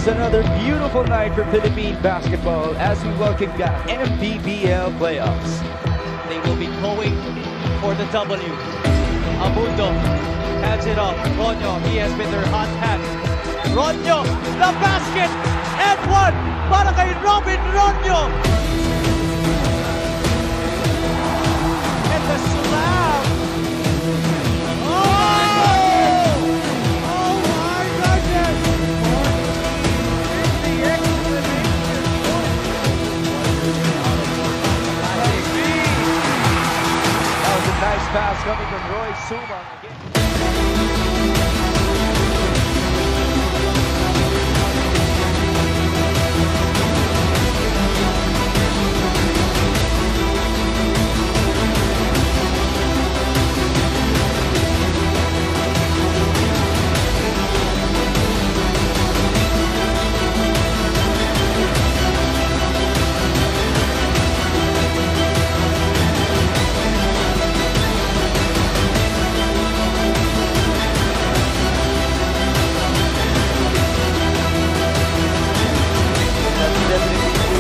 is another beautiful night for Philippine basketball as we welcome back Mpbl playoffs. They will be going for the W. Abundo hands it off. Ronyo, he has been their hot hand. Ronyo, the basket, and one para kay Robin Ronyo. And the slam. Nice pass coming from Roy Sumang again.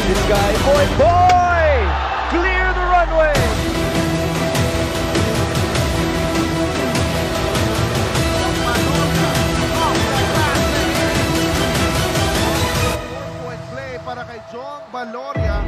This guy, boy! Clear the runway! Four-point play para kay Jong Valoria.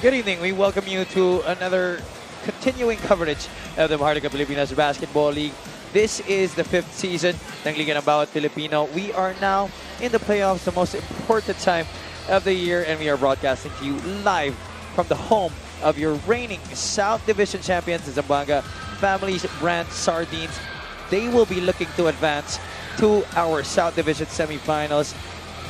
Good evening. We welcome you to another continuing coverage of the Mahalaga Pilipinas Basketball League. This is the 5th season ng Liga ng Bawat Pilipino. We are now in the playoffs, the most important time of the year, and we are broadcasting to you live from the home of your reigning South Division champions, the Zamboanga Families Brand Sardines. They will be looking to advance to our South Division semifinals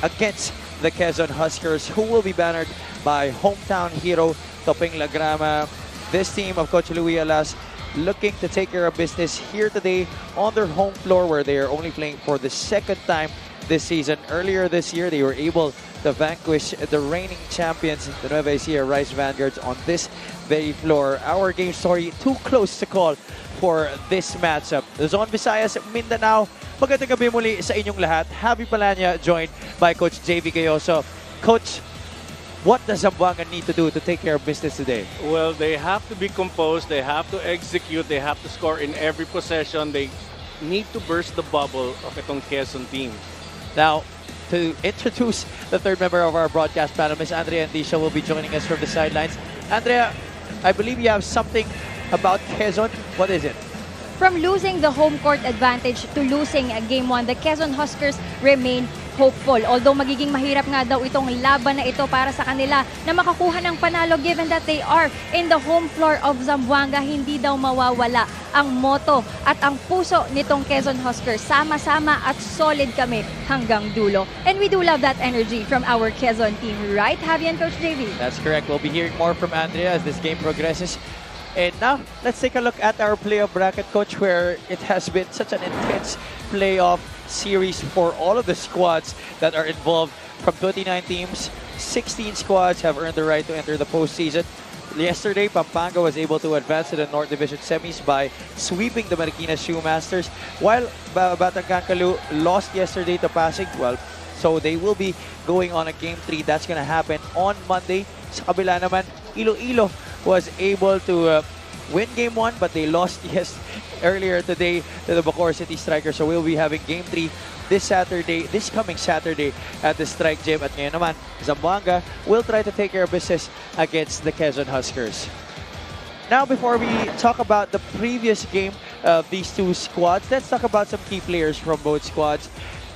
against the Quezon Huskers, who will be bannered by hometown hero Topeng Lagrama. This team of Coach Louis Alas looking to take care of business here today on their home floor, where they are only playing for the second time this season. Earlier this year, they were able to vanquish the reigning champions, the Nueva Ecija Rice Vanguards, on this very floor. Our game story too close to call for this matchup. Luzon, Visayas, Mindanao, magandang gabi muli sa inyong lahat. Happy Palanya, joined by Coach JV Gayoso. Coach, what does Zamboanga need to do to take care of business today? Well, they have to be composed, they have to execute, they have to score in every possession. They need to burst the bubble of itong Quezon team. Now, to introduce the third member of our broadcast panel, Ms. Andrea Andisha will be joining us from the sidelines. Andrea, I believe you have something about Quezon. What is it? From losing the home court advantage to losing Game 1, the Quezon Huskers remain hopeful. Although magiging mahirap nga daw itong laban na ito para sa kanila na makakuha ng panalo, given that they are in the home floor of Zamboanga, hindi daw mawawala ang motto at ang puso nitong Quezon Huskers. Sama-sama at solid kami hanggang dulo. And we do love that energy from our Quezon team, right, Javi and Coach JV? That's correct. We'll be hearing more from Andrea as this game progresses. And now, let's take a look at our playoff bracket, Coach, where it has been such an intense playoff series for all of the squads that are involved. From 29 teams, 16 squads have earned the right to enter the postseason. Yesterday, Pampanga was able to advance to the North Division semis by sweeping the Marikina Shoemasters, while Batang Kalu lost yesterday to Pasig. Well, so they will be going on a Game 3. That's going to happen on Monday. Sa kabila naman, Iloilo was able to win Game 1, but they lost earlier today to the Bacoor City Strikers. So we'll be having Game 3 this coming Saturday at the Strike Gym. At ngayon naman, Zamboanga will try to take care of business against the Quezon Huskers. Now, before we talk about the previous game of these two squads, let's talk about some key players from both squads.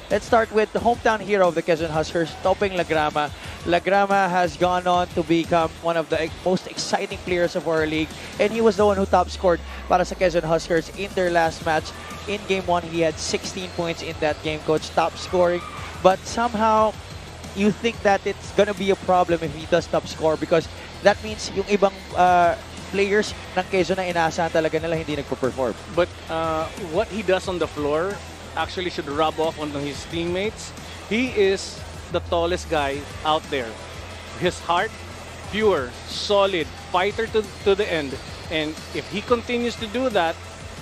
Let's start with the hometown hero of the Quezon Huskers, Topeng Lagrama. Lagrama has gone on to become one of the most exciting players of our league, and he was the one who top scored para sa Quezon Huskers in their last match. In Game 1, he had 16 points in that game, Coach, top scoring. But somehow, you think that it's gonna be a problem if he does top score, because that means yung ibang players ng Quezon na inaasahan talaga nila hindi nagpo-perform. But what he does on the floor actually should rub off on his teammates. He is the tallest guy out there. His heart, pure, solid, fighter to the end. And if he continues to do that,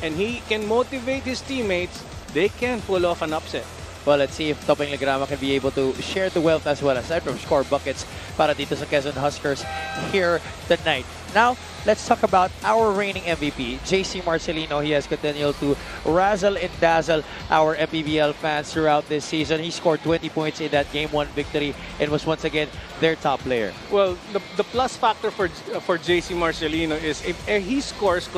and he can motivate his teammates, they can pull off an upset. Well, let's see if Topeng Legrama can be able to share the wealth as well, aside from score buckets para dito sa Quezon Huskers here tonight. Now, let's talk about our reigning MVP, JC Marcelino. He has continued to razzle and dazzle our Mpbl fans throughout this season. He scored 20 points in that Game 1 victory and was once again their top player. Well, the plus factor for JC Marcelino is if he scores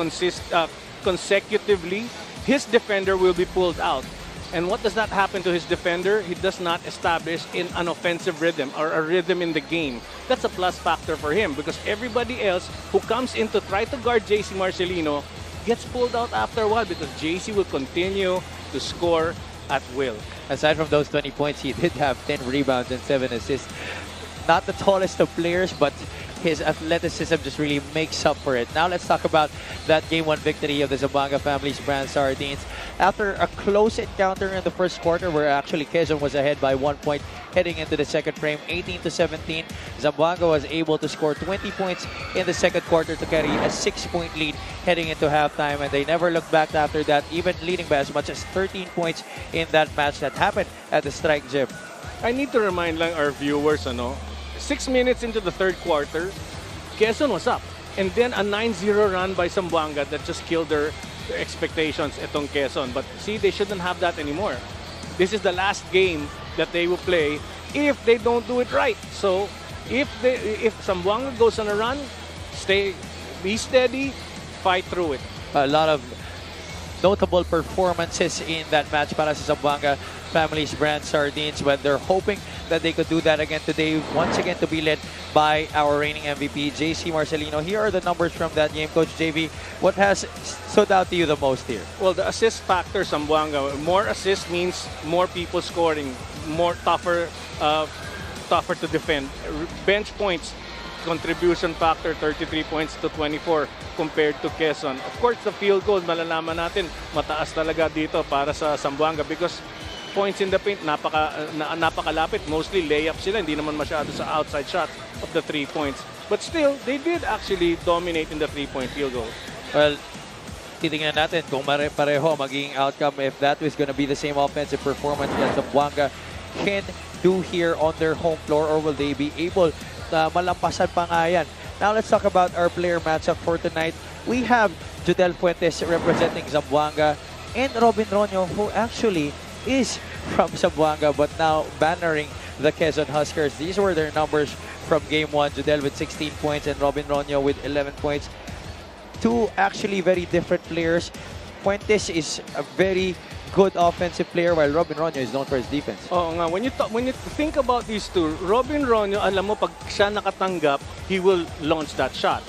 consecutively, his defender will be pulled out. And what does that happen to his defender? He does not establish in an offensive rhythm or a rhythm in the game. That's a plus factor for him because everybody else who comes in to try to guard JC Marcelino gets pulled out after a while because JC will continue to score at will. Aside from those 20 points, he did have 10 rebounds and 7 assists. Not the tallest of players, but his athleticism just really makes up for it. Now let's talk about that Game 1 victory of the Zamboanga family's brand Sardines. After a close encounter in the first quarter where actually Quezon was ahead by 1 point heading into the second frame, 18-17, Zamboanga was able to score 20 points in the second quarter to carry a 6-point lead heading into halftime, and they never looked back after that, even leading by as much as 13 points in that match that happened at the Strike Gym. I need to remind lang our viewers, 6 minutes into the third quarter, Quezon was up. And then a 9-0 run by Zamboanga that just killed their expectations etong Quezon. But see, they shouldn't have that anymore. This is the last game that they will play if they don't do it right. So if Zamboanga goes on a run, be steady, fight through it. A lot of notable performances in that match para sa Zamboanga family's brand Sardines, but they're hoping that they could do that again today, once again to be led by our reigning MVP, JC Marcelino. Here are the numbers from that game, Coach JV. What has stood out to you the most here? Well, the assist factor, Zamboanga. More assists means more people scoring, more tougher to defend. Bench points, contribution factor, 33 points to 24 compared to Quezon. Of course, the field goal, malalaman natin, mataas talaga dito para sa Zamboanga because points in the paint, napakalapit. Mostly layup sila, hindi naman masyado sa outside shots of the 3 points. But still, they did actually dominate in the 3-point field goal. Well, titingnan natin kung pareho magiging outcome if that was going to be the same offensive performance that Zamboanga can do here on their home floor, or will they be able malampasan pa nga yan. Now let's talk about our player matchup for tonight. We have Judel Fuentes representing Zamboanga and Robin Ronyo, who actually is from Zamboanga but now bannering the Quezon Huskers. These were their numbers from Game 1. Judel with 16 points and Robin Ronyo with 11 points. Two actually very different players. Fuentes is a very good offensive player while Robin Ronyo is known for his defense. Oo nga, when you think about these two, Robin Ronyo, alam mo, pag siya nakatanggap, he will launch that shot.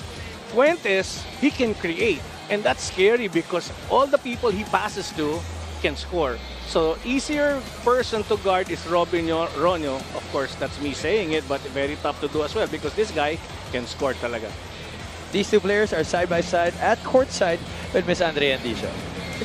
Fuentes, he can create. And that's scary because all the people he passes to can score. So, easier person to guard is Robin Ronyo. Of course, that's me saying it, but very tough to do as well because this guy can score talaga. These two players are side by side at courtside with Miss Andrea Andisio.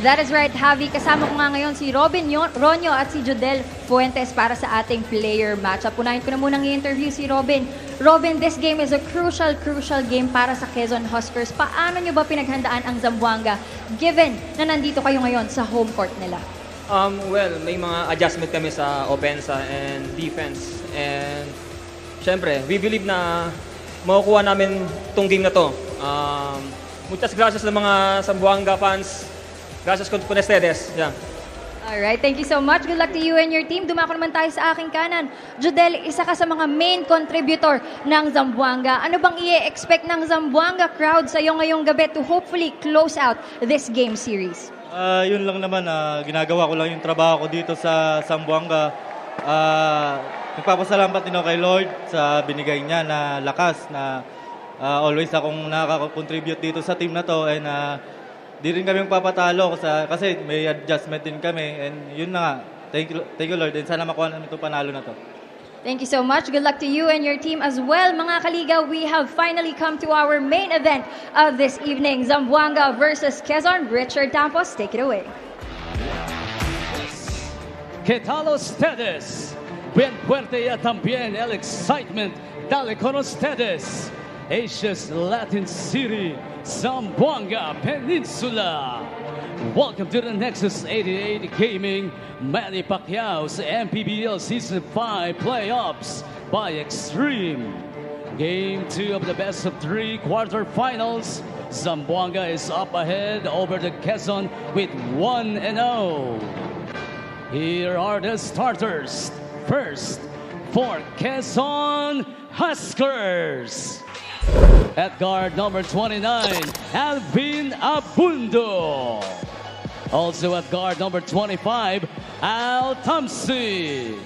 That is right, Javi. Kasama ko nga ngayon si Robin Ronyo at si Judel Fuentes para sa ating player matchup. Unahin ko na munang i-interview si Robin. Robin, this game is a crucial game para sa Quezon Huskers. Paano nyo ba pinaghandaan ang Zamboanga given na nandito kayo ngayon sa home court nila? Well, may mga adjustment kami sa offense and defense. And syempre, we believe na makukuha namin tong game na to. Muchas gracias sa mga Zamboanga fans. Gracias con ustedes. Yeah. Alright, thank you so much. Good luck to you and your team. Dumako naman tayo sa aking kanan. Judel, isa ka sa mga main contributor ng Zamboanga. Ano bang i-expect ng Zamboanga crowd sa iyo ngayong gabi to hopefully close out this game series? Yun lang naman, ginagawa ko lang yung trabaho ko dito sa Zamboanga. Nagpapasalamat din ako kay Lord sa binigay niya na lakas na always akong nakaka-contribute dito sa team na to, and di rin kami magpapatalo kasi may adjustment din kami, and yun na nga. Thank you Lord, and sana makuha namin itong panalo na to. Thank you so much. Good luck to you and your team as well. Mga kaligaw, we have finally come to our main event of this evening. Zamboanga versus Quezon. Richard Tampos, take it away. ¿Qué tal ustedes? Bien fuerte ya también el excitement. Dale con ustedes. Asia's Latin City, Zamboanga Peninsula. Welcome to the Nexus 88 Gaming Manny Pacquiao's Mpbl Season 5 Playoffs by Extreme. Game 2 of the best of 3 quarterfinals. Zamboanga is up ahead over the Quezon with 1-0. Here are the starters. First, for Quezon Huskers. At guard number 29, Alvin Abundo. Also at guard number 25, Al Tamsi.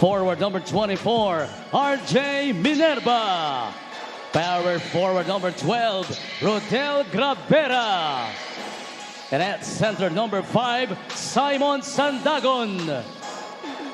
Forward number 24, RJ Minerva. Power forward number 12, Rodel Gravera. And at center number 5, Simon Sandagon.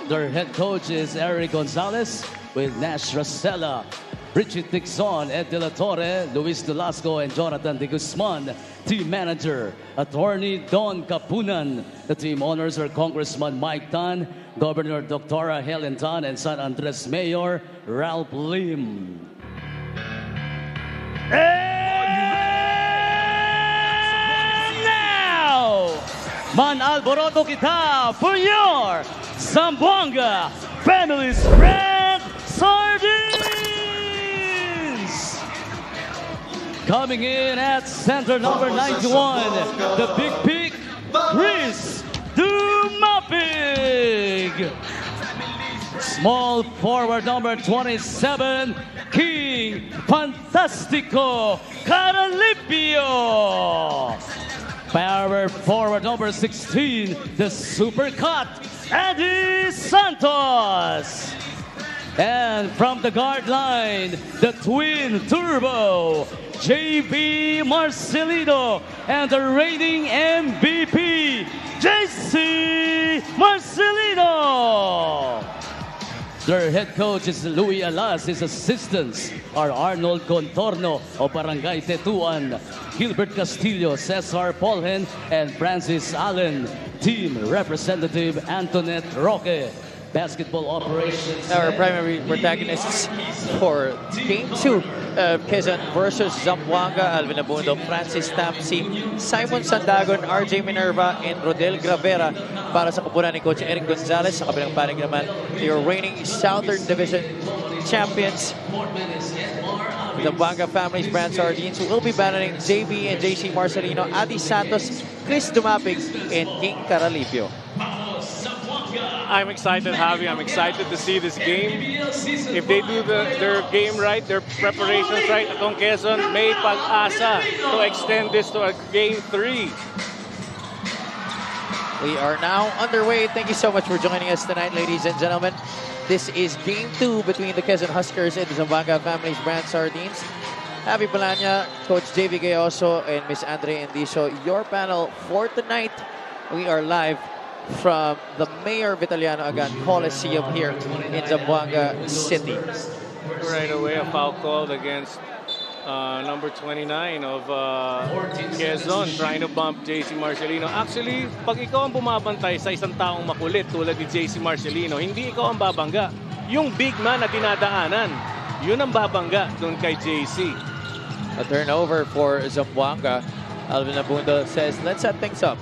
Their head coach is Eric Gonzalez with Nash Rosella, Richie Dixon, Ed De La Torre, Luis Delasco, and Jonathan De Guzman. Team manager, attorney Don Capunan. The team owners are Congressman Mike Tan, Governor Dr. Helen Tan, and San Andres Mayor Ralph Lim. And now, man alboroto kita for your Zamboanga Family's Red Sardines! Coming in at center number 91, the big pick, Chris Dumapig. Small forward number 27, King Fantastico Caralipio. Power forward number 16, the super cut, Eddie Santos. And from the guard line, the twin turbo, JB Marcelino, and the reigning MVP, JC Marcelino. Their head coach is Louis Alas. His assistants are Arnold Contorno of Barangay Tetuan, Gilbert Castillo, Cesar Polhen, and Francis Allen. Team representative Antoinette Roque. Basketball operations. Our primary protagonists for Game 2 of Quezon versus Zamboanga, Alvin Abundo, Francis Tamsi, Simon Sandagon, RJ Minerva, and Rodel Gravera para sa kupunan ni Coach Eric Gonzalez. Sa kabilang panig naman, your reigning Southern Division champions, Zamboanga Family's Brand Sardines, who will be battling JB and JC Marcelino, Adi Santos, Chris Dumapig, and King Caralipio. I'm excited, Javi. I'm excited to see this game. If they do their game right, their preparations right, atong Quezon may pag-asa to extend this to a Game 3. We are now underway. Thank you so much for joining us tonight, ladies and gentlemen. This is Game 2 between the Quezon Huskers and the Zamboanga Family's Brand Sardines. Javi Balanya, Coach JV Gayoso, and Miss Andre Endiso, your panel for tonight. We are live from the Mayor Vitaliano Agan Coliseum here in Zamboanga City. Right away, a foul called against number 29 of Quezon, trying to bump JC Marcelino. Actually, pag ikaw ang bumabantay sa isang taong makulit tulad ni JC Marcelino, hindi ikaw ang babangga. Yung big man na dinadaanan, yun ang babangga doon kay JC. A turnover for Zamboanga. Alvin Abundo says, let's set things up.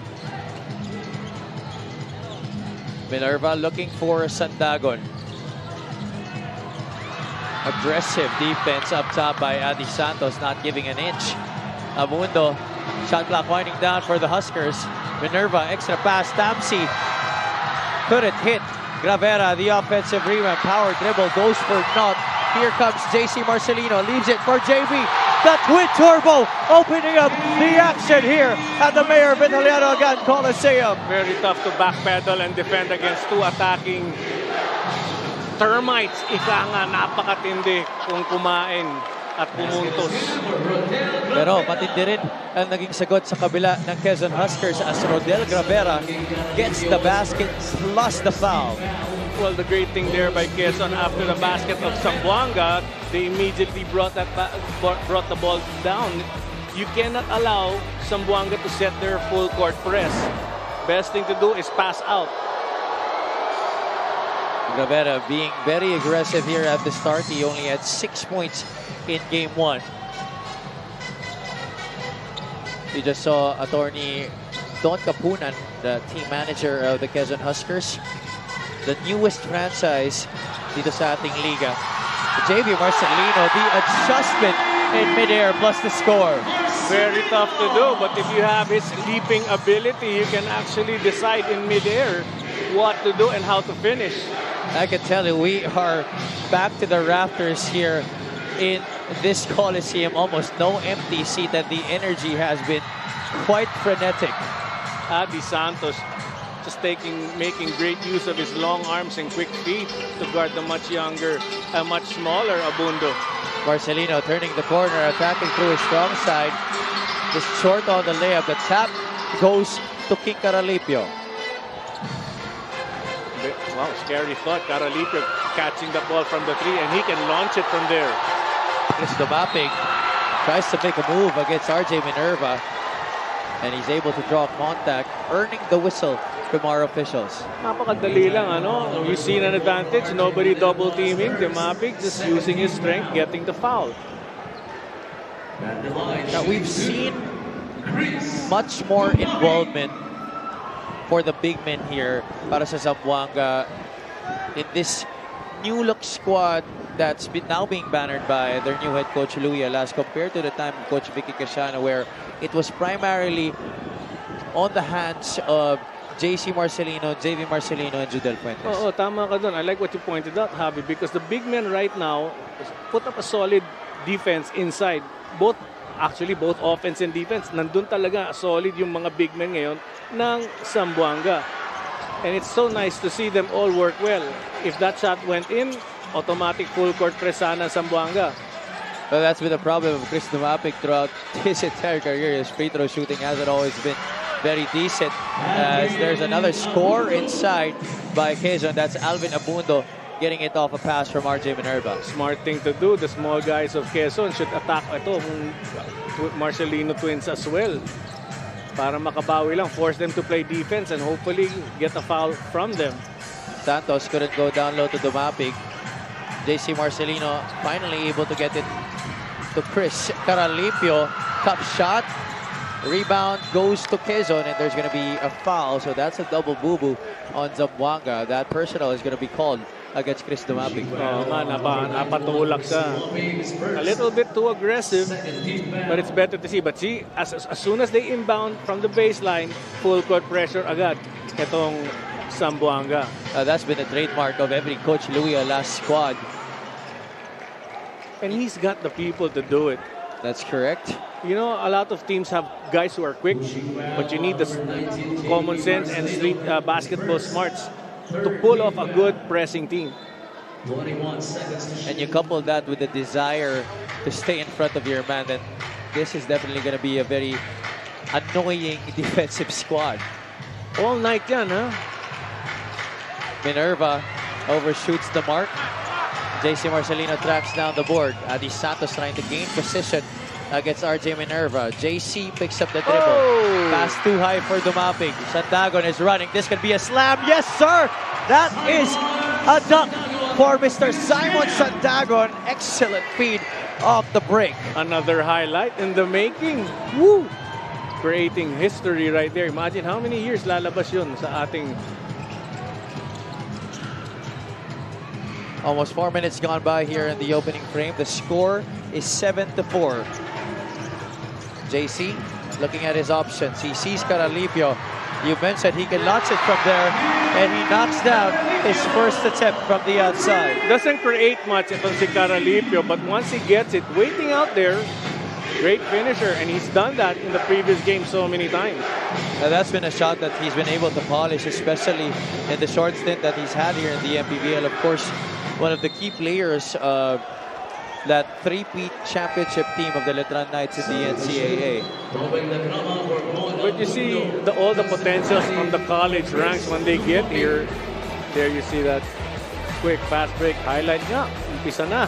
Minerva looking for Sandagon. Aggressive defense up top by Adi Santos, not giving an inch. Abundo, shot clock winding down for the Huskers. Minerva, extra pass, Tamsi. Couldn't hit. Gravera, the offensive rebound, power dribble, goes for naught. Here comes JC Marcelino, leaves it for JB. The twin turbo opening up the action here at the Mayor Vitaliano Agan Coliseum. Very tough to backpedal and defend against two attacking termites. Ika nga, napakatindi kung kumain at pumuntos. Pero matindi rin ang naging sagot sa kabila ng Quezon Huskers as Rodel Gravera gets the basket plus the foul. Well, the great thing there by Quezon after the basket of Zamboanga, they immediately brought the ball down. You cannot allow Zamboanga to set their full court press. Best thing to do is pass out. Gravera being very aggressive here at the start. He only had 6 points in Game 1. You just saw attorney Don Capunan, the team manager of the Quezon Huskers. The newest franchise dito sa ating liga. JV Marcelino, the adjustment in midair plus the score. Very tough to do, but if you have his leaping ability, you can actually decide in midair what to do and how to finish. I can tell you, we are back to the rafters here in this Coliseum. Almost no empty seat, and the energy has been quite frenetic. Adi Santos just making great use of his long arms and quick feet to guard the much smaller Abundo. Marcelino turning the corner, attacking through his strong side. Just short on the layup. The tap goes to King Caralipio. Wow, scary thought. Caralipio catching the ball from the three, and he can launch it from there. Chris Dumapig tries to make a move against RJ Minerva, and he's able to draw contact, earning the whistle from our officials. Napakadali lang, ano? You've seen an advantage. Nobody double teaming. Dumapig just using his strength, getting the foul. Now, we've seen much more involvement for the big men here para sa Zamboanga in this new look squad that's now being bannered by their new head coach Louis Alas, compared to the time of Coach Vicky Casiano, where it was primarily on the hands of JC Marcelino, JV Marcelino, and Judel Fuentes. Oo, tama ka dun. I like what you pointed out, Javi, because the big men right now put up a solid defense inside. Both offense and defense. Nandun talaga solid yung mga big men ngayon ng Zamboanga. And it's so nice to see them all work well. If that shot went in, automatic full court press sana Zamboanga. Well, that's been the problem of Chris Dumapig throughout his entire career. His free throw shooting hasn't always been very decent. As there's another score inside by Quezon. That's Alvin Abundo getting it off a pass from RJ Minerva. Smart thing to do. The small guys of Quezon should attack ito Marcelino twins as well. Para makabawi lang, force them to play defense and hopefully get a foul from them. Santos couldn't go down low to Dumapig. JC Marcelino finally able to get it to Chris Caralipio. Top shot. Rebound goes to Quezon, and there's going to be a foul. So that's a double boo-boo on Zamboanga. That personal is going to be called against Chris Dumapig. Napatulak siya. A little bit too aggressive, but it's better to see. But see, as soon as they inbound from the baseline, full court pressure agad itong Zamboanga. That's been a trademark of every Coach Louis Alas squad. And he's got the people to do it. That's correct. You know, a lot of teams have guys who are quick, but you need the common sense and street basketball smarts to pull off a good pressing team. 21 seconds. And you couple that with the desire to stay in front of your man, then this is definitely going to be a very annoying defensive squad. All night yan, huh? Minerva overshoots the mark. JC Marcelino tracks down the board. Adi Santos trying to gain position against RJ Minerva. JC picks up the dribble. Oh. Pass too high for Dumapig. Sandagon is running. This could be a slam. Yes, sir! That is a dunk for Mr. Simon Sandagon. Excellent feed off the break. Another highlight in the making. Woo! Creating history right there. Imagine how many years lalabas yun sa ating... Almost 4 minutes gone by here in the opening frame. The score is 7-4. JC looking at his options. He sees Caralipio. You mentioned he can launch it from there, and he knocks down his first attempt from the outside. Doesn't create much itong si Caralipio, but once he gets it, waiting out there, great finisher, and he's done that in the previous game so many times. Now that's been a shot that he's been able to polish, especially in the short stint that he's had here in the Mpbl. Of course, one of the key players of that three-peat championship team of the Letran Knights in the NCAA. But you see all the potentials from the college ranks when they get here. There you see that quick fast break highlight nga. Umpisa na.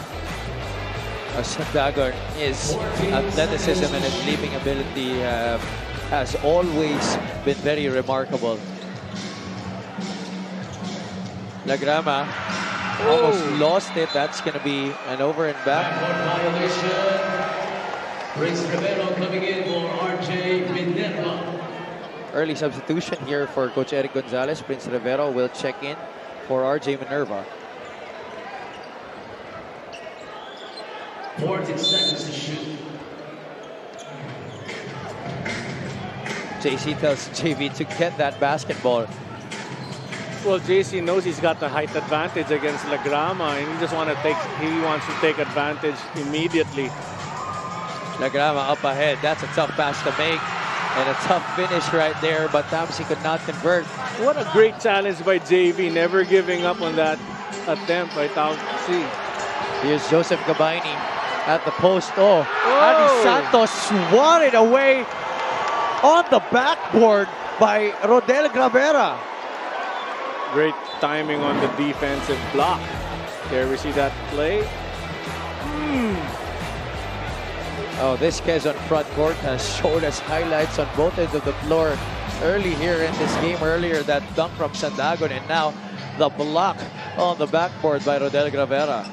Sandagon, his athleticism and his leaping ability has always been very remarkable. Lagrama almost lost it. That's going to be an over and back. Prince Rivero coming in for RJ Minerva. Early substitution here for Coach Eric Gonzalez. Prince Rivero will check in for RJ Minerva. 14 seconds to shoot. JC tells JV to get that basketball. Well, JC knows he's got the height advantage against Lagrama, and he wants to take advantage immediately. Lagrama up ahead. That's a tough pass to make and a tough finish right there, but Tamsi could not convert. What a great challenge by JV, never giving up on that attempt by Tamsi. Here's Joseph Gabaini at the post. Oh, Andy Santos swatted away on the backboard by Rodel Gravera. Great timing on the defensive block. There we see that play. Oh, this Quezon front court has showed us highlights on both ends of the floor early here in this game. Earlier, that dunk from Sandagon, and now the block on the backboard by Rodel Gravera.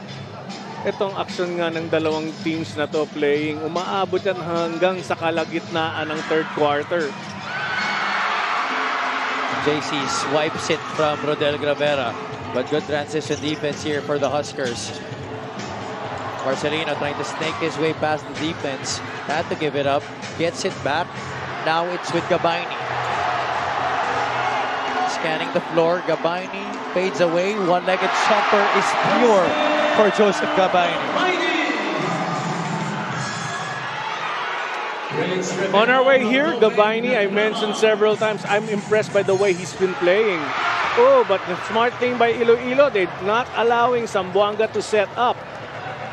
Itong action nga ng dalawang teams na to playing, umaabot yan hanggang sa kalagitnaan ng third quarter. JC swipes it from Rodel Gravera, but good transition defense here for the Huskers. Marcelino trying to snake his way past the defense. Had to give it up. Gets it back. Now it's with Gabaini. Scanning the floor. Gabaini fades away. One-legged jumper is pure for Joseph Gabaini. On our way here, Gabaini, I mentioned several times, I'm impressed by the way he's been playing. Oh, but the smart thing by Iloilo, they're not allowing Zamboanga to set up.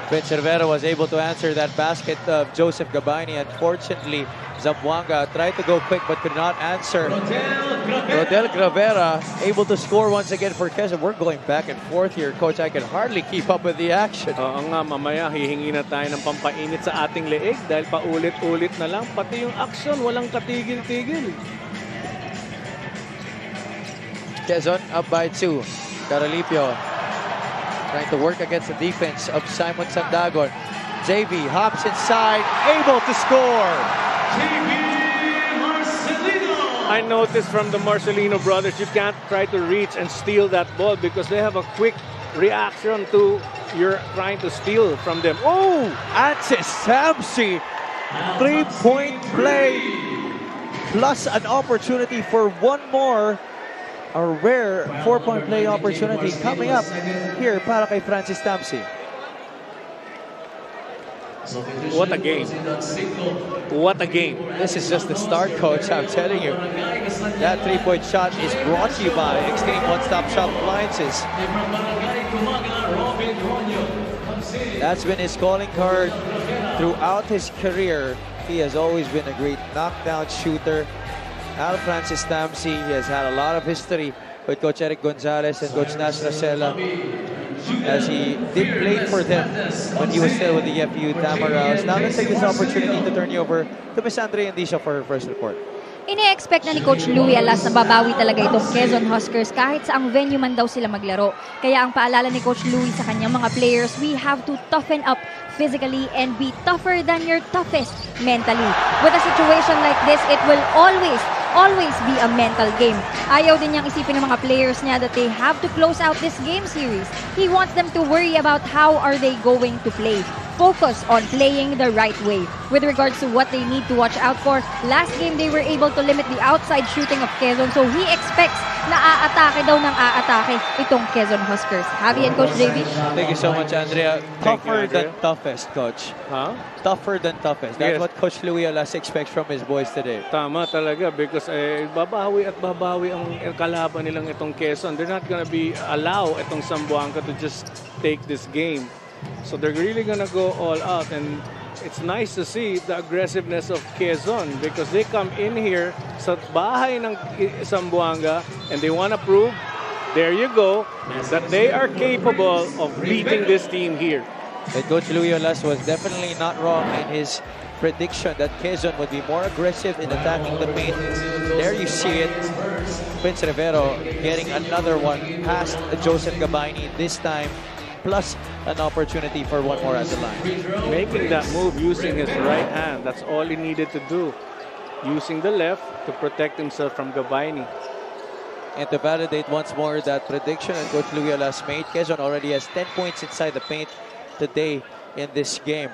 Prince Rivero was able to answer that basket of Joseph Gabaini. Unfortunately, Zamboanga tried to go quick but could not answer. Rodel Gravera able to score once again for Quezon. We're going back and forth here, Coach. I can hardly keep up with the action. Oo nga, mamaya hihingi na tayo ng pampainit sa ating leeg dahil paulit-ulit na lang. Pati yung action, walang katigil-tigil. Quezon up by 2. Carolipio trying to work against the defense of Simon Sandagon. JV hops inside, able to score. I noticed from the Marcelino brothers, you can't try to reach and steal that ball because they have a quick reaction to you're trying to steal from them. Oh, Ansis Samsi, 3-point play, plus an opportunity for one more. A rare 4-point play opportunity coming up here para kay Francis Tamsi. What a game. What a game. This is just the start, Coach. I'm telling you. That 3-point shot is brought to you by Extreme One-Stop Shop Appliances. That's been his calling card throughout his career. He has always been a great knockdown shooter. Al Francis Tamsi, he has had a lot of history with Coach Eric Gonzalez and Coach Nash Racela, as he did play for them when he was still with the FU Tamaraos. Now let's take this opportunity to turn you over to Ms. Andrea Indicio for her first report. Ine-expect na ni Coach Louie Alas na babawi talaga itong Quezon Huskers kahit sa ang venue man daw sila maglaro. Kaya ang paalala ni Coach Louie sa kanyang mga players, we have to toughen up physically and be tougher than your toughest mentally. With a situation like this, it will always be a mental game. Ayaw din niyang isipin ng mga players niya that they have to close out this game series. He wants them to worry about how are they going to play. Focus on playing the right way. With regards to what they need to watch out for, last game they were able to limit the outside shooting of Quezon, so he expects na aatake daw ng aatake itong Quezon Huskers. Javi and Coach JV. Thank you so much, Andrea. Tougher than toughest, Coach. Huh? Tougher than toughest. That's what Coach Louie Alas expects from his boys today. Tama talaga because babawi at babawi ang kalaban nilang itong Quezon. They're not gonna be allow itong Zamboanga to just take this game. So they're really gonna go all out, and it's nice to see the aggressiveness of Quezon because they come in here sa bahay ng Zamboanga and they want to prove, there you go, that they are capable of beating this team here. And Coach Louie Alas was definitely not wrong in his prediction that Quezon would be more aggressive in attacking the paint. There you see it. Prince Rivero getting another one past Joseph Gabaini, this time plus an opportunity for one more at the line. Making that move using his right hand, that's all he needed to do. Using the left to protect himself from Gabayni. And to validate once more that prediction and Coach Luiola's made, Quezon already has 10 points inside the paint today in this game.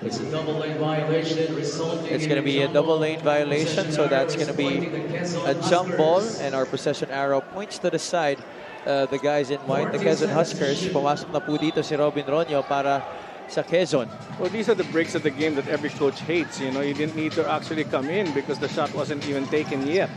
It's a double lane violation resulting It's going to be a double lane violation, so that's going to be a jump ball, and our possession arrow points to the side. The guys in white, the Quezon Huskers, pumasok na po dito si Robin Ronyo para sa Quezon. Well, these are the breaks of the game that every coach hates. You know, you didn't need to actually come in because the shot wasn't even taken yet.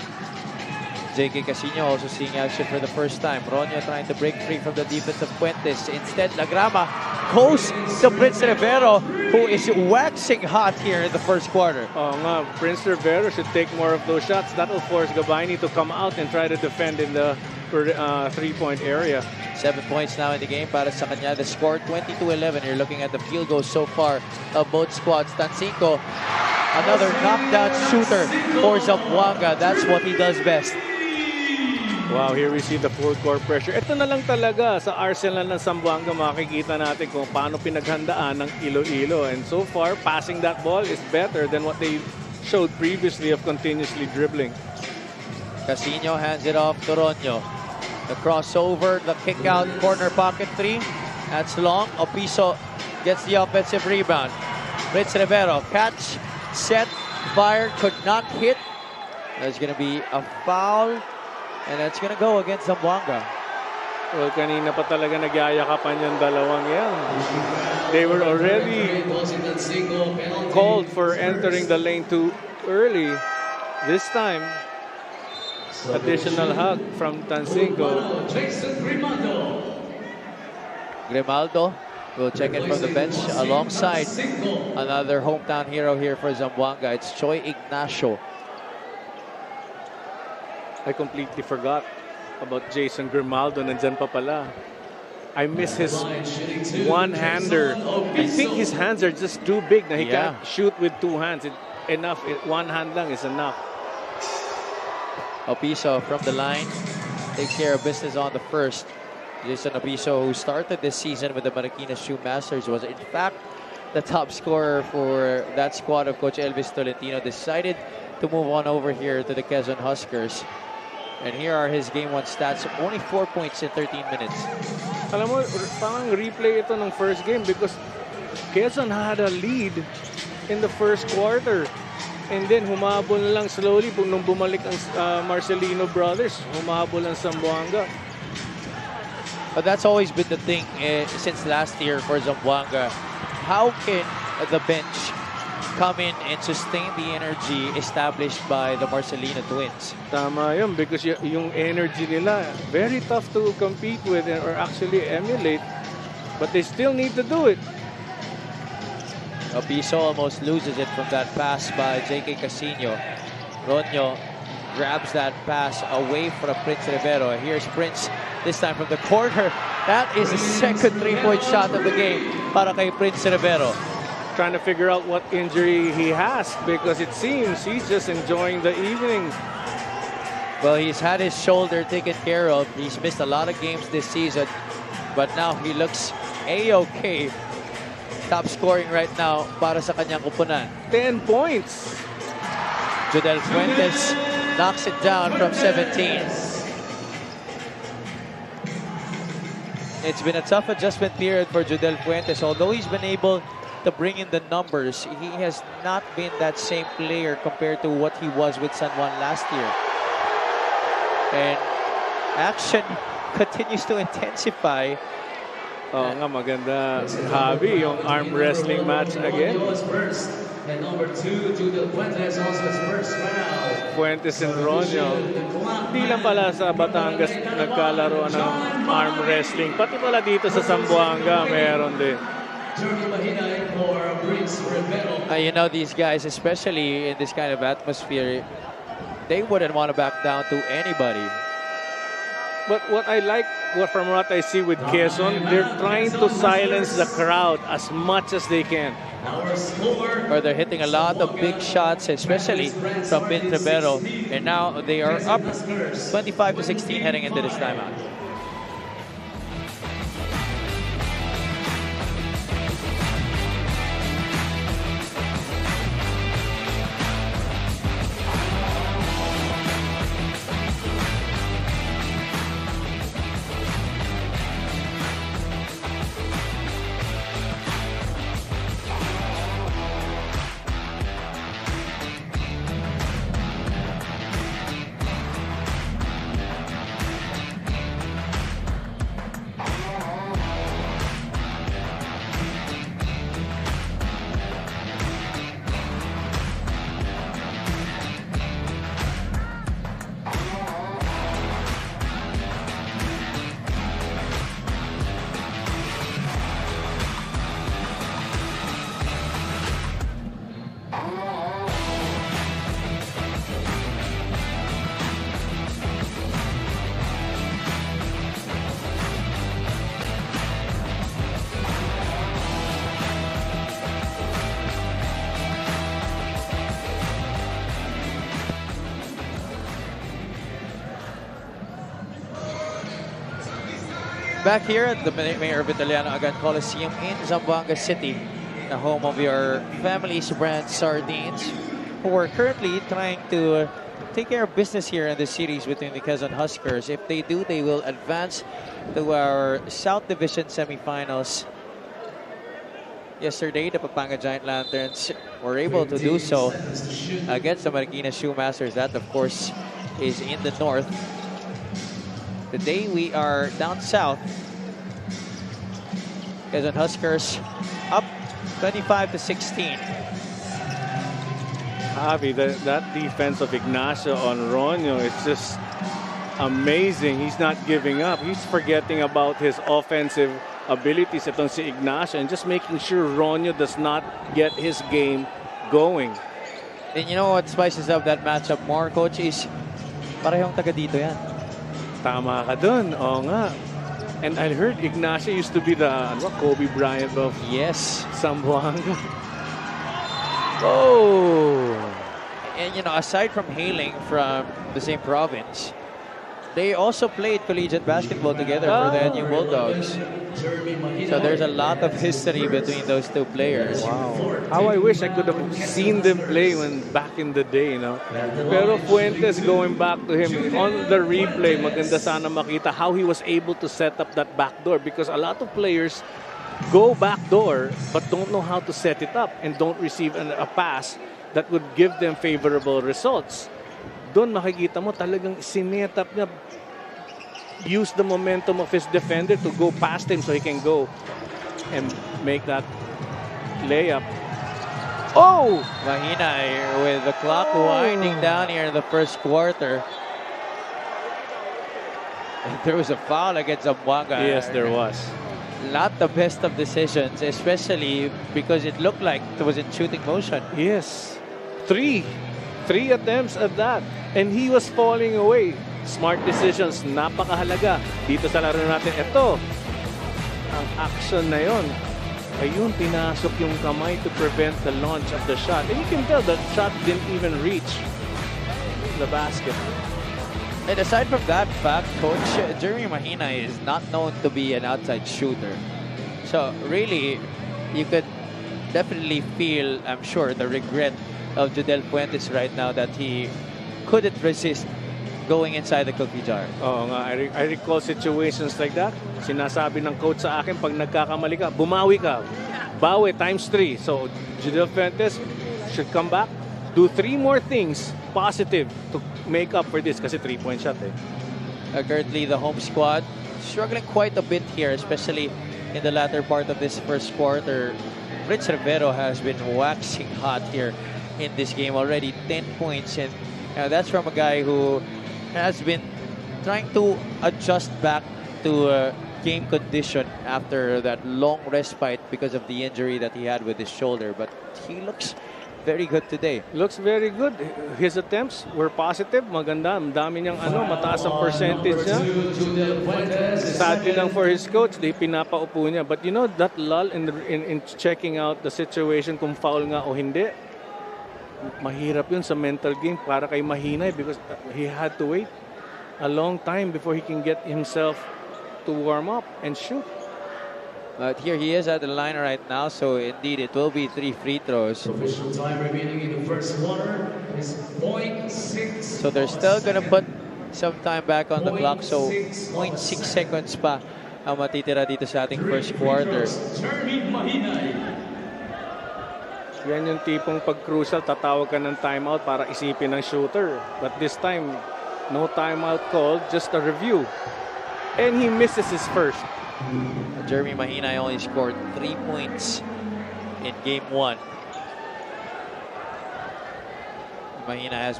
JK Casino also seeing action for the first time. Ronyo trying to break free from the defense of Fuentes. Instead, Lagrama goes to Prince Rivero, who is waxing hot here in the first quarter. Oh, nga, Prince Rivero should take more of those shots. That will force Gabayni to come out and try to defend in the three-point area. 7 points now in the game para sa kanya. The score 20-11. You're looking at the field goals so far of both squads. Tancinco, another knockdown shooter for Zamboanga. That's what he does best. Wow, here we see the full court pressure. Ito na lang talaga sa arsenal ng Zamboanga, makikita natin kung paano pinaghandaan ng Iloilo. And so far, passing that ball is better than what they showed previously of continuously dribbling. Casino hands it off to Ronyo. The crossover, the kick out, corner pocket three. That's long. Opiso gets the offensive rebound. Prince Rivero, catch, set, fire, could not hit. There's going to be a foul. And that's going to go against Zamboanga. Well, kanina pa talaga nagyayakapan yung dalawang yan. They were already called for entering the lane too early. This time, additional hug from Tancinco. Grimaldo will check in from the bench alongside another hometown hero here for Zamboanga. It's Choi Ignacio. I completely forgot about Jason Grimaldo. Nandyan pa pala. I miss his one-hander. I think his hands are just too big. He can't shoot with two hands. One hand lang is enough. Opiso from the line takes care of business on the first. Jason Opiso, who started this season with the Marikina Shoe Masters, was in fact the top scorer for that squad of Coach Elvis Tolentino, decided to move on over here to the Quezon Huskers. And here are his game one stats. Only 4 points in 13 minutes. Alam mo, parang replay ito ng first game because Quezon had a lead in the first quarter. And then humabol na lang slowly nung bumalik ang Marcelino brothers. Humabol ang Zamboanga. But that's always been the thing since last year for Zamboanga. How can the bench come in and sustain the energy established by the Marcelino twins? Tama yun, because yung energy nila, very tough to compete with or actually emulate. But they still need to do it. Opiso almost loses it from that pass by JK Casino. Ronyo grabs that pass away from Prince Rivero. Here's Prince, this time from the corner. That is the second three-point shot of the game para kay Prince Rivero. Trying to figure out what injury he has because it seems he's just enjoying the evening. Well, he's had his shoulder taken care of. He's missed a lot of games this season, but now he looks A-okay. Top scoring right now para sa kanyang kupunan. 10 points. Judel Fuentes knocks it down from 17. It's been a tough adjustment period for Judel Fuentes. Although he's been able to bring in the numbers, he has not been that same player compared to what he was with San Juan last year. And action continues to intensify. Oh, nga maganda. Javi, yung arm wrestling match again. And number 2, Judel Fuentes also his first foul. Fuentes and Ronyo. Hindi lang pala sa Batangas nagkalaro ng arm wrestling. Pati pala dito sa Zamboanga meron din. You know, these guys, especially in this kind of atmosphere, they wouldn't want to back down to anybody. But what I like from what I see with Quezon, they're trying to silence the crowd as much as they can. Or they're hitting a lot of big shots, especially from Prince Rivero. And now they are up 25-16 heading into this timeout. back here at the Mayor Vitaliano Agan Coliseum in Zamboanga City, the home of your family's brand sardines, who are currently trying to take care of business here in the series between the Quezon Huskers. If they do, they will advance to our South Division semifinals. Yesterday, the Pampanga Giant Lanterns were able to do so against the Marikina Shoemasters. That, of course, is in the north. Today, we are down south. Quezon Huskers up 25-16. Javi, that defense of Ignacio on Ronyo is just amazing. He's not giving up. He's forgetting about his offensive abilities itong si Ignacio and just making sure Ronyo does not get his game going. And you know what spices up that matchup more, Coach, is parehong taga dito yan. Tama ka dun. Oo nga. And I heard Ignacio used to be the Kobe Bryant of Zamboanga. Oh! And you know, aside from hailing from the same province, they also played collegiate basketball together for the NU Bulldogs. So there's a lot of history between those two players. Wow. How I wish I could have seen them play when back in the day, you know. Pero Fuentes, going back to him on the replay, maganda sana makita how he was able to set up that backdoor, because a lot of players go backdoor but don't know how to set it up and don't receive a pass that would give them favorable results. Doon makikita mo talagang sinet up niya. Use the momentum of his defender to go past him so he can go and make that layup. Oh! Mahina with the clock winding down here in the first quarter. And there was a foul against Zamboanga. Yes, there was. Not the best of decisions, especially because it looked like it was in shooting motion. Yes. Three attempts at that. And he was falling away. Smart decisions, napakahalaga. Dito sa laro natin, ito, ang action na yon. Ayun, pinasok yung kamay to prevent the launch of the shot. And you can tell that shot didn't even reach the basket. And aside from that fact, Coach, Jeremy Mahina is not known to be an outside shooter. So really, you could definitely feel, I'm sure, the regret of Judel Fuentes right now that he couldn't resist going inside the cookie jar. Oo nga, I recall situations like that. Sinasabi ng coach sa akin, pag nagkakamali ka, bumawi ka. Bawi times 3. So, Judel Fuentes should come back, do 3 more things positive to make up for this kasi 3-point shot eh. Currently, the home squad struggling quite a bit here, especially in the latter part of this first quarter. Rich Rivero has been waxing hot here in this game already. 10 points, and that's from a guy who has been trying to adjust back to game condition after that long respite because of the injury that he had with his shoulder. But he looks very good today. Looks very good. His attempts were positive. Maganda. Ang dami niyang mataas ang percentage niya. Sadly lang for his coach, they pinapaupo niya. But you know, that lull in checking out the situation kung foul nga o hindi, mahirap yun sa mental game para kay Mahina because he had to wait a long time before he can get himself to warm up and shoot. But here he is at the line right now, so indeed it will be 3 free throws. Official time remaining in the first quarter is 0.6. So they're still gonna put some time back on the clock, so 0.6 seconds pa ang matitira dito sa ating first quarter. Yan yung tipong pag-crucial, tatawag ka ng timeout para isipin ng shooter. But this time, no timeout called, just a review. And he misses his first. Jeremy Mahina only scored 3 points in game 1. Mahina has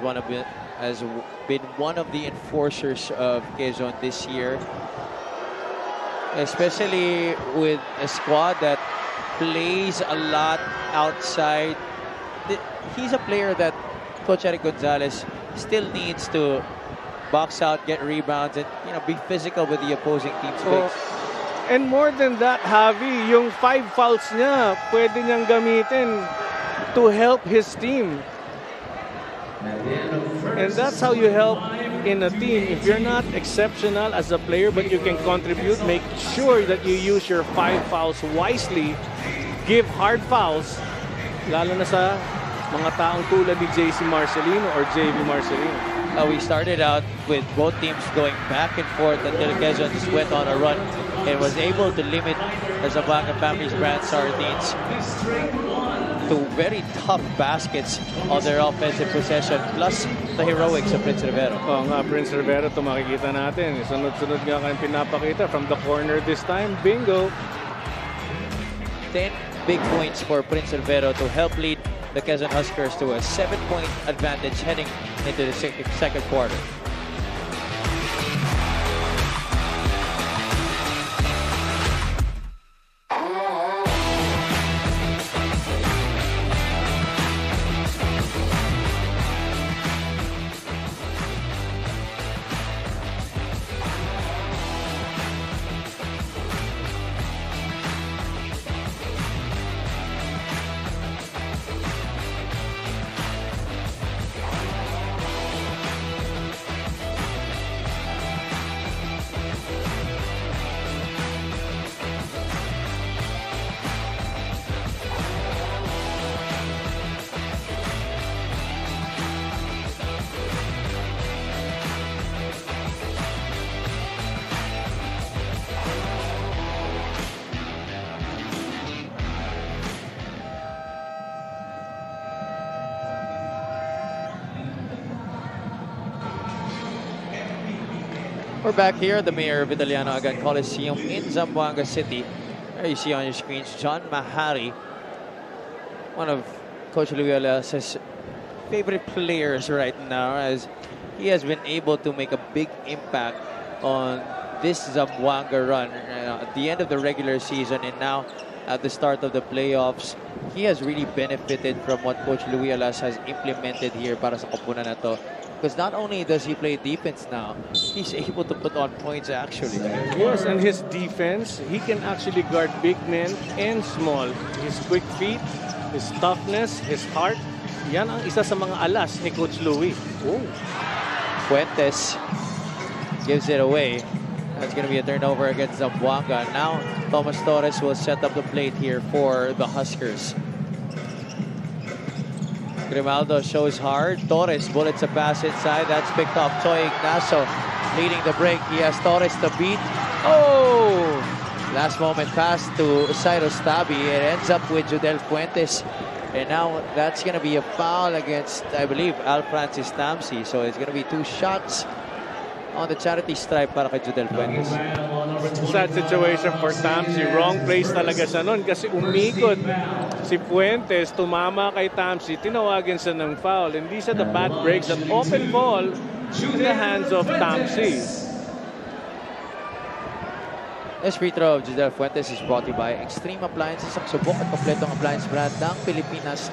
been one of the enforcers of Quezon this year, especially with a squad that plays a lot outside. He's a player that Coach Eric Gonzalez still needs to box out, get rebounds, and be physical with the opposing team's bigs. And more than that, Javi, yung 5 fouls niya, pwede niyang gamitin to help his team. And that's how you help in a team, if you're not exceptional as a player but you can contribute, make sure that you use your 5 fouls wisely. Give hard fouls, lalo na sa mga taong tulad ni JC Marcelino or JV Marcelino. We started out with both teams going back and forth until Quezon just went on a run and was able to limit the Zamboanga Family's brand Sardines to very tough baskets on their offensive possession, plus the heroics of Prince Rivero. Oo nga, Prince Rivero, ito makikita natin. Sunod-sunod nga kayong pinapakita from the corner this time. Bingo! 10 big points for Prince Rivero to help lead the Quezon Huskers to a 7-point advantage heading into the second quarter. We're back here at the Mayor Vitaliano Agan Coliseum in Zamboanga City. There you see on your screens John Mahari, one of Coach Luiola's favorite players right now, as he has been able to make a big impact on this Zamboanga run at the end of the regular season and now at the start of the playoffs. He has really benefited from what Coach Luiola's has implemented here para sa koponan na to. Because not only does he play defense now, he's able to put on points actually. Yes, and his defense, he can actually guard big men and small. His quick feet, his toughness, his heart, yan ang isa sa mga alas ni Coach Louie. Oh. Fuentes gives it away. That's going to be a turnover against Zamboanga. Now, Thomas Torres will set up the plate here for the Huskers. Grimaldo shows hard. Torres bullets a pass inside. That's picked off. Toy Ignacio leading the break. He has Torres to beat. Oh! Last moment pass to Cyrus Tabi. It ends up with Judel Fuentes. And now that's going to be a foul against, I believe, Al Francis Tamsi. So it's going to be 2 shots on the charity stripe para kay Judel Fuentes. Sad situation for Tamsi. Wrong place talaga siya nun kasi umikot si Fuentes, tumama kay Tamsi, tinawagan siya ng foul. And these are the bad breaks that often fall in the hands of Tamsi. This free throw of Judel Fuentes is brought to you by Extreme Appliances, ang subok at kompletong appliance brand ng Pilipinas.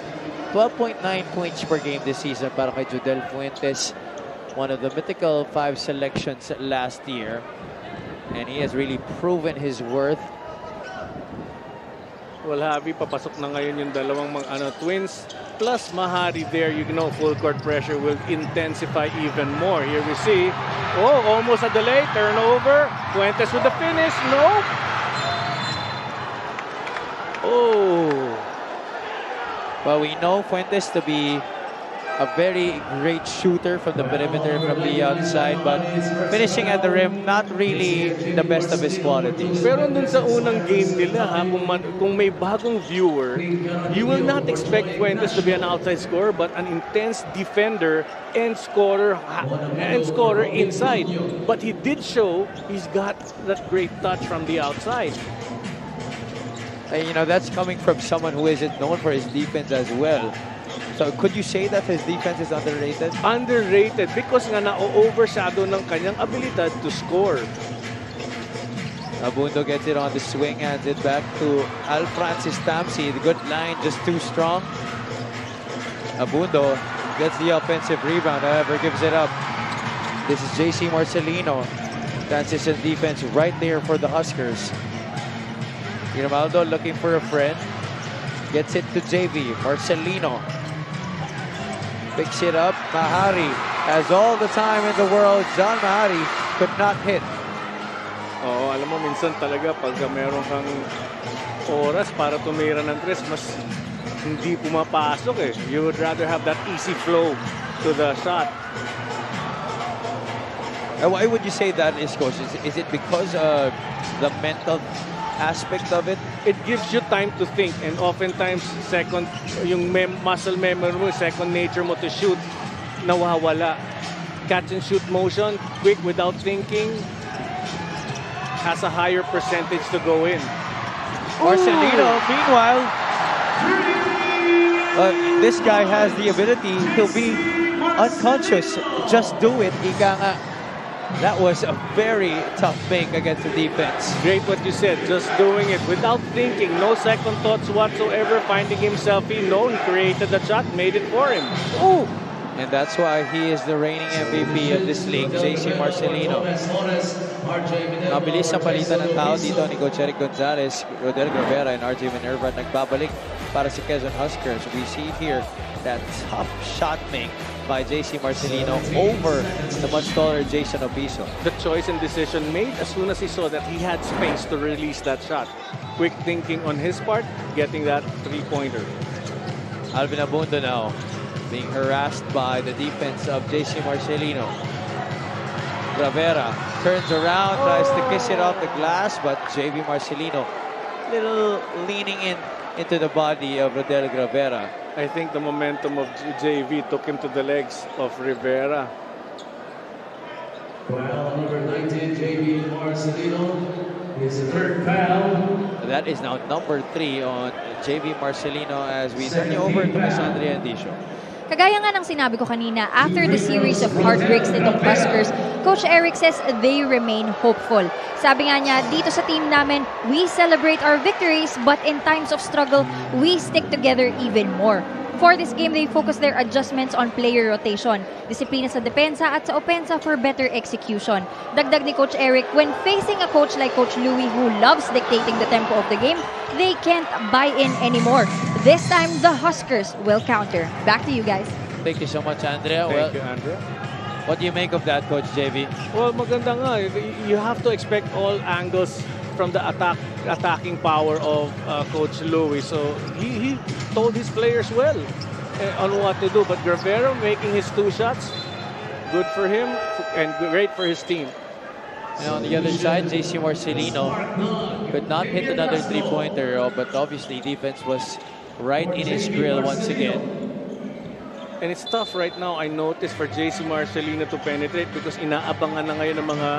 12.9 points per game this season para kay Judel Fuentes. One of the mythical 5 selections last year. And he has really proven his worth. Well, Javi, papasok na ngayon yung dalawang mga twins. Plus Mahari there, you know, full court pressure will intensify even more. Here we see, oh, almost a delay, turnover. Fuentes with the finish, no. Oh. Well, we know Fuentes to be a very great shooter from the perimeter, from the outside, but finishing at the rim, not really the best of his qualities. Pero dun sa unang game nila, ha, kung may bagong viewer, you will not expect Fuentes to be an outside scorer, but an intense defender and scorer inside. But he did show he's got that great touch from the outside. And, you know, that's coming from someone who isn't known for his defense as well. So could you say that his defense is underrated? Underrated because nga na-overshadow ng kanyang abilidad to score. Abundo gets it on the swing, hands it back to Al Francis Tamsi. The good line, just too strong. Abundo gets the offensive rebound, however, gives it up. This is JC Marcelino. Transition defense right there for the Huskers. Grimaldo looking for a friend. Gets it to JV. Marcelino. Picks it up. Mahari has all the time in the world. John Mahari could not hit. Oo, alam mo, minsan talaga pag meron kang oras para tumira ng tres, mas hindi pumapasok eh. You would rather have that easy flow to the shot. And why would you say that is, Coach? Is it because of the mental aspect of it? It gives you time to think, and oftentimes yung muscle memory mo, second nature mo to shoot, nawawala. Catch and shoot motion, quick without thinking, has a higher percentage to go in. Marcelino, meanwhile, this guy has the ability to be unconscious. Just do it. Ika nga. That was a very tough make against the defense. Great what you said, just doing it without thinking, no second thoughts whatsoever, finding himself in, he created the shot, made it for him. Ooh. And that's why he is the reigning MVP of this league, JC Marcelino. Mabilis ang palitan ng tao dito ni Coach Eric Gonzalez, Rodel Gravera, and RJ Minerva nagbabalik para sa Quezon Huskers. We see here that tough shot make by JC Marcelino over the much taller Jason Obiso. The choice and decision made as soon as he saw that he had space to release that shot. Quick thinking on his part, getting that three-pointer. Alvin Abundo now being harassed by the defense of JC Marcelino. Gravera turns around, tries to kiss it off the glass, but JV Marcelino little leaning into the body of Rodel Gravera. I think the momentum of JV took him to the legs of Rivera. Foul number 19, JV Marcelino. His third foul. That is now number 3 on JV Marcelino as we turn you over to Miss Andrea Andicio. Kagaya nga ng sinabi ko kanina, after the series of heartbreaks nitong Huskers, Coach Eric says they remain hopeful. Sabi nga niya, dito sa team namin, we celebrate our victories, but in times of struggle, we stick together even more. For this game, they focus their adjustments on player rotation, disiplina sa depensa at sa opensa for better execution. Dagdag ni Coach Eric, when facing a coach like Coach Louie who loves dictating the tempo of the game, they can't buy in anymore. This time, the Huskers will counter. Back to you guys. Thank you so much, Andrea. Thank you, Andrea. What do you make of that, Coach JV? Well, maganda nga. You have to expect all angles from the attacking power of Coach Louie. So he told his players well on what to do. But Gravero making his 2 shots, good for him and great for his team. And on the other side, JC Marcelino could not hit another three-pointer, but obviously defense was right in his grill once again. And it's tough right now, I noticed, for JC Marcelino to penetrate because inaabangan na ngayon ng mga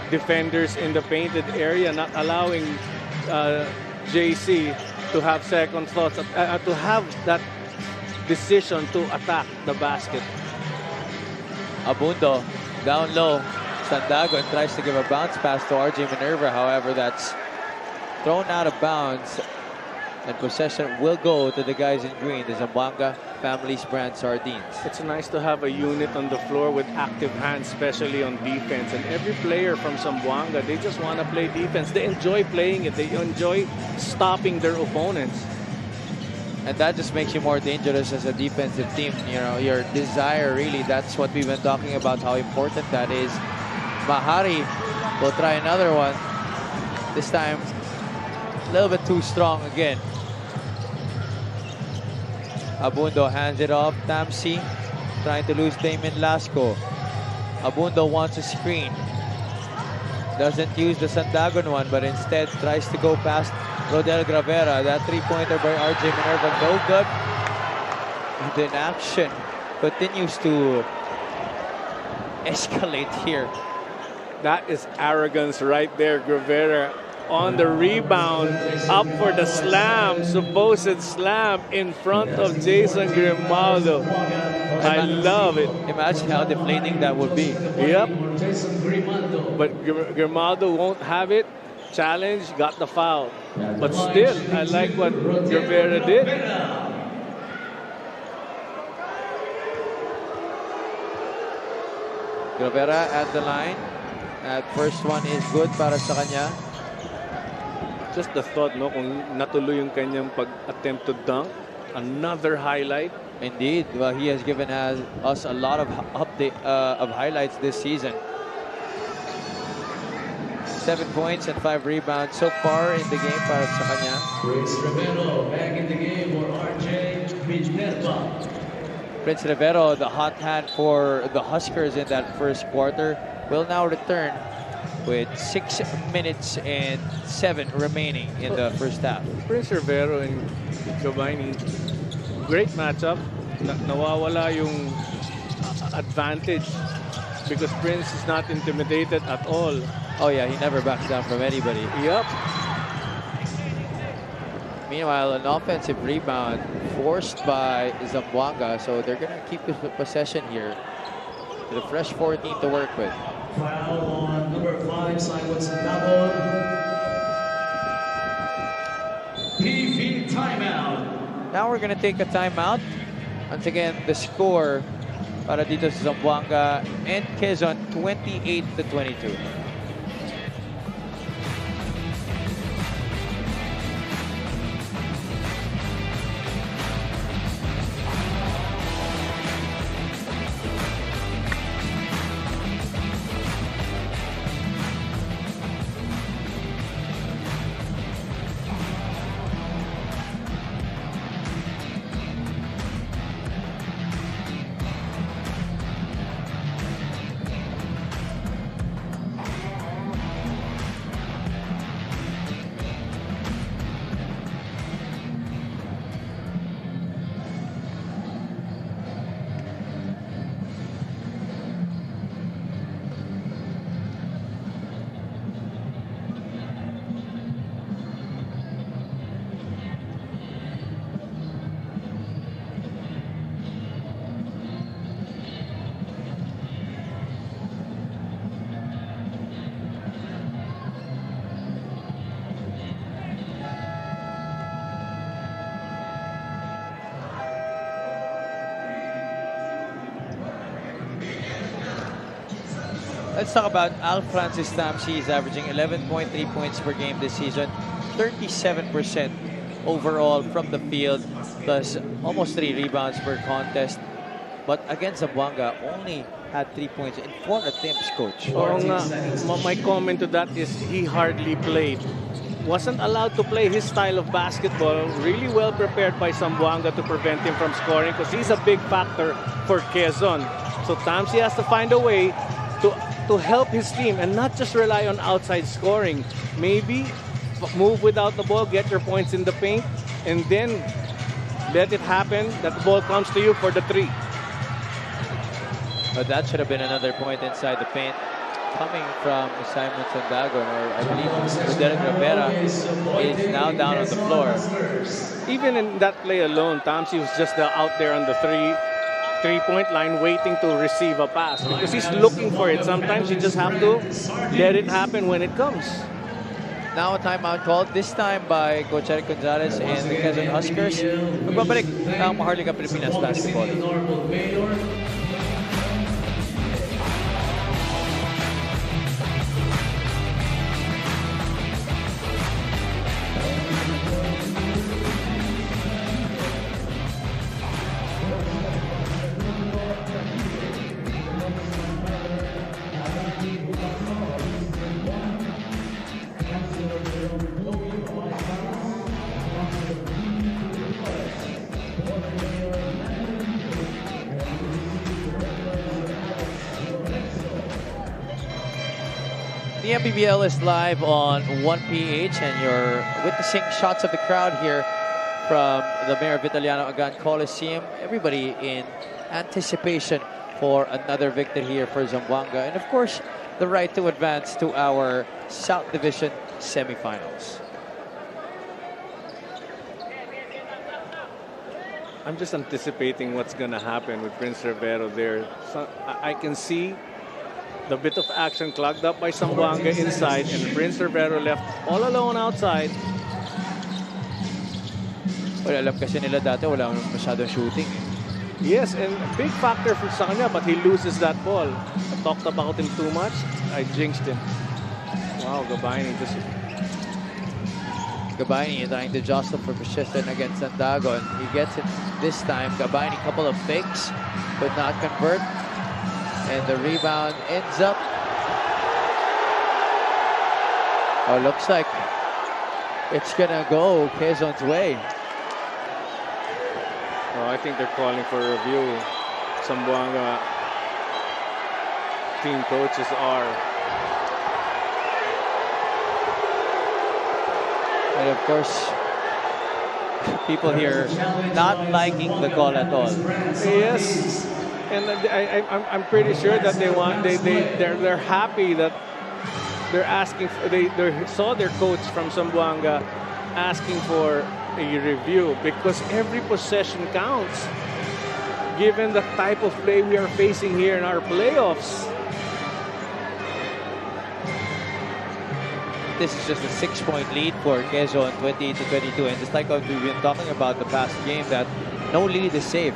defenders in the painted area, not allowing JC to have second thoughts, to have that decision to attack the basket. Abundo down low. Sandagon tries to give a bounce pass to RJ Minerva. However, that's thrown out of bounds. And possession will go to the guys in green, the Zamboanga Family's brand sardines. It's nice to have a unit on the floor with active hands, especially on defense. And every player from Zamboanga, they just want to play defense. They enjoy playing it. They enjoy stopping their opponents. And that just makes you more dangerous as a defensive team. You know, your desire, really, that's what we've been talking about, how important that is. Mahari will try another one. This time, a little bit too strong again. Abundo hands it off. Tamsi trying to lose Damon Lasco. Abundo wants a screen. Doesn't use the Sandagon one, but instead tries to go past Rodel Gravera. That three-pointer by RJ Minerva, no good. And then action continues to escalate here. That is arrogance right there, Gravera. On the rebound, up for the slam, supposed slam in front of Jason Grimaldo. I love it. Imagine how deflating that would be. Yep. But Grimaldo won't have it. Challenge, got the foul. But still, I like what Gravera did. Gravera at the line. That first one is good para sa kanya. Just the thought, no, kung natuloy yung kanyang pag-attempt to dunk, Another highlight. Indeed, well, he has given us a lot of of highlights this season. 7 points and 5 rebounds so far in the game para sa kanya. Prince Rivero back in the game for RJ Minerva. Prince Rivero, the hot hand for the Huskers in that first quarter, will now return with 6 minutes and 7 remaining in the first half. Prince Rivero and Giovanni, great matchup. Nawawala yung advantage because Prince is not intimidated at all. Oh yeah, he never backs down from anybody. Yep. Meanwhile, an offensive rebound forced by Zamboanga, so they're going to keep the possession here. With a fresh 14 to work with. Foul on number 5, Simon Sandabon. PV timeout. Now we're going to take a timeout. Once again, the score para dito sa Zamboanga and Quezon, 28-22. Let's talk about Al Francis Tamsi. He's averaging 11.3 points per game this season, 37% overall from the field, plus almost 3 rebounds per contest. But against Zamboanga, only had 3 points in 4 attempts, coach. Oo nga. My comment to that is he hardly played. Wasn't allowed to play his style of basketball. Really well prepared by Zamboanga to prevent him from scoring because he's a big factor for Quezon. So Tamsi has to find a way to help his team and not just rely on outside scoring. Maybe move without the ball, get your points in the paint, and then let it happen that the ball comes to you for the 3. But that should have been another point inside the paint. Coming from Simon Sandagon, or I believe Derek Rivera is now down on the floor. Even in that play alone, Tamsi was just out there on the three-point line waiting to receive a pass because he's looking for it. Sometimes you just have to let it happen when it comes. Now a timeout called, this time by Coach Eric Gonzalez and the Quezon Huskers. Magbabalik ang Maharlika Pilipinas Basketball. The Mpbl is live on 1PH, and you're witnessing shots of the crowd here from the Mayor Vitaliano Agan Coliseum. Everybody in anticipation for another victory here for Zamboanga, and of course, the right to advance to our South Division semifinals. I'm just anticipating what's going to happen with Prince Rivero there. So I can see the bit of action clogged up by Zamboanga inside, and Prince Rivero left all alone outside. Well, alam kasi nila dati wala masyadong shooting. Yes, and a big factor for sa kanya, but he loses that ball. I talked about him too much. I jinxed him. Wow, Gabay just Gabaini trying to jostle for position against Sandagon. He gets it this time. Gabaini, couple of fakes, could not convert. And the rebound ends up. Oh, looks like it's gonna go Quezon's way. Oh, I think they're calling for a review. Zamboanga team coaches are. And of course, people here not liking the call at all. Yes, and I'm pretty sure that they're happy that they're asking. They saw their coach from Zamboanga asking for a review because every possession counts. Given the type of play we are facing here in our playoffs. This is just a 6-point lead for Quezon, 28-22. And just like what we've been talking about the past game, that no lead is safe,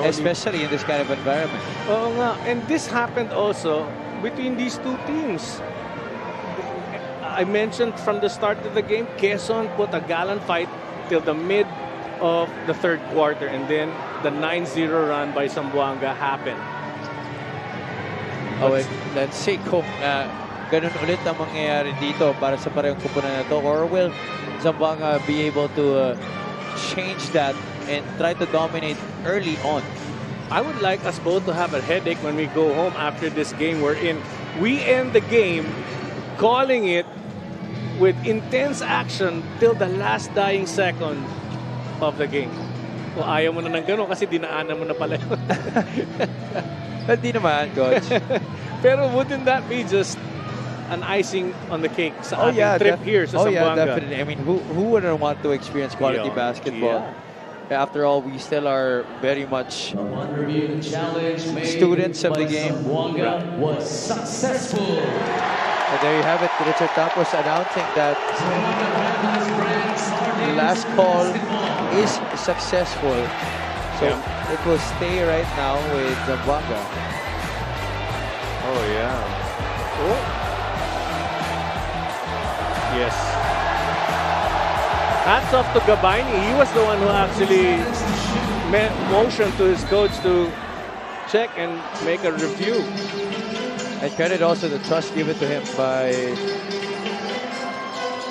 especially in this kind of environment. Oo nga. And this happened also between these two teams. I mentioned from the start of the game, Quezon put a gallant fight till the mid of the third quarter. And then the 9-0 run by Zamboanga happened. Oh, let's see kung ganun ulit ang mangyayari dito para sa parehong kupunan na to, or will Zamboanga be able to change that and try to dominate early on? I would like us both to have a headache when we go home after this game we're in. We end the game calling it with intense action till the last dying second of the game. O ayaw mo na ng gano'n kasi dinaanan mo na pala yun. Hindi naman, coach. Pero wouldn't that be just an icing on the cake sa ating trip here sa Zamboanga? Yeah, definitely. I mean, who wouldn't want to experience quality basketball? Yeah. After all, we still are very much students of the game. Zamboanga was successful. And there you have it. Richard Campos announcing that the last call is successful. So it will stay right now with Zamboanga. Oh, yeah. Oh. Yes. Hats off to Gabaini. He was the one who actually motioned to his coach to check and make a review. And credit also the trust given to him by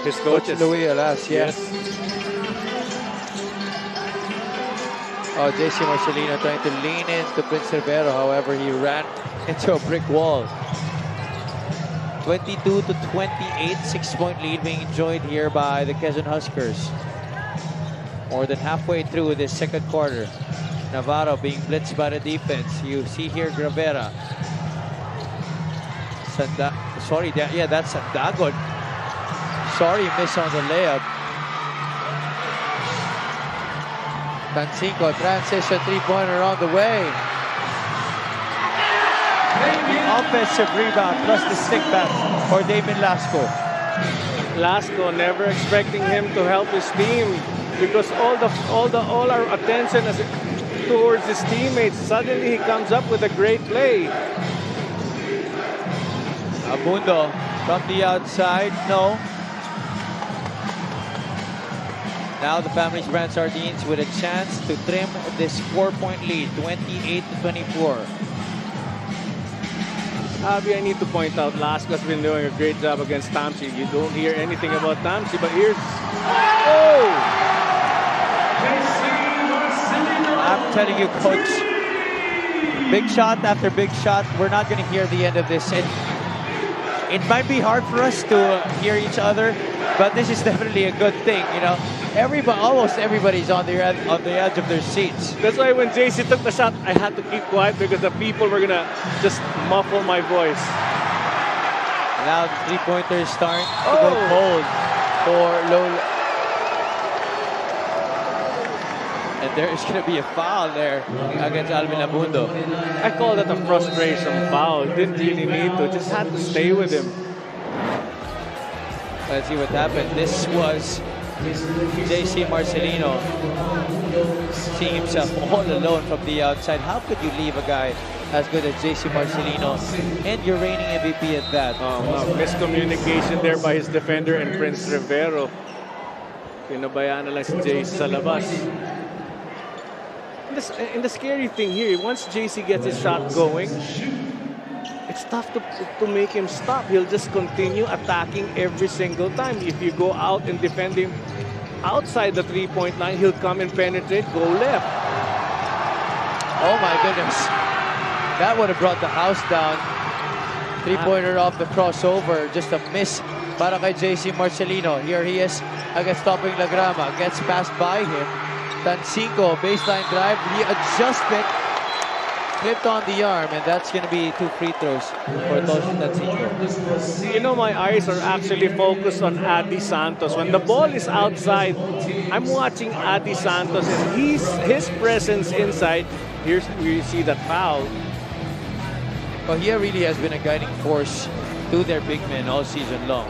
his coaches. Coach Louis Alas, yes. Oh, JC Marcelino trying to lean into Prince Rivero. However, he ran into a brick wall. 22-28, 6-point lead being enjoyed here by the Quezon Huskers. More than halfway through this second quarter. Navarro being blitzed by the defense. You see here Gravera. That's Sandagon. Sorry, miss on the layup. Tancinco, transition three-pointer on the way. Offensive rebound plus the stick back for David Lasco. Lasco never expecting him to help his team because all our attention is towards his teammates. Suddenly he comes up with a great play. Abundo from the outside, no. Now the family's brand Sardines with a chance to trim this 4-point lead, 28-24. Abby, I need to point out, Lasco's been doing a great job against Tamsi. You don't hear anything about Tamsi, but here's... Oh! I'm telling you, coach, big shot after big shot. We're not going to hear the end of this. It might be hard for us to hear each other, but this is definitely a good thing, you know. Almost everybody's on the edge of their seats. That's why when JC took the shot, I had to keep quiet because the people were gonna just muffle my voice. Now the three-pointer is starting to go cold for Lola. And there is gonna be a foul there against Alvin Abundo. I call that a frustration foul. Didn't really need to, just had to stay with him. Let's see what happened. This was JC Marcelino seeing himself all alone from the outside. How could you leave a guy as good as JC Marcelino and your reigning MVP at that? Miscommunication there by his defender and Prince Rivero. Pinabayaan na lang si JC sa labas. And the scary thing here, once JC gets his shot going, it's tough to make him stop. He'll just continue attacking every single time. If you go out and defend him outside the three-point line, he'll come and penetrate, go left. Oh my goodness. That would have brought the house down. Three-pointer off the crossover. Just a miss para kay JC Marcelino. Here he is against Topping Lagrama. Gets passed by him. Tancinco, baseline drive. The adjustment clipped on the arm, and that's going to be 2 free throws for Tancinco. You know, my eyes are actually focused on Adi Santos. When the ball is outside, I'm watching Adi Santos, and his presence inside. Here's where you see that foul. Well, he really has been a guiding force to their big men all season long.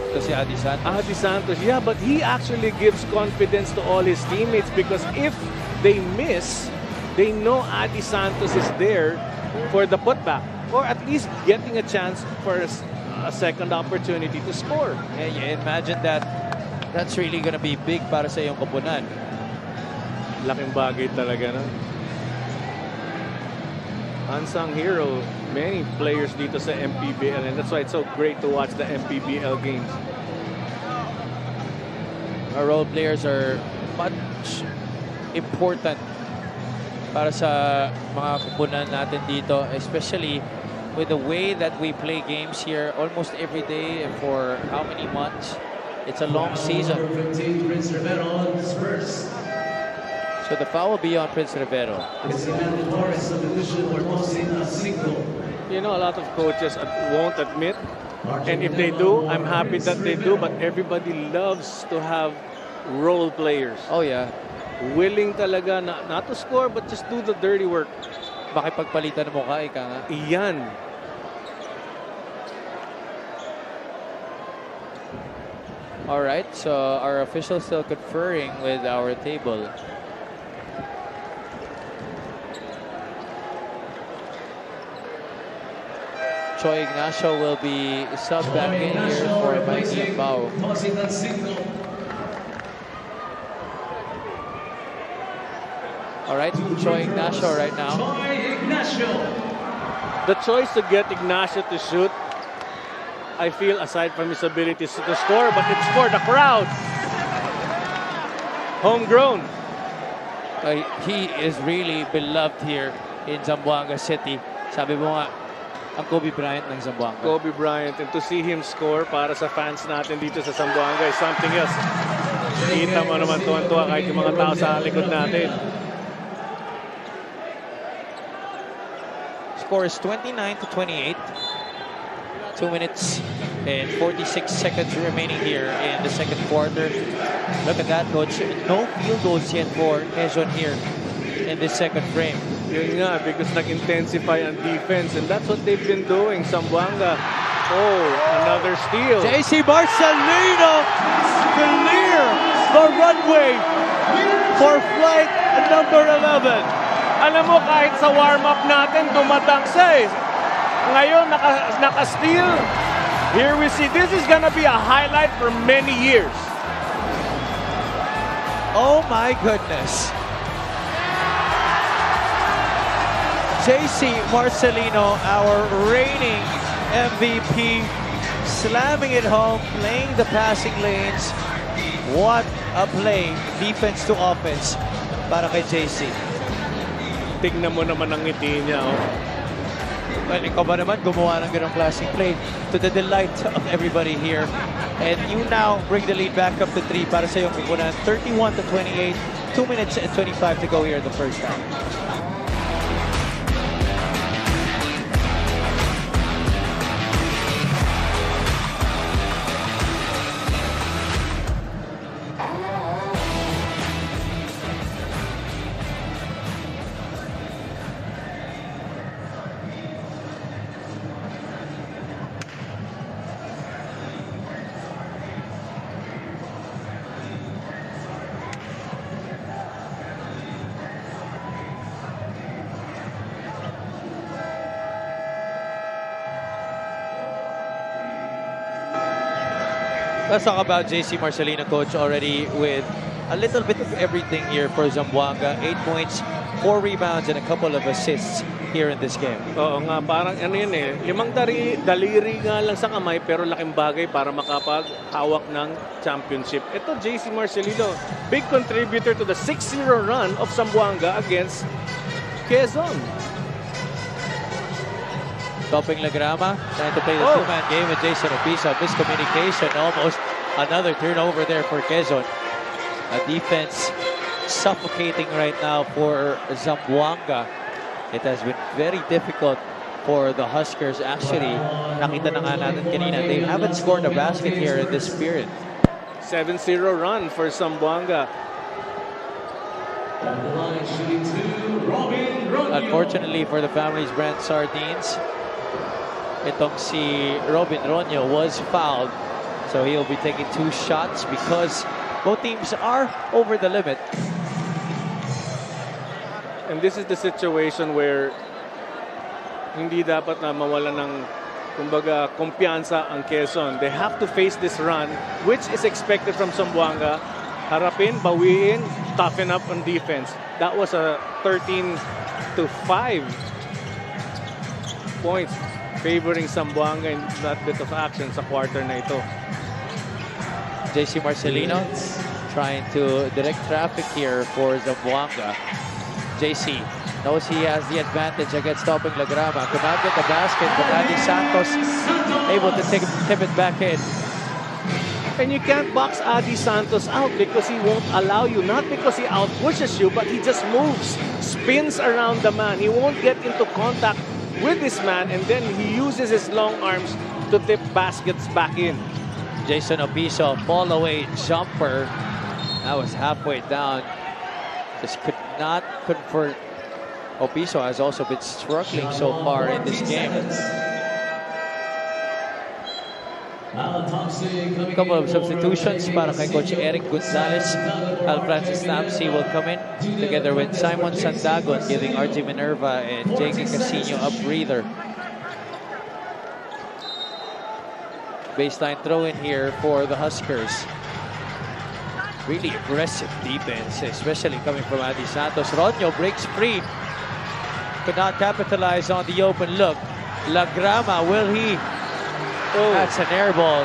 Kasi Adi Santos. Adi Santos, yeah, but he actually gives confidence to all his teammates because if they miss, they know Adi Santos is there for the putback or at least getting a chance for a second opportunity to score. Yeah, you imagine that. That's really gonna be big para sa iyong koponan. Laking bagay talaga, no? Unsung hero, many players dito sa MPBL, and that's why it's so great to watch the MPBL games. Our role players are much important para sa mga kupunan natin dito, especially with the way that we play games here almost every day for how many months. It's a long season. So the foul will be on Prince Rivero. You know, a lot of coaches won't admit, and if they do, I'm happy that they do, but everybody loves to have role players. Oh yeah. Willing talaga not to score, but just do the dirty work. Makipagpalitan ng mukha, ika nga. Iyan. All right, so our officials still conferring with our table. Choi Ignacio will be subbed back in here for Mikey Bao. All right, Choi Ignacio right now. The choice to get Ignacio to shoot, I feel, aside from his abilities to score, but it's for the crowd. Homegrown. He is really beloved here in Zamboanga City. Sabi mo nga, ang Kobe Bryant ng Zamboanga. Kobe Bryant, and to see him score para sa fans natin dito sa Zamboanga is something else. Kita mo naman tuwan-tuwa kahit yung mga tao sa likod natin. Score is 29-28. 2 minutes and 46 seconds remaining here in the second quarter. Look at that, coach. No field goals yet for Quezon here in this second frame. Yun nga, because nag-intensify ang defense, and that's what they've been doing. Zamboanga, oh, another steal. JC Marcelino clear the runway for flight number 11. Alam mo, kahit sa warm-up natin, dumadang siya eh. Ngayon, naka-steal. Here we see, this is gonna be a highlight for many years. Oh my goodness. JC Marcelino, our reigning MVP, slamming it home, playing the passing lanes. What a play, defense to offense para kay JC. Tignan mo naman ang ngiti niya. Oh. Well, ikaw ba naman gumawa ng ganong klaseng play to the delight of everybody here. And you now bring the lead back up to 3 para sa iyong kukunan. 31-28, 2 minutes and 25 to go here in the first half. Let's talk about JC Marcelino, coach, already with a little bit of everything here for Zamboanga. 8 points, 4 rebounds, and a couple of assists here in this game. Oo nga, parang ano yun eh. 5 daliri nga lang sa kamay pero laking bagay para makapaghawak ng championship. Ito, JC Marcelino, big contributor to the 6-0 run of Zamboanga against Quezon. Stopping Lagrama, trying to play the two-man game with Jason Opiso. Miscommunication, almost another turnover there for Quezon. A defense suffocating right now for Zamboanga. It has been very difficult for the Huskers. Actually, nakita na nga natin kanina, they haven't scored a basket here in this period. 7-0 run for Zamboanga. Unfortunately for the family's brand sardines, itong si Robin Ronyo was fouled. So he'll be taking 2 shots because both teams are over the limit. And this is the situation where hindi dapat na mawala ng kumbaga kumpiyansa ang Quezon. They have to face this run, which is expected from Zamboanga. Harapin, bawiin, toughen up on defense. That was a 13-5 points favoring Zamboanga in that bit of action sa quarter na ito. JC Marcelino trying to direct traffic here for Zamboanga. JC knows he has the advantage against stopping Lagrama. Could not get the basket, but Adi Santos able to tip it back in. And you can't box Adi Santos out because he won't allow you. Not because he outpushes you, but he just moves, spins around the man. He won't get into contact with this man, and then he uses his long arms to tip baskets back in. Jason Opiso, fall away jumper. That was halfway down. Just could not convert. Opiso has also been struggling so far in this game. A couple of substitutions para kay Coach Eric Gonzalez. Al Francis Namsi will come in together with Simon Sandagon, giving RJ Minerva and J.K. Casino a breather. Baseline throw in here for the Huskers. Really aggressive defense, especially coming from Adi Santos. Ronyo breaks free. Could not capitalize on the open look. Lagrama, will he? Oh, that's an air ball.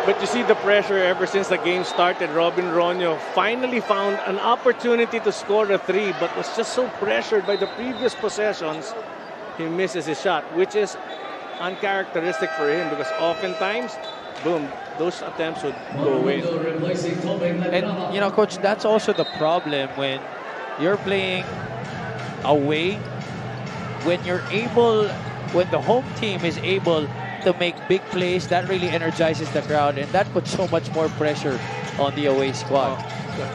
But you see the pressure ever since the game started. Robin Ronyo finally found an opportunity to score a 3, but was just so pressured by the previous possessions. He misses his shot, which is uncharacteristic for him because oftentimes, boom, those attempts would go in. And, you know, Coach, that's also the problem when you're playing away. When the home team is able to make big plays, that really energizes the crowd, and that puts so much more pressure on the away squad.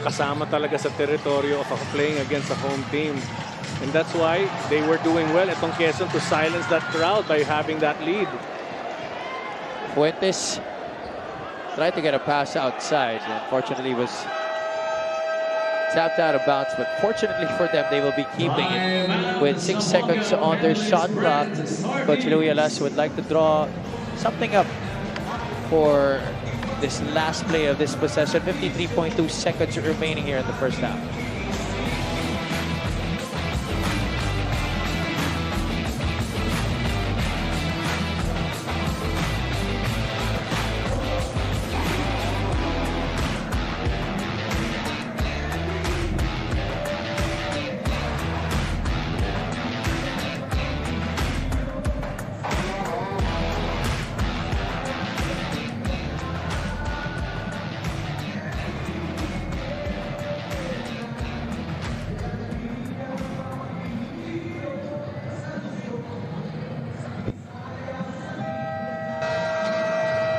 Kasama talaga sa territorio of playing against a home team. And that's why they were doing well at Quezon to silence that crowd by having that lead. Fuentes tried to get a pass outside. Unfortunately, was tapped out of bounds, but fortunately for them, they will be keeping it with 6 seconds on their shot clock. Coach Louis Alas would like to draw something up for this last play of this possession. 53.2 seconds remaining here in the first half.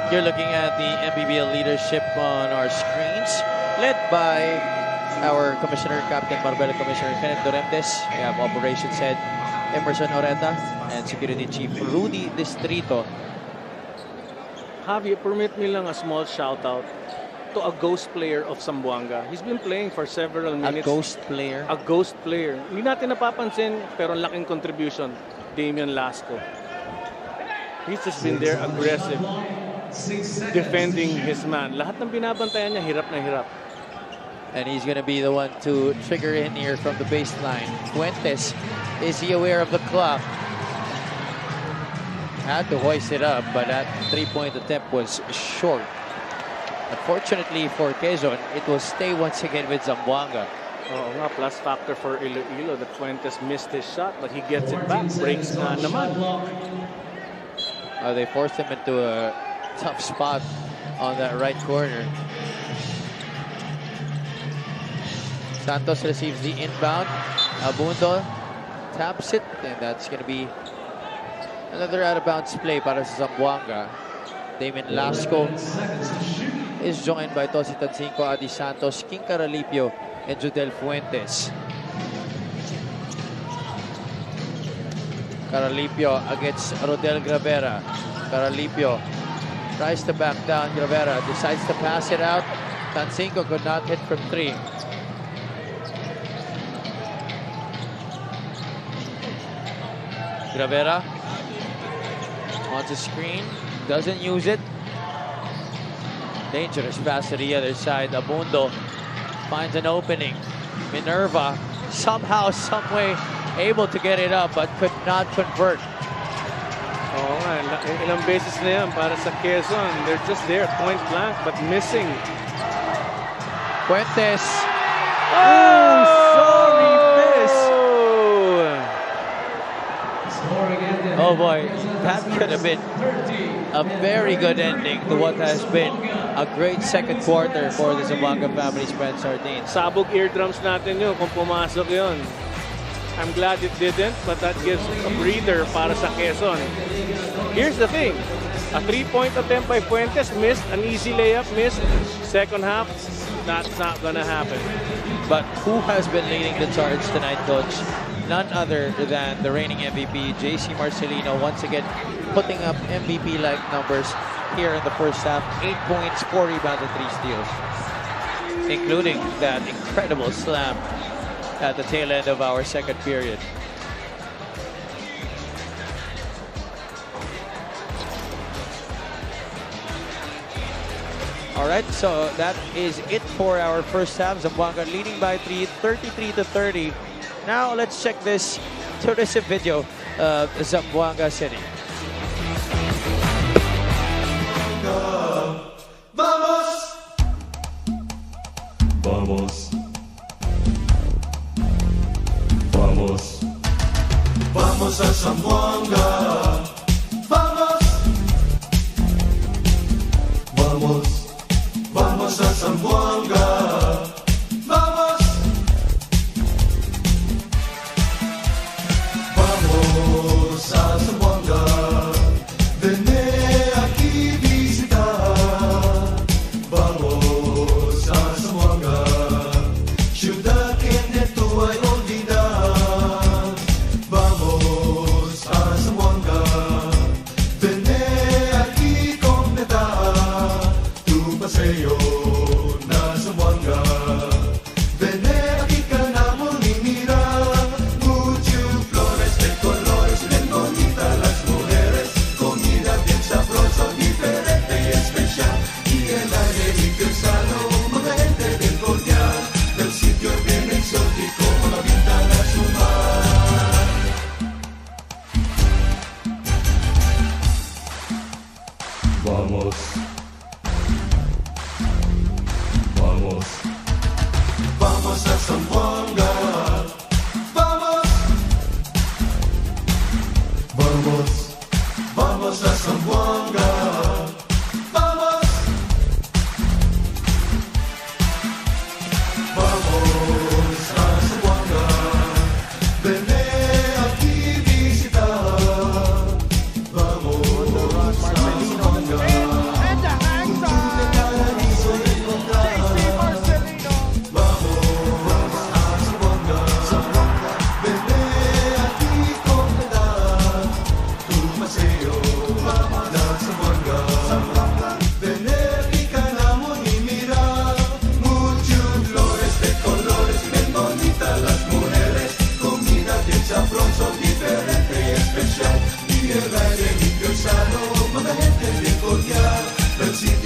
You're looking at the Mpbl leadership on our screens, led by our Commissioner, Captain Marbella Commissioner Kenneth Doremdes. We have Operations Head Emerson Oreta and Security Chief Rudy Distrito. Javi, permit me lang a small shout out to a ghost player of Zamboanga. He's been playing for several minutes. A ghost player? A ghost player. Hindi natin napapansin, pero ang laking contribution, Damian Lasco. He's just been there aggressive, defending his man. Lahat ng binabantayan niya, hirap na hirap. And he's going to be the one to trigger in here from the baseline. Fuentes, is he aware of the clock? Had to hoist it up, but that three-point attempt was short. Unfortunately for Quezon, it will stay once again with Zamboanga. Oo nga, plus factor for Iloilo that Fuentes missed his shot, but he gets it back. Breaks nga naman. They forced him into a tough spot on that right corner. Santos receives the inbound. Abundo taps it, and that's going to be another out-of-bounds play para sa Zamboanga. Damien Lasco is joined by Tosi Tancinco, Adi Santos, King Caralipio, and Judel Fuentes. Caralipio against Rodel Gravera. Caralipio tries to back down. Gravera decides to pass it out. Tancinco could not hit from three. Gravera wants a screen, doesn't use it. Dangerous pass to the other side. Abundo finds an opening. Minerva somehow, someway able to get it up but could not convert. Oo nga, ilang beses na yan para sa Quezon. They're just there, point blank, but missing. Fuentes. Oh, sorry, miss. Oh boy, that could have been a very good ending to what has been a great second quarter for the Zamboanga family spread sardines. Sabog eardrums natin yun kung pumasok yun. I'm glad it didn't, but that gives a breather para sa Quezon. Here's the thing. A three-point attempt by Fuentes missed, an easy layup missed. Second half, that's not gonna happen. But who has been leading the charge tonight, Coach? None other than the reigning MVP, JC Marcelino, once again putting up MVP-like numbers here in the first half. 8 points, 4 rebounds, and 3 steals, including that incredible slam at the tail end of our second period. All right, so that is it for our first half. Zamboanga leading by 3, 33-30. Now let's check this tourism video of Zamboanga City. Vamos! Vamos! Vamos! Vamos a Zamboanga! Vamos! Vamos! Vamos a Zamboanga! Vamos! Vamos a Zamboanga! Vene aquí visitar. Vamos a Zamboanga, ciudad que de tu hay olvidar. Vamos a Zamboanga, vene aquí completar tu paseo na Zamboanga. Vene aquí ka namin mirar, muchos flores de colores, bien bonitas las mujeres, comida bien sabrosa, diferente y especial, y el aire limpio y sano, una gente bien cordial, el sitio es bien exótico, la ventana a su mar. Vamos, vamos, vamos a Zamboanga. Vamos, vamos, vamos a Zamboanga. Vamos, vamos a Zamboanga. Vene aquí visitar. Vamos a Zamboanga. And the hangs on JC Marcelino. Vamos a Zamboanga.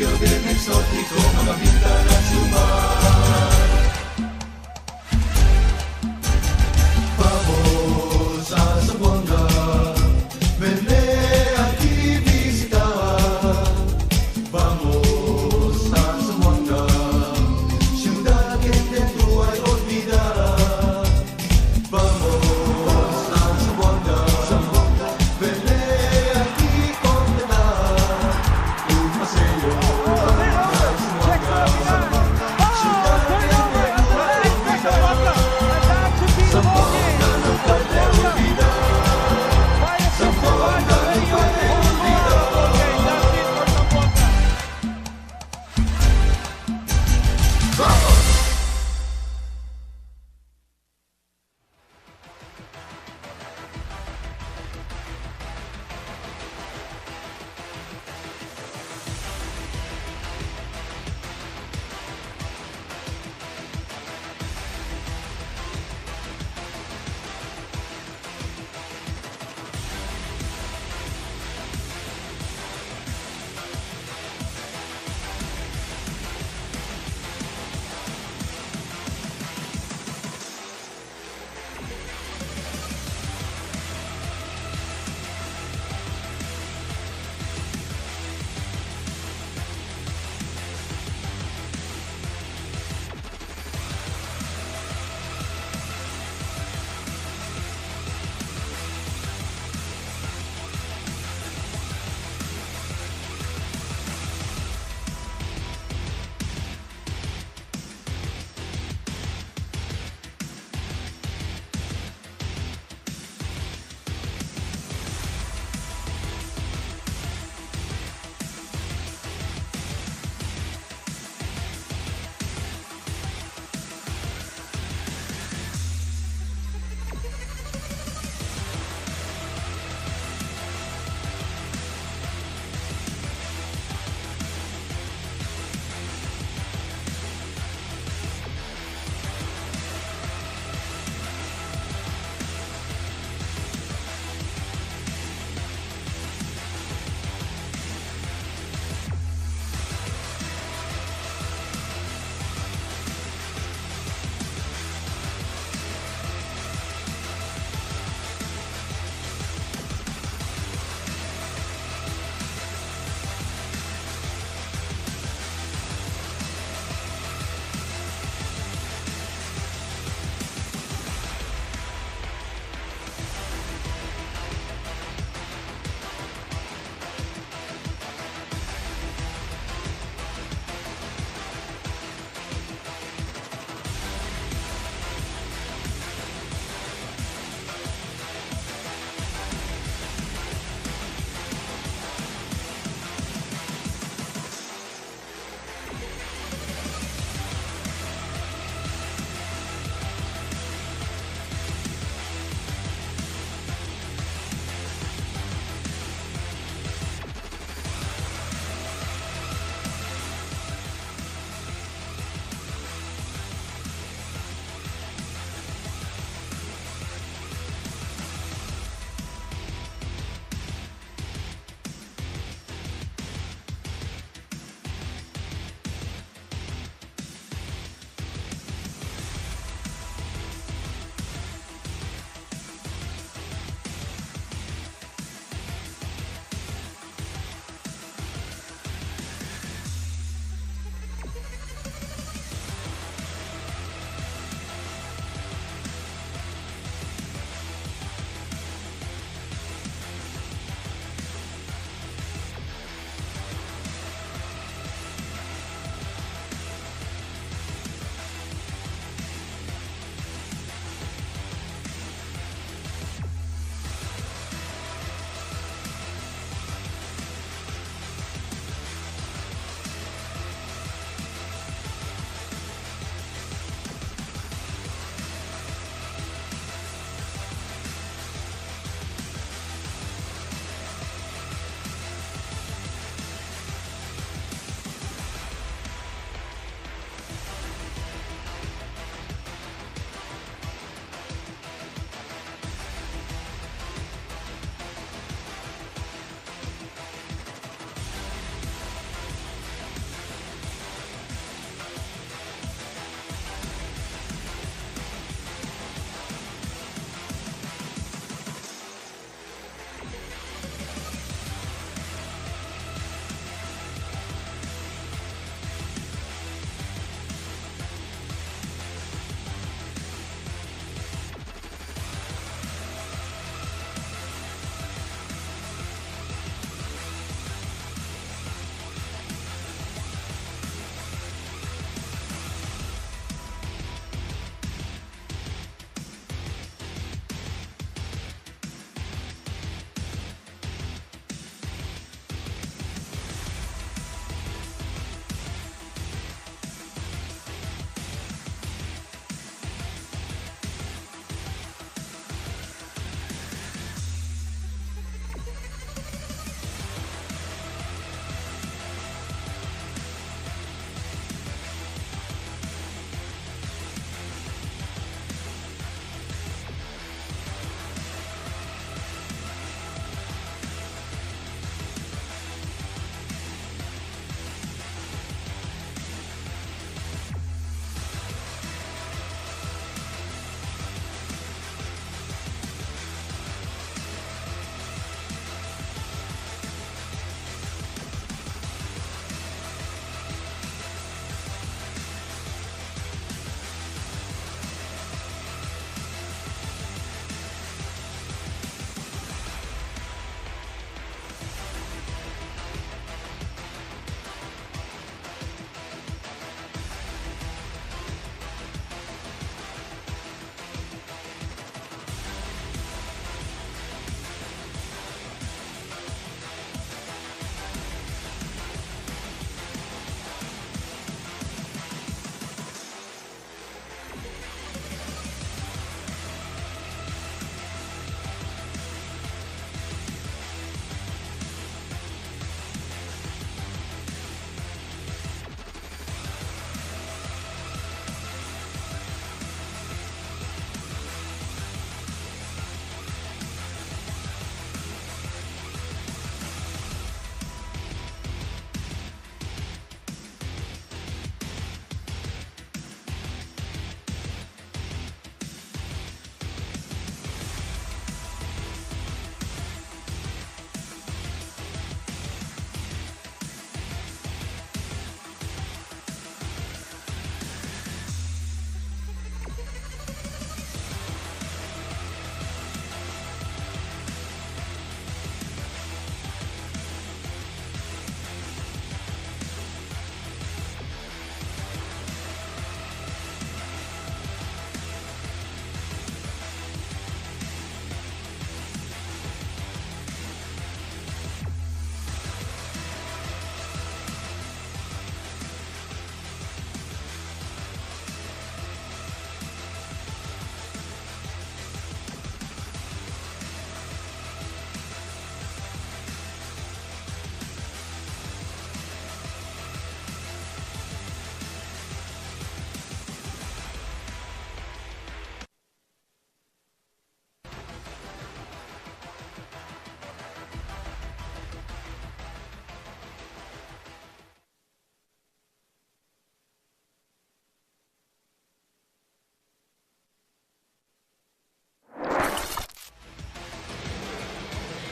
patio bien exótico, mga bintanas lumar. Vamos a Zamboanga, vente aquí visitar. Vamos a Zamboanga, ciudad que de tú hay olvidar. Vamos a Zamboanga, vente aquí completar tu paseo.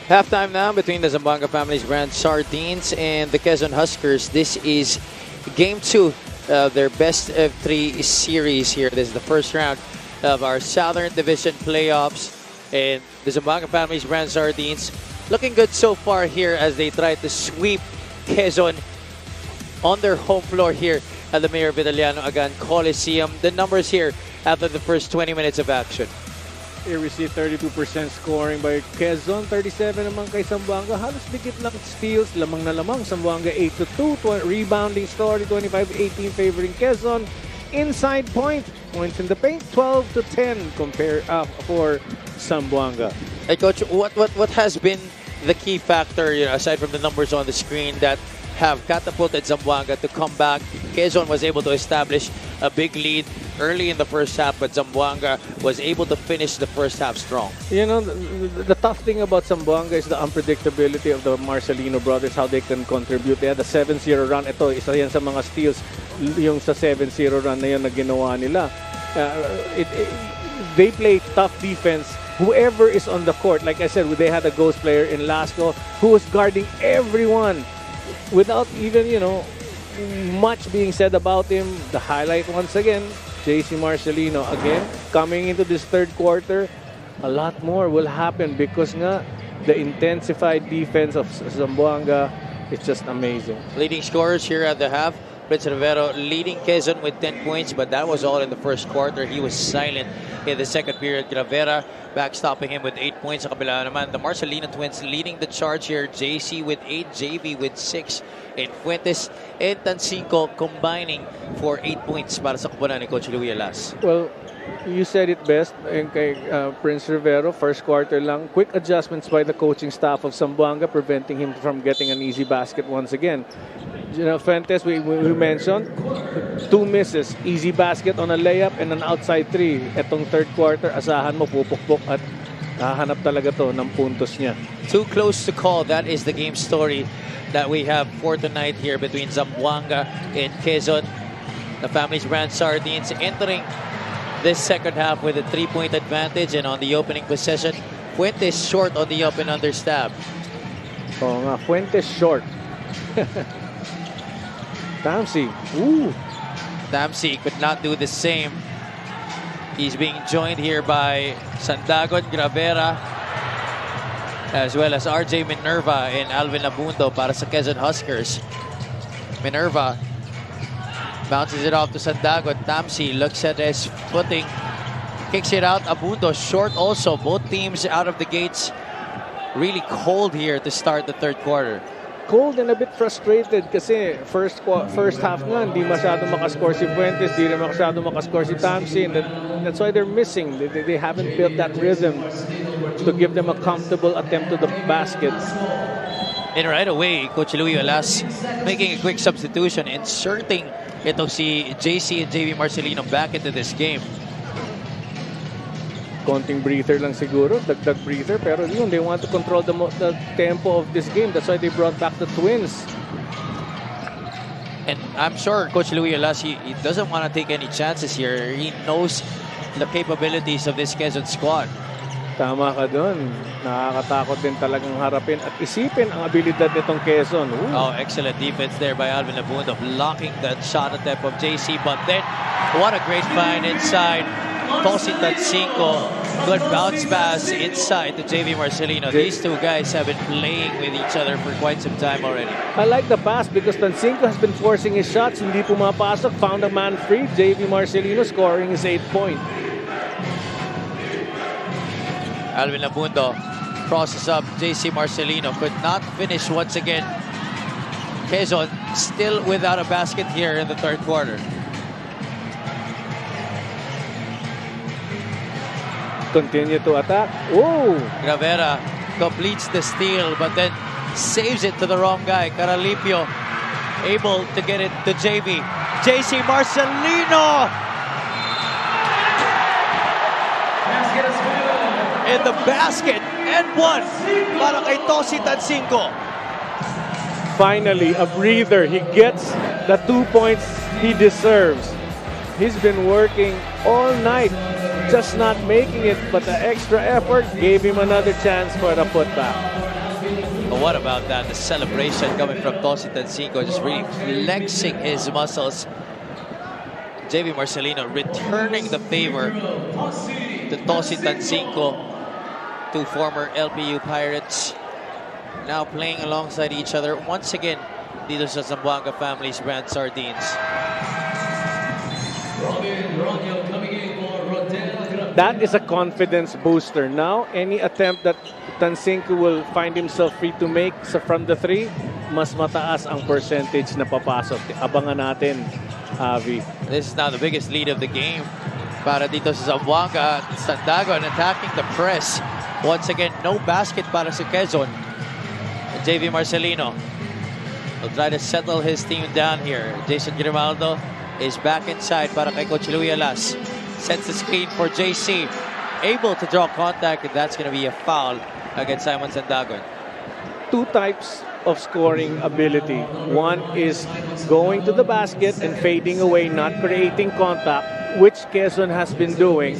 Halftime now between the Zamboanga Family's Brand Sardines and the Quezon Huskers. This is game 2 of their best of 3 series here. This is the first round of our Southern Division playoffs. And the Zamboanga Family's Brand Sardines looking good so far here as they try to sweep Quezon on their home floor here at the Mayor Vitaliano Agan Coliseum. The numbers here after the first 20 minutes of action. Here we see 32% scoring by Quezon, 37 naman kay Zamboanga. Halos dikit lang steals, lamang na lamang. Zamboanga 8-2, rebounding story, 25-18 favoring Quezon. Inside point, points in the paint, 12-10 for Zamboanga. Hey Coach, what has been the key factor, aside from the numbers on the screen, that have catapulted Zamboanga to come back? Quezon was able to establish a big lead early in the first half, but Zamboanga was able to finish the first half strong. You know, the tough thing about Zamboanga is the unpredictability of the Marcelino brothers, how they can contribute. They had a 7-0 run. Ito, isa yan sa mga steals, yung sa 7-0 run na yun na ginawa nila. They play tough defense. Whoever is on the court, like I said, they had a ghost player in Lasco who was guarding everyone without even, much being said about him. The highlight once again, JC Marcelino again coming into this third quarter. A lot more will happen because nga the intensified defense of Zamboanga is just amazing. Leading scorers here at the half, Prince Rivero leading Quezon with 10 points, but that was all in the first quarter. He was silent in the second period. Gravera backstopping him with 8 points. Sa kabila naman, the Marcelino twins leading the charge here. JC with 8, JV with 6, and Fuentes and Tancinco combining for 8 points para sa kupunan ni Coach Louis Alas. Well, you said it best. And kay Prince Rivero, first quarter lang. Quick adjustments by the coaching staff of Zamboanga, preventing him from getting an easy basket once again. Fuentes, we mentioned, 2 misses. Easy basket on a layup and an outside 3. Etong third quarter, asahan mo, pupukpok at hahanap talaga to ng puntos niya. Too close to call. That is the game story that we have for tonight here between Zamboanga and Quezon. The Family's Brand Sardines entering this second half with a 3-point advantage, and on the opening possession, Fuentes short on the up and under stab. Oo nga, Fuentes short. Tamsi. Ooh. Tamsi could not do the same. He's being joined here by Sandagon, Gravera, as well as RJ Minerva and Alvin Abundo para sa Quezon Huskers. Minerva bounces it off to Sandagon. Tamsi looks at his footing, kicks it out. Abundo short also. Both teams out of the gates really cold here to start the third quarter. Cold and a bit frustrated kasi first half nga hindi masyado makascore si Fuentes, hindi rin masyado makascore si Tamsi, and that's why they're missing. They haven't built that rhythm to give them a comfortable attempt to the basket. And right away, Coach Louis Alas making a quick substitution, inserting itong si JC and JV Marcelino back into this game. Konting breather lang siguro, dagdag breather, pero yun, they want to control the tempo of this game. That's why they brought back the twins. And I'm sure Coach Louis Alas, he doesn't want to take any chances here. He knows the capabilities of this Quezon squad. Tama ka doon. Nakakatakot din talagang harapin at isipin ang abilidad nitong Quezon. Ooh. Oh, excellent defense there by Alvin Abundo, blocking that shot attempt of JC. But then, what a great find inside. Tosi Tancinco, good bounce pass inside to JV Marcelino. These two guys have been playing with each other for quite some time already. I like the pass because Tancinco has been forcing his shots, hindi pumapasok, found a man free. JV Marcelino scoring his 8th point. Alvin Abundo crosses up. JC Marcelino could not finish once again. Quezon still without a basket here in the third quarter. Continue to attack. Oh! Gravera completes the steal, but then saves it to the wrong guy. Caralipio able to get it to JV. JC Marcelino! In the basket, and one para kay Tosi Tancinco. Finally, a breather. He gets the 2 points he deserves. He's been working all night, just not making it, but the extra effort gave him another chance for the putback. But what about that? The celebration coming from Tosi Tansinko, just really flexing his muscles. JV Marcelino returning the favor to Tosi Tansinko, two former LPU Pirates, now playing alongside each other once again dito sa Zamboanga Family's brand Sardines. That is a confidence booster. Now, any attempt that Tansinko will find himself free to make from the three, mas mataas ang percentage na papasok. Abangan natin, Avi. This is now the biggest lead of the game para dito sa Zamboanga. Sandagon attacking the press. Once again, no basket para sa Quezon. And JV Marcelino will try to settle his team down here. Jason Grimaldo is back inside para kay Coach Louie Alas. Sets the screen for JC. Able to draw contact, and that's going to be a foul against Simon Sandagon. Two types of scoring ability. One is going to the basket and fading away, not creating contact, which Quezon has been doing.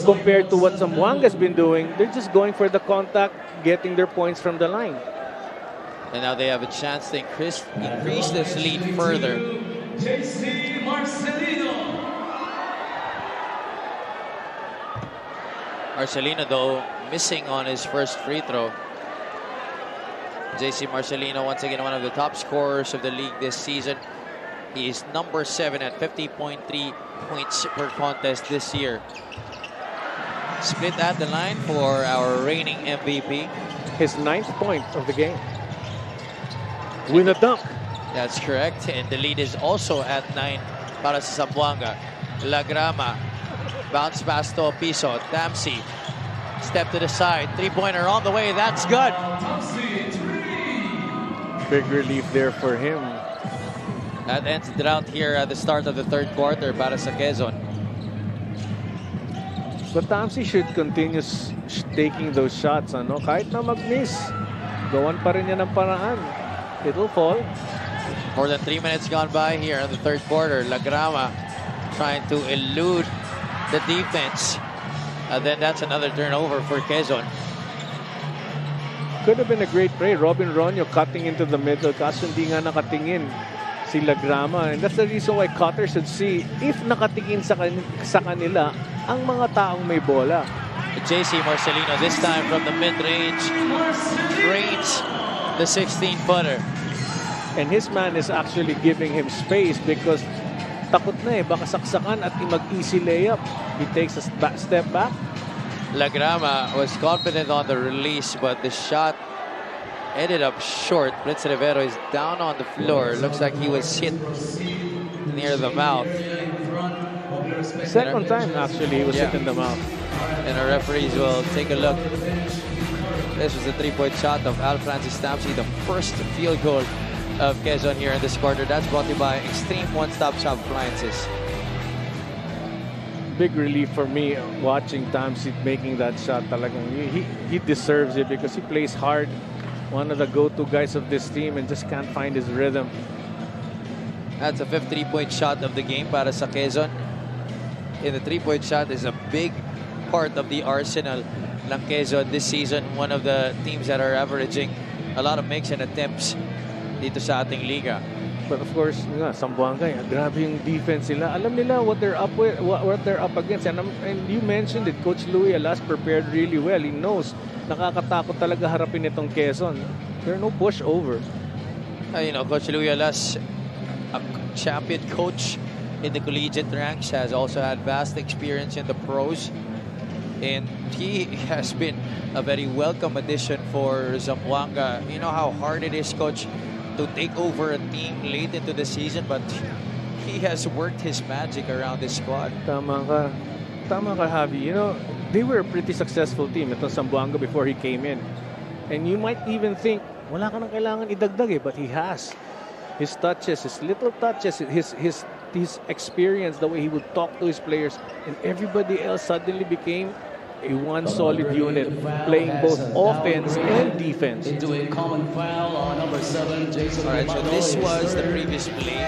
Compared to what Zamboanga has been doing, they're just going for the contact, getting their points from the line. And now they have a chance to increase this lead further. JC Marcelino. Marcelino, though, missing on his first free throw. JC Marcelino, once again, one of the top scorers of the league this season. He is number 7 at 50.3 points per contest this year. Split at the line for our reigning MVP. His 9th point of the game. Win a dunk. That's correct. And the lead is also at 9 para sa Zamboanga. Lagrama. Bounce pass to Piso. Tamsi. Step to the side. Three-pointer on the way. That's good. Big relief there for him. That ends the drought here at the start of the third quarter para sa Quezon. But Tamsi should continue taking those shots. Ano? Kahit na mag-miss, gawan pa rin niya ng paraan. It'll fall. More than 3 minutes gone by here in the third quarter. Lagrama trying to elude the defense. And then that's another turnover for Quezon. Could have been a great play. Robin Ronyo cutting into the middle. Kaso hindi nga nakatingin si Lagrama. And that's the reason why Cutter should see if nakatingin sa kanila ang mga taong may bola. JC Marcelino this time from the mid-range. Drains the 16-footer. And his man is actually giving him space because takot na baka saksakan at mag-easy layup. He takes a step back. Lagrama was confident on the release, but the shot ended up short. Prince Rivero is down on the floor. Looks like he was hit near the mouth. Second time, actually, he was hit in the mouth. And our referees will take a look. This was a three-point shot of Al Francis Tamsi, the first field goal of Quezon here in this quarter. That's brought to you by Extreme One-Stop Shop Appliances. Big relief for me watching Tamsi making that shot. Talagang he deserves it because he plays hard. One of the go-to guys of this team and just can't find his rhythm. That's a 53-point shot of the game para sa Quezon. And the three-point shot is a big part of the arsenal ng Quezon this season. One of the teams that are averaging a lot of makes and attempts dito sa ating liga. But of course, Zamboanga, grabe yung defense nila. Alam nila what they're up with, what they're up against. And you mentioned it, Coach Louie Alas prepared really well. He knows nakakatakot talaga harapin itong Quezon. There are no pushover. Coach Louie Alas, a champion coach in the collegiate ranks, has also had vast experience in the pros. And he has been a very welcome addition for Zamboanga. You know how hard it is, Coach, to take over a team late into the season, but he has worked his magic around this squad. Tama ka, Javi. They were a pretty successful team itong Zamboanga before he came in. And you might even think, wala ka nang kailangan idagdag but he has. His touches, his little touches, his experience, the way he would talk to his players, and everybody else suddenly became a one solid unit, playing both offense and defense. Into a common foul on number 7, Jason. All right, so this was the previous play.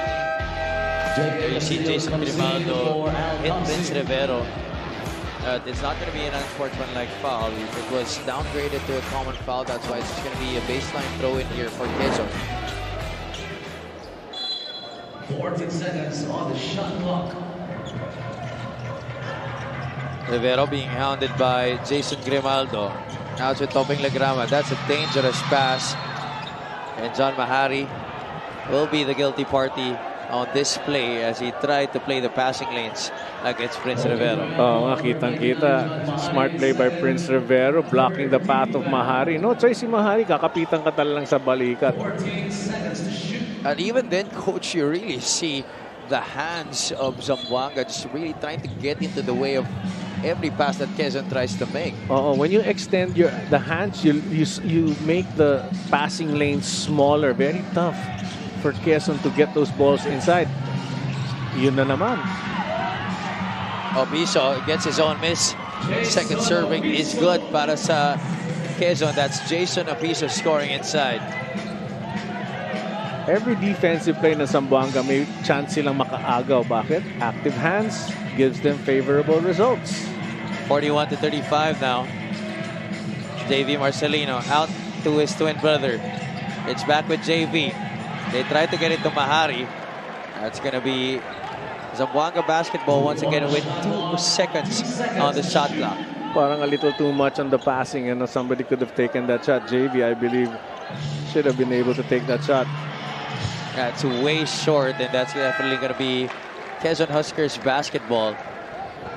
There you see Jason Grimaldo hit Prince Rivero. It's not going to be an unsportsmanlike foul. It was downgraded to a common foul. That's why it's just going to be a baseline throw in here for Quezon. 14 seconds on the shot clock. Rivero being hounded by Jason Grimaldo. Now it's with Topeng Legrama. That's a dangerous pass. And John Mahari will be the guilty party on this play as he tried to play the passing lanes against Prince Rivero. Oh, kitang-kita. Smart play by Prince Rivero, blocking the path of Mahari. No choice si Mahari, kakapitan ka talagang sa balikat. 14 seconds to shoot. And even then, coach, you really see the hands of Zamboanga just really trying to get into the way of every pass that Quezon tries to make. When you extend the hands, you make the passing lanes smaller. Very tough for Quezon to get those balls inside. Yun na naman. Obiso gets his own miss. Second serving is good para sa Quezon. That's Jason Obiso scoring inside. Every defensive play ng Zamboanga may chance silang makaagaw. Bakit? Active hands gives them favorable results. 41 to 35 now. JV Marcelino out to his twin brother. It's back with JV. They try to get it to Mahari. That's going to be Zamboanga basketball once again with 2 seconds on the shot clock. Parang a little too much on the passing. Somebody could have taken that shot. JV, I believe, should have been able to take that shot. That's way short, and that's definitely going to be Quezon Huskers basketball.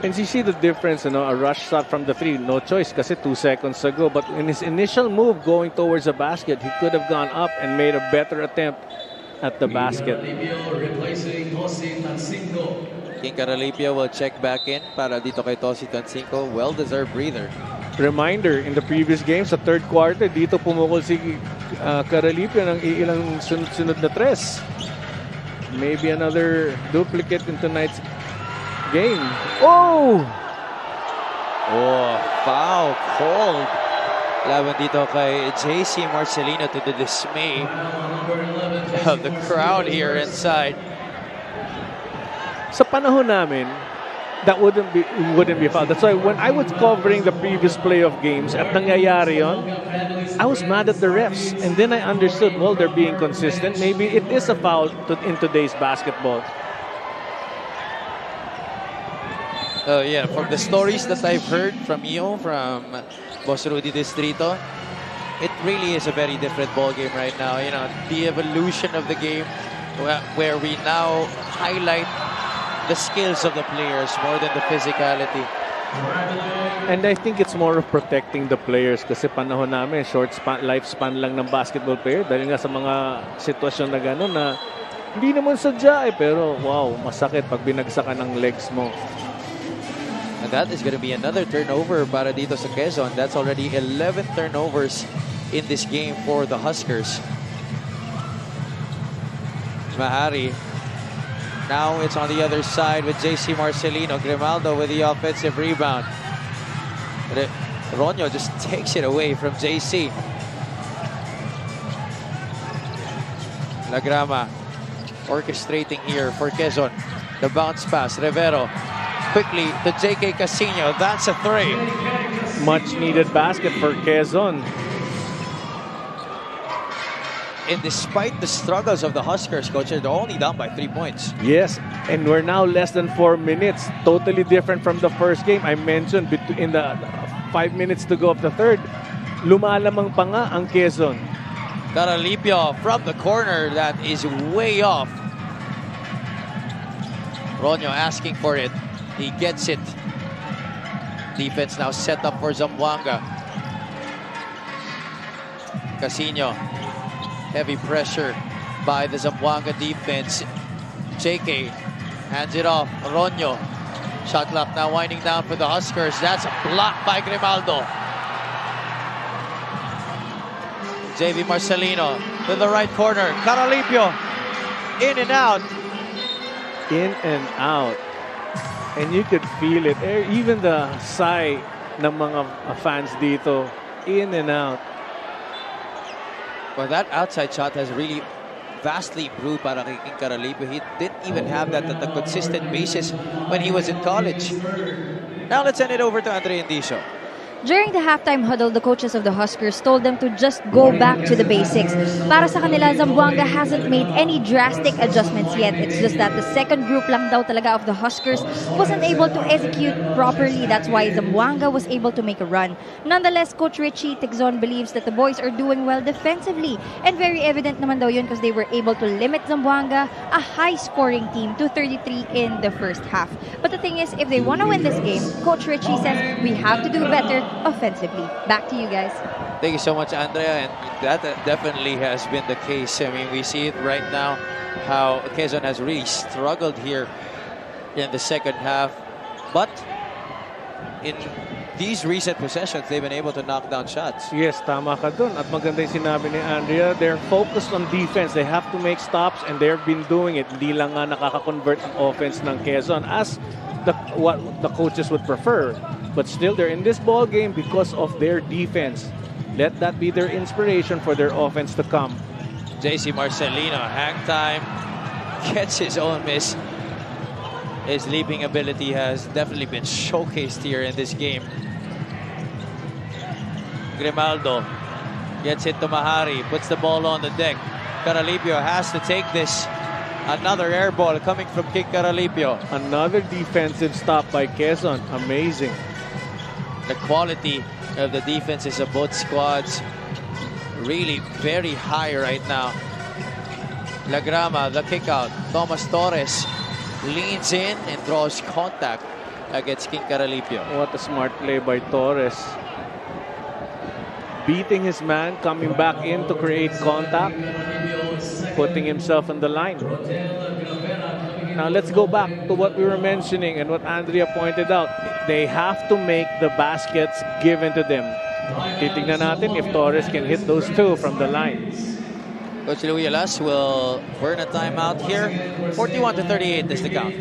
And you see the difference, a rush shot from the three. No choice kasi 2 seconds ago. But in his initial move going towards the basket, he could have gone up and made a better attempt at the basket. King Caralipio will check back in para dito kay Tosi Tancinco. Well-deserved breather. Reminder, in the previous game, sa third quarter, dito pumukol si Caralipio ng ilang sunod-sunod na tres. Maybe another duplicate in tonight's game. Oh, foul called. Laban dito kay JC Marcelino to the dismay of the crowd here inside. Sa panahon namin, that wouldn't be foul. That's why when I was covering the previous playoff games at nangyayari yon, I was mad at the refs. And then I understood, well, they're being consistent. Maybe it is a foul in today's basketball. Yeah, from the stories that I've heard from you, from Boss Rudy Distrito, it really is a very different ball game right now. The evolution of the game where we now highlight the skills of the players more than the physicality. And I think it's more of protecting the players kasi panahon namin, short lifespan lang ng basketball player dahil nga sa mga sitwasyon na gano'n na hindi naman sadya pero wow, masakit pag binagsakan ng legs mo. And that is going to be another turnover para dito sa Quezon. That's already 11 turnovers in this game for the Huskers. Mahari. Now it's on the other side with JC Marcelino. Grimaldo with the offensive rebound. Ronyo just takes it away from JC. Lagrama orchestrating here for Quezon. The bounce pass. Rivero quickly to JK Casino. That's a three. Much needed basket for Quezon. And despite the struggles of the Huskers, coach, they're only down by 3 points. Yes, and we're now less than 4 minutes. Totally different from the first game. I mentioned in the 5 minutes to go of the third, lumalamang pa nga ang Quezon. Caralipio from the corner, that is way off. Ronyo asking for it. He gets it. Defense now set up for Zamboanga. Casino. Heavy pressure by the Zamboanga defense. JK hands it off. Ronyo. Shot clock now winding down for the Huskers. That's a block by Grimaldo. JV Marcelino to the right corner. Caralipio in and out. In and out. And you could feel it. Even the sigh ng mga fans dito. In and out. Well, that outside shot has really vastly improved para kay King Caralipio. He didn't even have that at a consistent basis when he was in college. Now let's send it over to Andre Indiso. During the halftime huddle, the coaches of the Huskers told them to just go back to the basics. Para sa kanila, Zamboanga hasn't made any drastic adjustments yet. It's just that the second group lang daw talaga of the Huskers wasn't able to execute properly. That's why Zamboanga was able to make a run. Nonetheless, Coach Richie Tigzon believes that the boys are doing well defensively. And very evident naman daw yun because they were able to limit Zamboanga, a high-scoring team, to 33 in the first half. But the thing is, if they want to win this game, Coach Richie says we have to do better offensively. Back to you guys. Thank you so much, Andrea, and that definitely has been the case. I mean, we see it right now how Quezon has really struggled here in the second half, but in these recent possessions, they've been able to knock down shots. Yes, tama ka dun. At maganda yung sinabi ni Andrea, they're focused on defense. They have to make stops, and they've been doing it. Hindi lang nga nakaka-convert ang offense ng Quezon as what the coaches would prefer. But still, they're in this ball game because of their defense. Let that be their inspiration for their offense to come. JC Marcelino, hang time, gets his own miss. His leaping ability has definitely been showcased here in this game. Grimaldo gets it to Mahari, puts the ball on the deck. Caralipio has to take this. Another air ball coming from King Caralipio. Another defensive stop by Quezon. Amazing. The quality of the defenses of both squads really very high right now. Lagrama, the kick out. Thomas Torres leans in and draws contact against King Caralipio. What a smart play by Torres. Beating his man, coming back in to create contact, putting himself on the line. Now let's go back to what we were mentioning and what Andrea pointed out. They have to make the baskets given to them. Titignan natin if Torres can hit those two from the line. Coach Louis Alas will burn a timeout here. 41-38 is the count.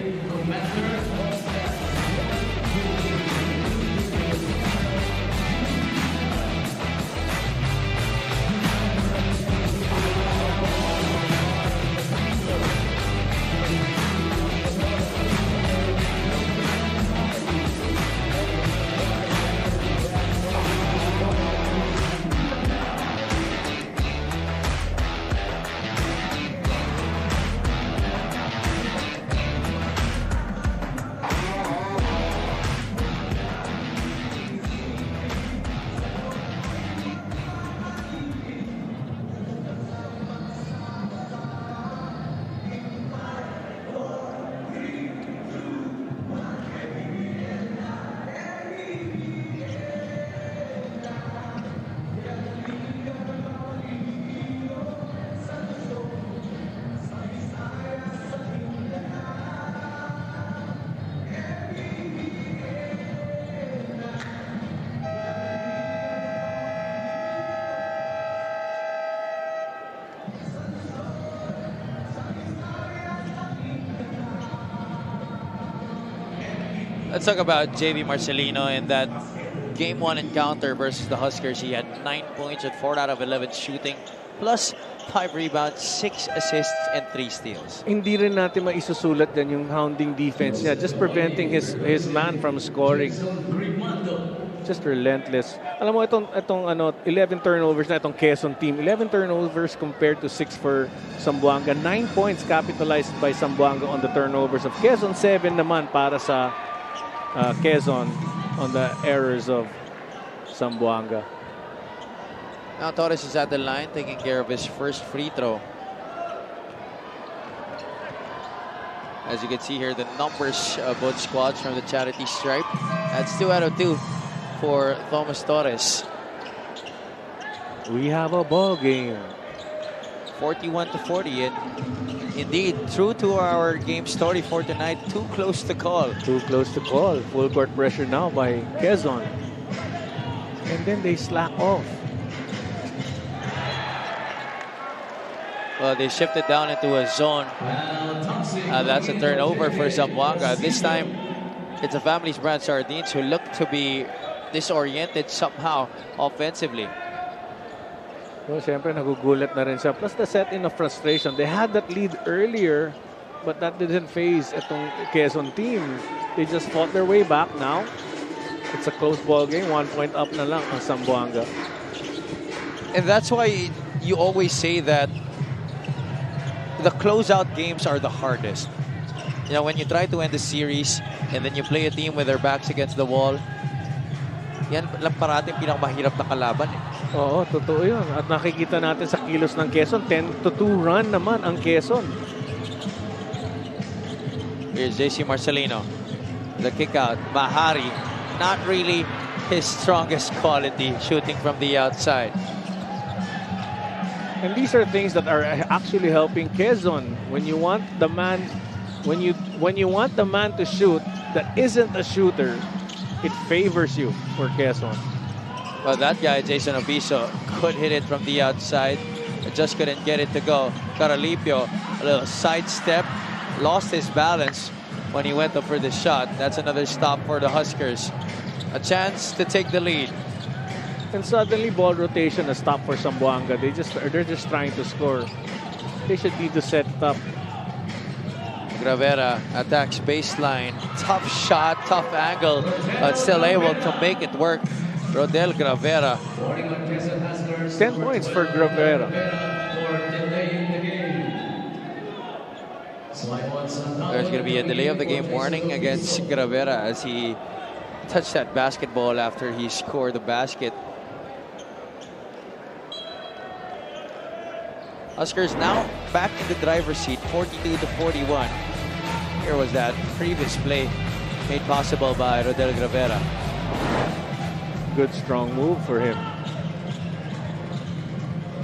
Let's talk about JV Marcelino in that Game 1 encounter versus the Huskers. He had 9 points at 4 out of 11 shooting, plus 5 rebounds, 6 assists, and 3 steals. Hindi rin natin maisusulat yan yung hounding defense niya. Just preventing his man from scoring. Just relentless. Alam mo, itong 11 turnovers na itong Quezon team. 11 turnovers compared to 6 for Zamboanga. 9 points capitalized by Zamboanga on the turnovers of Quezon. 7 naman para sa Quezon on the errors of Zamboanga. Now Torres is at the line taking care of his first free throw. As you can see here, the numbers of both squads from the charity stripe. That's 2 out of 2 for Thomas Torres. We have a ball game. 41-40, and indeed, true to our game story for tonight, too close to call. Too close to call. Full court pressure now by Quezon. And then they slack off. Well, they shifted down into a zone. That's a turnover for Zamboanga. This time, it's a Family's Brand Sardines who look to be disoriented somehow offensively. So, syempre, nagugulat na rin siya. Plus the set-in of frustration. They had that lead earlier, but that didn't phase itong Quezon team. They just fought their way back now. It's a close ball game. 1 point up na lang ang Zamboanga. And that's why you always say that the closeout games are the hardest. You know, when you try to end the series and then you play a team with their backs against the wall, yan lang parating pinakamahirap na kalaban eh. Oo, totoo yun. At nakikita natin sa kilos ng Quezon, 10-2 run naman ang Quezon. Here's JC Marcelino. The kick out. Mahari, not really his strongest quality, shooting from the outside. And these are things that are actually helping Quezon. When you want the man, when you want the man to shoot that isn't a shooter, it favors you for Quezon. Well, that guy, Jason Obiso, could hit it from the outside. Just couldn't get it to go. Caralipio, a little sidestep, lost his balance when he went up for the shot. That's another stop for the Huskers. A chance to take the lead. And suddenly, ball rotation has stopped for Zamboanga. They're just trying to score. They should need to set it up. Gravera attacks baseline. Tough shot, tough angle, but still able to make it work. Rodel Gravera. 10 points for Gravera. There's going to be a delay of the game warning against Gravera as he touched that basketball after he scored the basket. Huskers now back in the driver's seat, 42-41. Here was that previous play made possible by Rodel Gravera. Good strong move for him.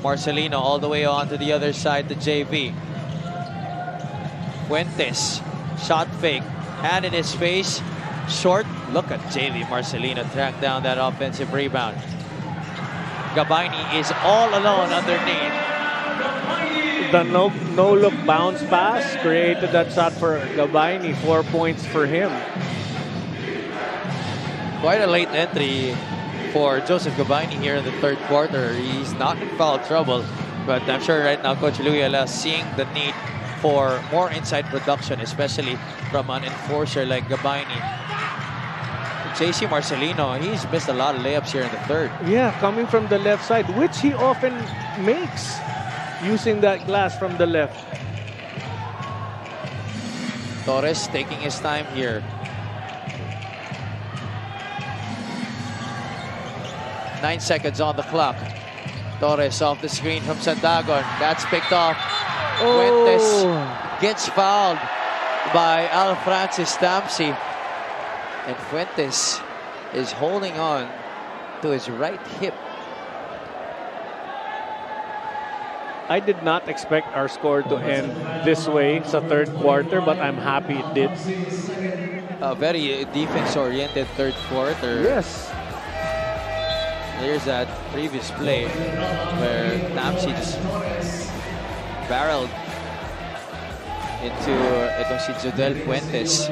Marcelino all the way on to the other side, the JV. Fuentes, shot fake, hand in his face, short. Look at JV Marcelino track down that offensive rebound. Gabaini is all alone underneath. The no-look bounce pass created that shot for Gabaini. 4 points for him. Quite a late entry for Joseph Gabaini here in the third quarter. He's not in foul trouble, but I'm sure right now Coach Luyala seeing the need for more inside production, especially from an enforcer like Gabaini. JC Marcelino, he's missed a lot of layups here in the third. Yeah, coming from the left side, which he often makes, using that glass from the left. Torres taking his time here. 9 seconds on the clock. Torres off the screen from Sandagon. That's picked off. Fuentes gets fouled by Al Francis Tamsi. And Fuentes is holding on to his right hip. I did not expect our score to end this way sa third quarter, but I'm happy it did. A very defense-oriented third quarter. Yes. There's that previous play where Tamsi just barreled into itong si Jodel Fuentes.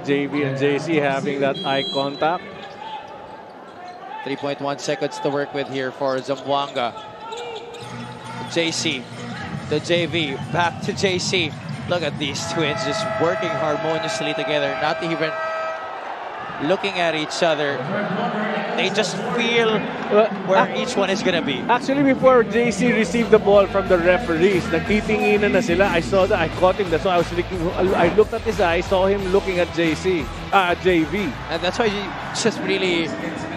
JV and JC having that eye contact. 3.1 seconds to work with here for Zamboanga. JC, the JV, back to JC. Look at these twins just working harmoniously together, not even looking at each other. They just feel where each one is gonna be. Actually, before JC received the ball from the referees, nagtitinginan na sila. I saw that. I caught him. That's why I was looking. I looked at his eye. I saw him looking at JV. And that's why you just really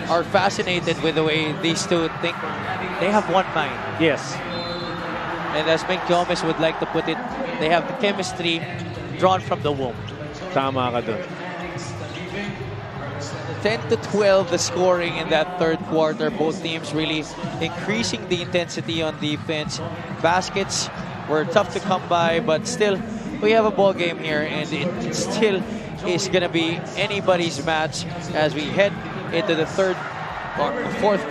are fascinated with the way these two think. They have one mind. Yes. And as Mink Gomez would like to put it, they have the chemistry drawn from the womb. Tama ka dun. 10-12 the scoring in that third quarter. Both teams really increasing the intensity on defense. Baskets were tough to come by, but still we have a ball game here, and it still is going to be anybody's match as we head into the fourth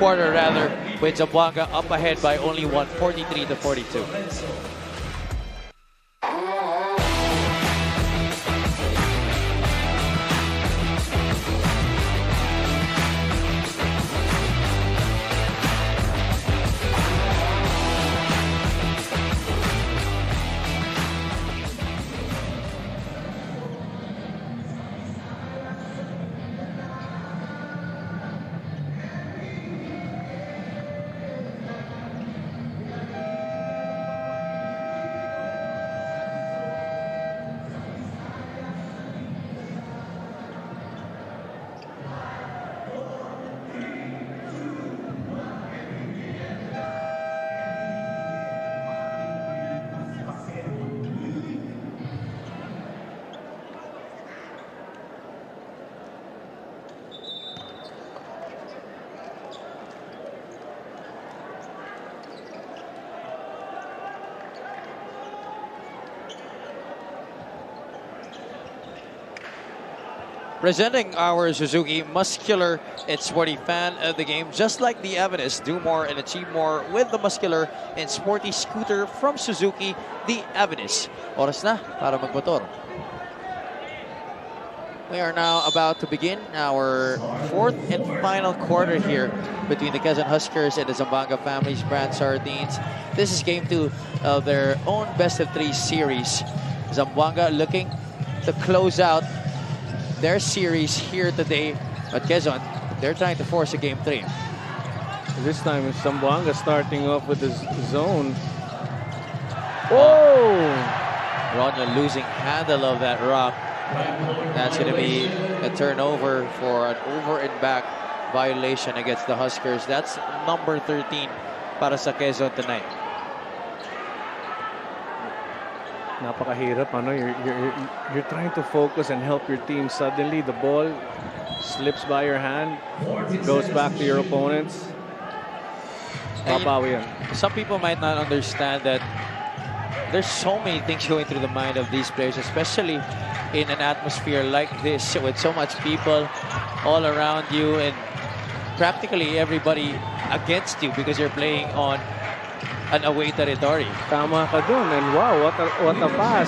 quarter rather, with Zamboanga up ahead by only one, 43-42. Presenting our Suzuki muscular and sporty fan of the game, just like the Avenus, do more and achieve more with the muscular and sporty scooter from Suzuki, the Avenus. Oras na para magmotor. We are now about to begin our fourth and final quarter here between the Quezon Huskers and the Zamboanga Families Brand Sardines. This is game 2 of their own best-of-3 series. Zamboanga looking to close out their series here today at Quezon. They're trying to force a game 3. This time it's Zamboanga starting off with the zone. Oh! Ronyo losing handle of that rock. That's going to be a turnover for an over and back violation against the Huskers. That's number 13 para sa Quezon tonight. Napakahirap, ano? You're trying to focus and help your team. Suddenly the ball slips by your hand, goes back to your opponents. Papawi yan. Some people might not understand that there's so many things going through the mind of these players, especially in an atmosphere like this with so much people all around you and practically everybody against you because you're playing on an away territory. Tama ka dun, and wow, what a pass.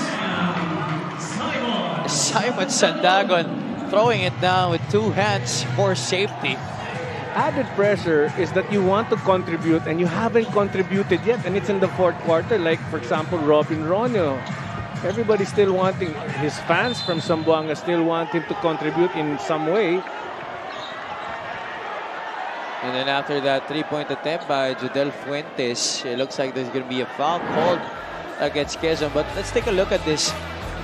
Simon Sandagon throwing it down with 2 hands for safety. Added pressure is that you want to contribute and you haven't contributed yet, and it's in the fourth quarter. Like, for example, Robin Ronyo. Everybody's still wanting, his fans from Zamboanga still want him to contribute in some way. And then after that 3-point attempt by Judel Fuentes, it looks like there's going to be a foul called against Quezon. But let's take a look at this.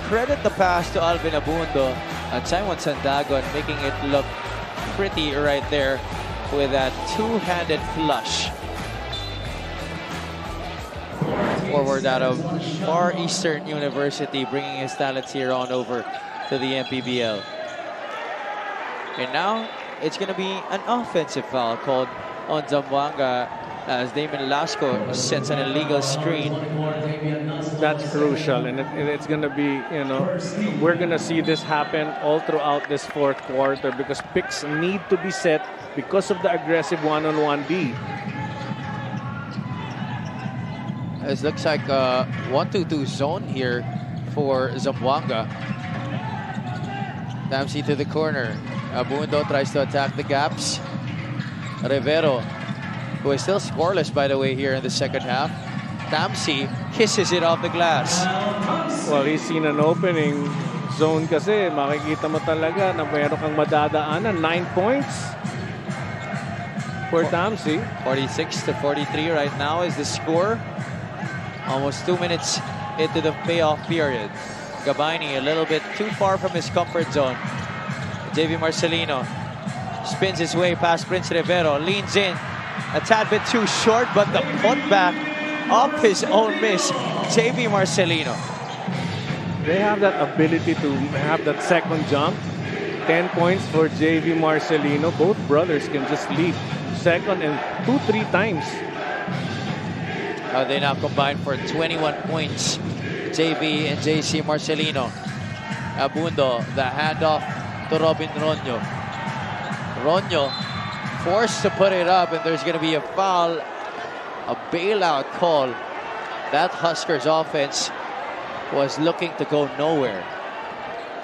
Credit the pass to Alvin Abundo and Simon Sandagon, making it look pretty right there with that 2-handed flush. Forward out of Far Eastern University, bringing his talents here on over to the Mpbl. And now it's going to be an offensive foul called on Zamboanga as Damon Lasco sets an illegal screen. That's crucial, and it's going to be, you know, we're going to see this happen all throughout this fourth quarter because picks need to be set because of the aggressive one-on-one D. It looks like a 1-2-2 zone here for Zamboanga. Dempsey to the corner. Abundo tries to attack the gaps. Rivero, who is still scoreless, by the way, here in the second half. Dempsey kisses it off the glass. Well, he's seen an opening zone kasi. Makikita mo talaga na mayroon kang madadaanan. 9 points for Dempsey. 46-43 right now is the score. Almost 2 minutes into the payoff period. Gabaini a little bit too far from his comfort zone. JV Marcelino spins his way past Prince Rivero, leans in a tad bit too short, but the putback off his own miss. JV Marcelino. They have that ability to have that second jump. 10 points for JV Marcelino. Both brothers can just leap second and 2-3 times. They now combine for 21 points. JV and JC Marcelino. Abundo, the handoff to Robin Ronyo. Ronyo forced to put it up, and there's going to be a foul, a bailout call. That Huskers offense was looking to go nowhere.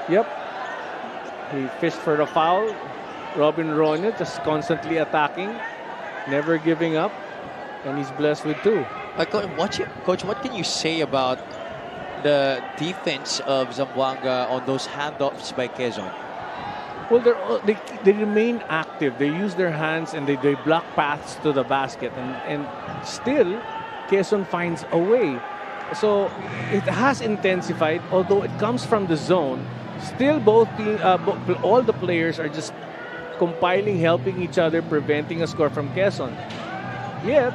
Yep. He fished for the foul. Robin Ronyo just constantly attacking, never giving up, and he's blessed with 2. Coach, what can you say about the defense of Zamboanga on those handoffs by Quezon? Well, they remain active. They use their hands and they block paths to the basket. And still, Quezon finds a way. So it has intensified, although it comes from the zone. Still, all the players are just compiling, helping each other, preventing a score from Quezon. Yet,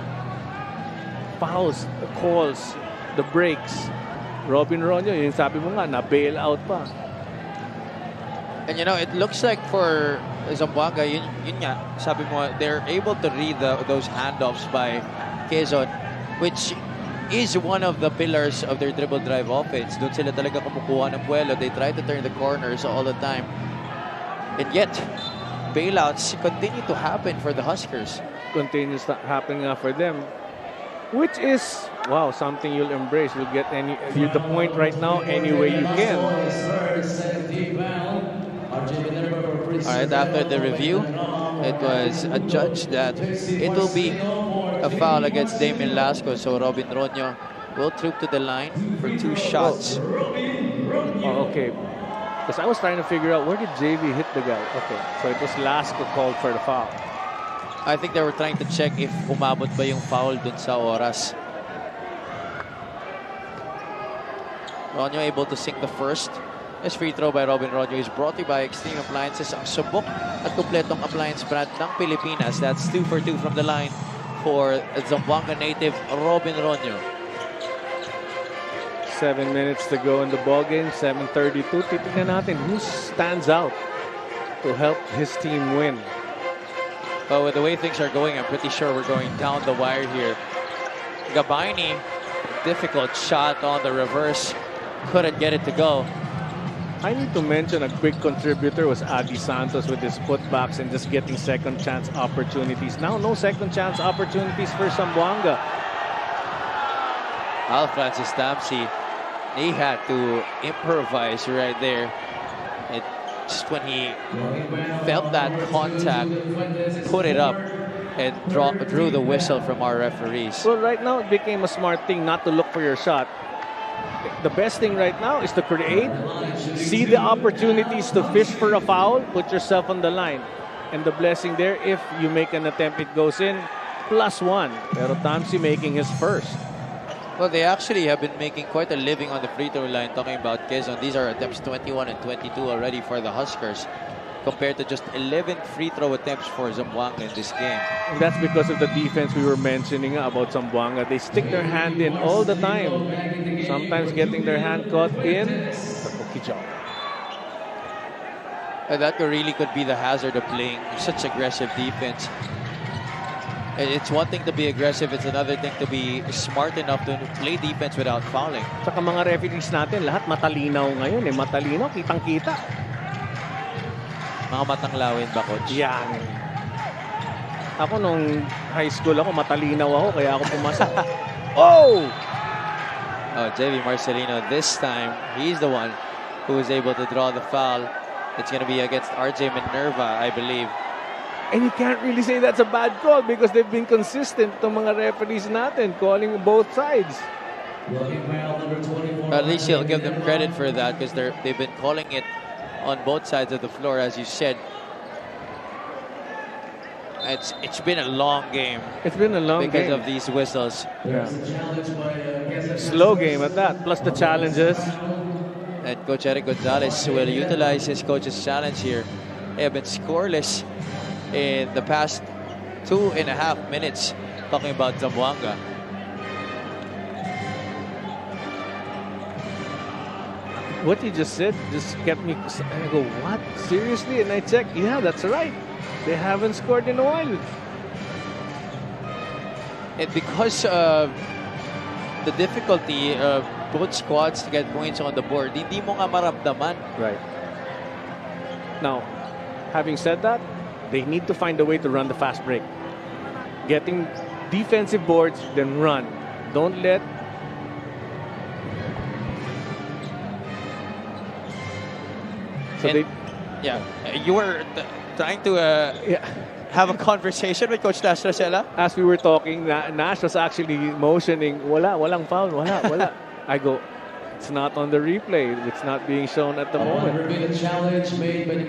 fouls, the calls, the breaks. Robin Ronyo, yung sabi mo nga, na-bail out pa. And you know, it looks like for Zamboanga, yun nga, sabi mo, they're able to read those handoffs by Quezon, which is one of the pillars of their dribble drive offense. Doon sila talaga kumukuha ng buwelo. They try to turn the corners all the time. And yet, bailouts continue to happen for the Huskers. Continues to happen for them, which is, wow, something you'll embrace. You'll get you're the point right now any way you can. All right, after the review, it was adjudged that it will be a foul against Damien Lasco, so Robin Ronyo will troop to the line for 2 shots. Oh, okay. Because I was trying to figure out where did JV hit the guy. Okay, so it was Lasco called for the foul. I think they were trying to check if umabot ba yung foul dun sa oras. Ronyo able to sink the first. This free throw by Robin Ronyo is brought to you by Extreme Appliances, ang subok at kumpletong appliance brand ng Pilipinas. That's 2 for 2 from the line for Zamboanga native Robin Ronyo. 7 minutes to go in the ballgame, 7:32. Titignan natin who stands out to help his team win. But with the way things are going, I'm pretty sure we're going down the wire here. Gabaini, difficult shot on the reverse. Couldn't get it to go. I need to mention a quick contributor was Adi Santos with his putbacks and just getting second chance opportunities. Now no second chance opportunities for Zamboanga. Al Francis Dempsey, he had to improvise right there. Just when he felt that contact, put it up and drew the whistle from our referees. Well, right now it became a smart thing not to look for your shot. The best thing right now is to create, see the opportunities to fish for a foul, put yourself on the line. And the blessing there, if you make an attempt, it goes in, +1. Pero Tamsi making his first. Well, they actually have been making quite a living on the free throw line, talking about Quezon. These are attempts 21 and 22 already for the Huskers, compared to just 11 free throw attempts for Zamboanga in this game. And that's because of the defense we were mentioning about Zamboanga. They stick their hand in all the time. Sometimes getting their hand caught in the cookie jar. And that really could be the hazard of playing such aggressive defense. It's one thing to be aggressive, it's another thing to be smart enough to play defense without fouling. Saka mga referees natin, lahat matalinaw ngayon eh. Matalinaw, kitang-kita. Mga matang lawin ba, Coach? Yan. Ako nung high school ako, matalinaw ako, kaya ako pumasa. Oh! Oh, JV Marcelino, this time, he's the one who was able to draw the foul. It's going to be against RJ Minerva, I believe. And you can't really say that's a bad call because they've been consistent itong mga referees natin, calling both sides. At least you'll give them credit for that because they've been calling it on both sides of the floor, as you said. It's been a long game. It's been a long because game of these whistles. Yeah. Slow game at that, plus the challenges. And Coach Eric Gonzalez will utilize his coach's challenge here. They have been scoreless in the past 2.5 minutes, talking about Zamboanga. What you just said just kept me, I go, what? Seriously? And I check, yeah, that's right. They haven't scored in a while. And because of the difficulty of both squads to get points on the board, hindi mo nga maramdaman. Right. Now, having said that, they need to find a way to run the fast break. Getting defensive boards, then run. Don't let... You were trying to have a conversation with Coach Nash Rosella? As we were talking, Nash was actually motioning, walang foul, wala. I go, it's not on the replay. It's not being shown at the moment.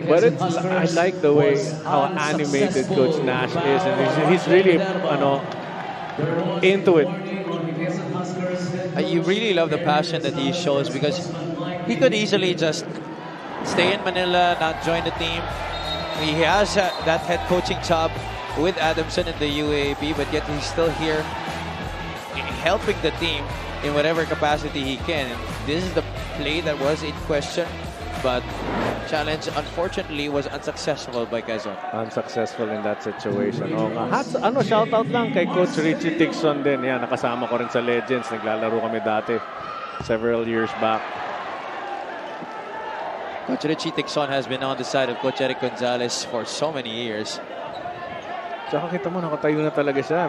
But I like the way how animated Coach Nash is, and he's really into it. You really love the passion that he shows, because he could easily just stay in Manila, not join the team. He has that head coaching job with Adamson in the UAAP, but yet he's still here helping the team in whatever capacity he can. And this is the play that was in question, but challenge unfortunately was unsuccessful by Quezon. Unsuccessful in that situation. Shout out lang kay Coach Richie Tixon din. Yan, nakasama ko rin sa Legends. Naglalaro kami dati several years back. Coach Richie Tixon has been on the side of Coach Eric Gonzalez for so many years. Tsaka kita mo, nakatayo na talaga siya.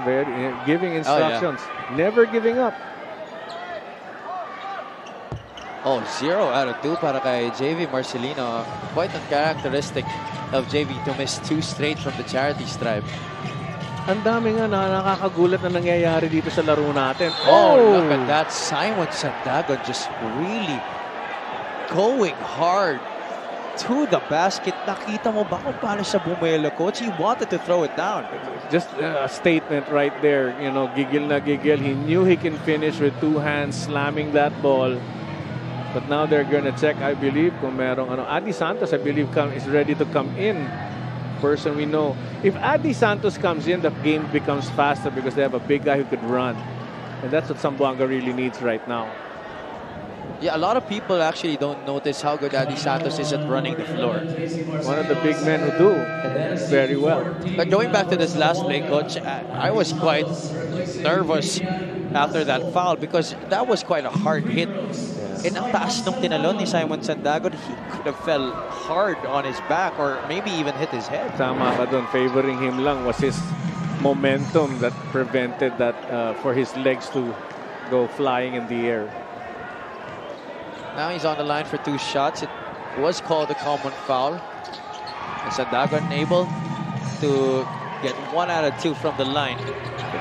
Giving instructions. Never giving up. Oh, 0 out of 2 para kay JV Marcelino. Quite uncharacteristic of JV to miss 2 straight from the charity stripe. Ang dami nga na nakakagulat na nangyayari dito sa laro natin. Oh, look at that. Simon Sandagon just really going hard to the basket. Nakita mo ba kung paano siya bumelo, Coach? He wanted to throw it down. Just a statement right there. You know, gigil na gigil. He knew he can finish with 2 hands slamming that ball. But now they're going to check, I believe, kung merong Adi Santos, I believe, is ready to come in. Person we know. If Adi Santos comes in, the game becomes faster because they have a big guy who could run. And that's what Zamboanga really needs right now. Yeah, a lot of people actually don't notice how good Adi Santos is at running the floor. One of the big men who do very well. But going back to this last play, Coach, I was quite nervous after that foul because that was quite a hard hit. And ang taas nung tinalon ni Simon Sandagon, he could have fell hard on his back or maybe even hit his head. Tama ka doon. Favoring him lang was his momentum that prevented that for his legs to go flying in the air. Now he's on the line for 2 shots. It was called a common foul. And Sandagon able to get 1 out of 2 from the line.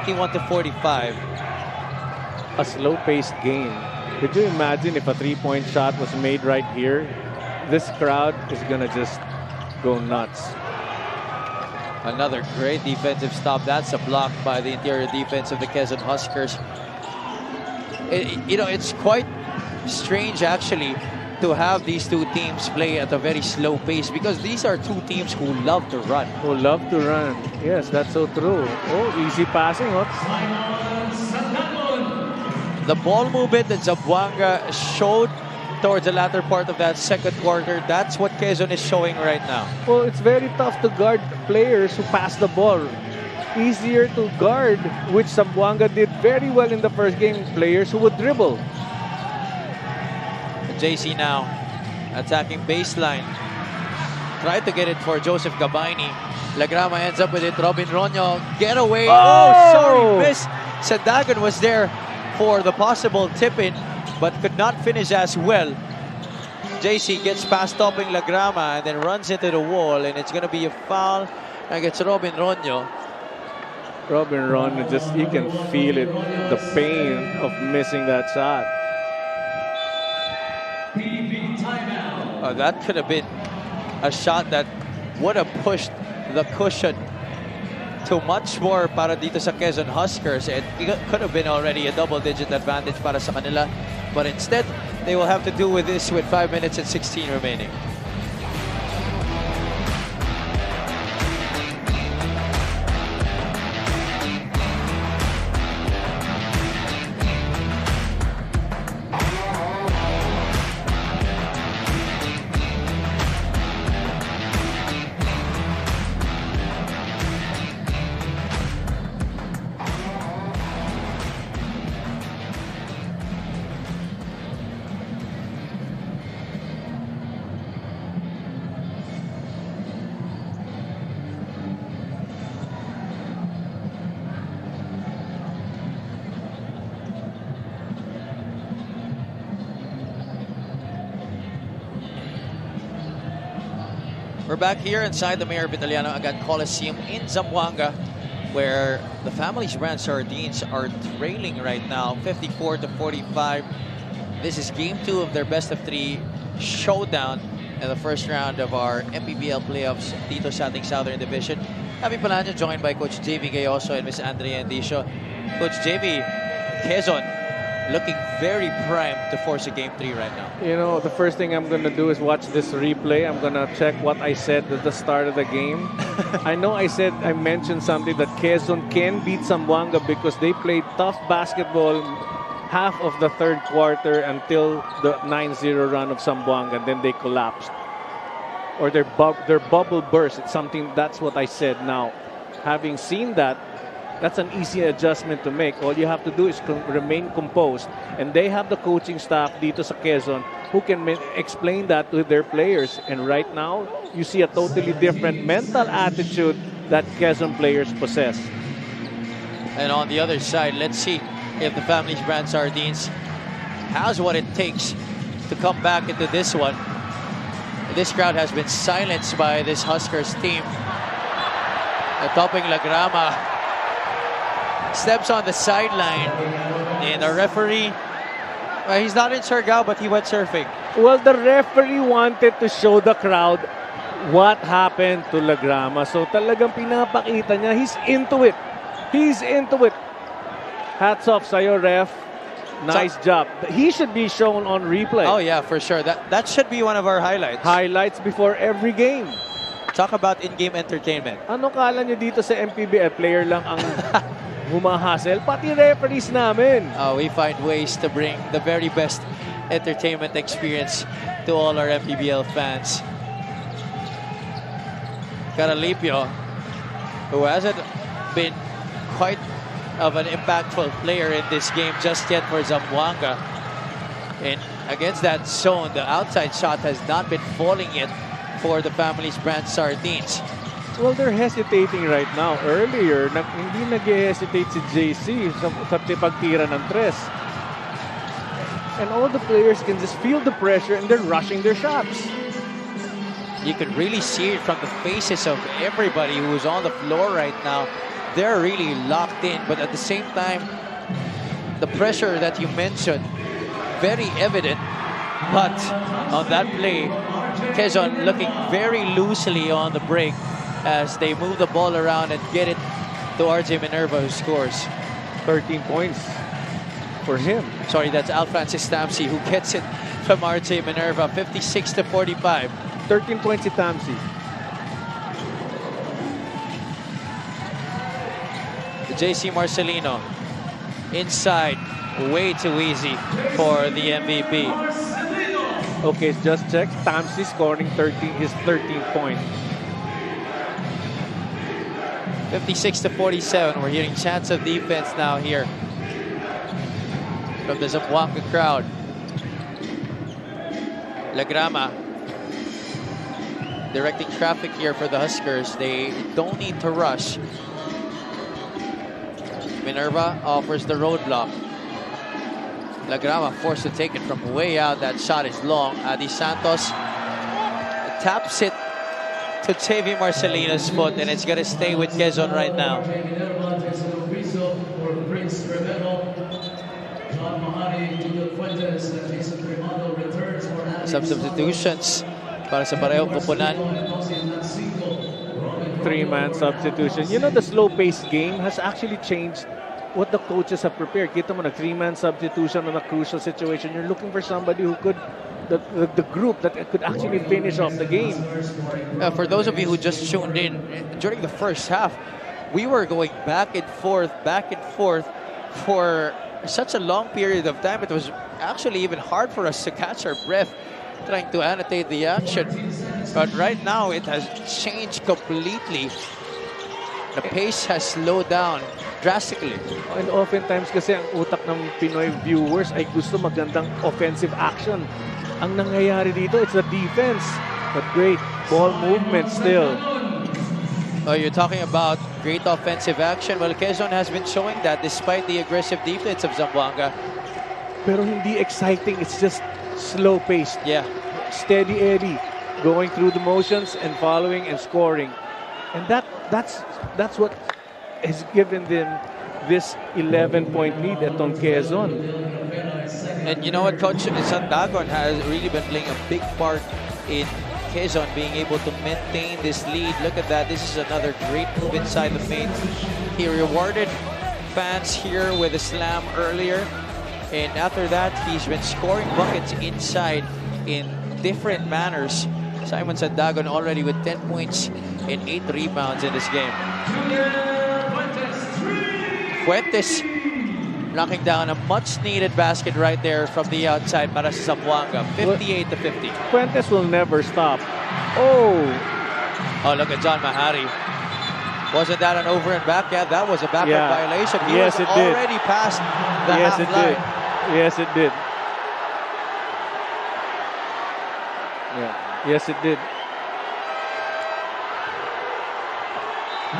51-45. A slow-paced game. Could you imagine if a 3-point shot was made right here? This crowd is gonna just go nuts. Another great defensive stop. That's a block by the interior defense of the Quezon Huskers. You know, it's quite strange actually to have these 2 teams play at a very slow pace because these are 2 teams who love to run. Who love to run. Yes, that's so true. Oh, easy passing. Oh. The ball movement that Zamboanga showed towards the latter part of that second quarter, that's what Quezon is showing right now. Well, it's very tough to guard players who pass the ball. Easier to guard, which Zamboanga did very well in the first game, players who would dribble. JC now attacking baseline. Tried to get it for Joseph Gabaini. Lagrama ends up with it. Robin Ronyo, get away. Oh, sorry, miss. Sandagon was there for the possible tip-in, but could not finish as well. JC gets past stopping Lagrama and then runs into the wall, and it's going to be a foul against Robin Ronyo. Robin Ronyo, just you can feel it, the pain of missing that shot. That could have been a shot that would have pushed the cushion to much more para dito sa Quezon Huskers. It could have been already a double-digit advantage para sa kanila. But instead, they will have to do with this with 5 minutes and 16 remaining. We're back here inside the Mayor Vitaliano Agad Coliseum in Zamboanga, where the family's brand Sardines are trailing right now, 54-45. This is game 2 of their best-of-3 showdown in the first round of our Mpbl playoffs dito sa ating Southern Division. Happy Palanya, joined by Coach JV Gayoso and Miss Andrea Endicio. Coach JV, Quezon looking very primed to force a game 3 right now. You know, the first thing I'm going to do is watch this replay. I'm going to check what I said at the start of the game. I know I mentioned something that Quezon can beat Zamboanga because they played tough basketball half of the third quarter until the 9-0 run of Zamboanga, and then they collapsed. Or their bubble burst. It's something, that's what I said. Now, having seen that, That's an easy adjustment to make. All you have to do is remain composed. And they have the coaching staff dito sa Quezon who can explain that to their players. And right now, you see a totally different mental attitude that Quezon players possess. And on the other side, let's see if the Family's Brand Sardines has what it takes to come back into this one. This crowd has been silenced by this Huskers team. Topping Lagrama steps on the sideline, and the referee, well, he's not in Surigao, but he went surfing. Well, the referee wanted to show the crowd what happened to Lagrama. So talagang pinapakita niya, he's into it. He's into it. Hats off sa'yo, ref. Nice job. He should be shown on replay. Oh yeah, for sure. That should be one of our highlights. Highlights before every game. Talk about in-game entertainment. Ano kala niyo dito sa Mpbl? Player lang ang humahasel, pati referees namin. We find ways to bring the very best entertainment experience to all our Mpbl fans. Caralipio, who hasn't been quite of an impactful player in this game just yet for Zamboanga. And against that zone, the outside shot has not been falling yet for the Family's Brand Sardines. Well, they're hesitating right now. Earlier, hindi nag-hesitate si JC sa pagtira ng tres. And all the players can just feel the pressure and they're rushing their shots. You can really see it from the faces of everybody who's on the floor right now. They're really locked in, but at the same time, the pressure that you mentioned, very evident. But on that play, Quezon looking very loosely on the break as they move the ball around and get it to RJ Minerva, who scores. 13 points for him. Sorry, that's Al Francis Tamsi who gets it from RJ Minerva, 56-45. 13 points si Tamsi. JC Marcelino inside, way too easy for the MVP. Okay, just check. Tamsi scoring his 13th point. 56-47. We're hearing chants of defense now here from the Zamboanga crowd. Lagrama directing traffic here for the Huskers. They don't need to rush. Minerva offers the roadblock. Lagrama forced to take it from way out. That shot is long. Adi Santos taps it to JV Marcelino's foot, and it's going to stay with Quezon right now. Some substitutions para sa parehong koponan. 3-man substitution. You know, the slow-paced game has actually changed what the coaches have prepared. Kita mo, 3-man substitution on a crucial situation. You're looking for somebody who could, the group that could actually finish off the game. For those of you who just tuned in, during the first half, we were going back and forth for such a long period of time. It was actually even hard for us to catch our breath trying to annotate the action. But right now, it has changed completely. The pace has slowed down drastically. And oftentimes kasi ang utak ng Pinoy viewers ay gusto magandang offensive action. Ang nangyayari dito, it's the defense. But great ball movement still. Oh, you're talking about great offensive action. Well, Quezon has been showing that despite the aggressive defense of Zamboanga. Pero hindi exciting. It's just slow-paced. Yeah. Steady Eddie. Going through the motions and following and scoring. And that's what has given them this 11-point lead at Quezon. And you know what, Coach? Sandagon has really been playing a big part in Quezon being able to maintain this lead. Look at that. This is another great move inside the paint. He rewarded fans here with a slam earlier. And after that, he's been scoring buckets inside in different manners. Simon Sandagon already with 10 points and 8 rebounds in this game. Fuentes knocking down a much-needed basket right there from the outside para sa Zamboanga, 58-50. Fuentes will never stop. Oh! Oh, look at John Mahari Wasn't that an over and back? Yeah, that was a backward violation. He Yes, was it did. already past the Yes, half it line. did. Yes, it did. Yeah. Yes, it did.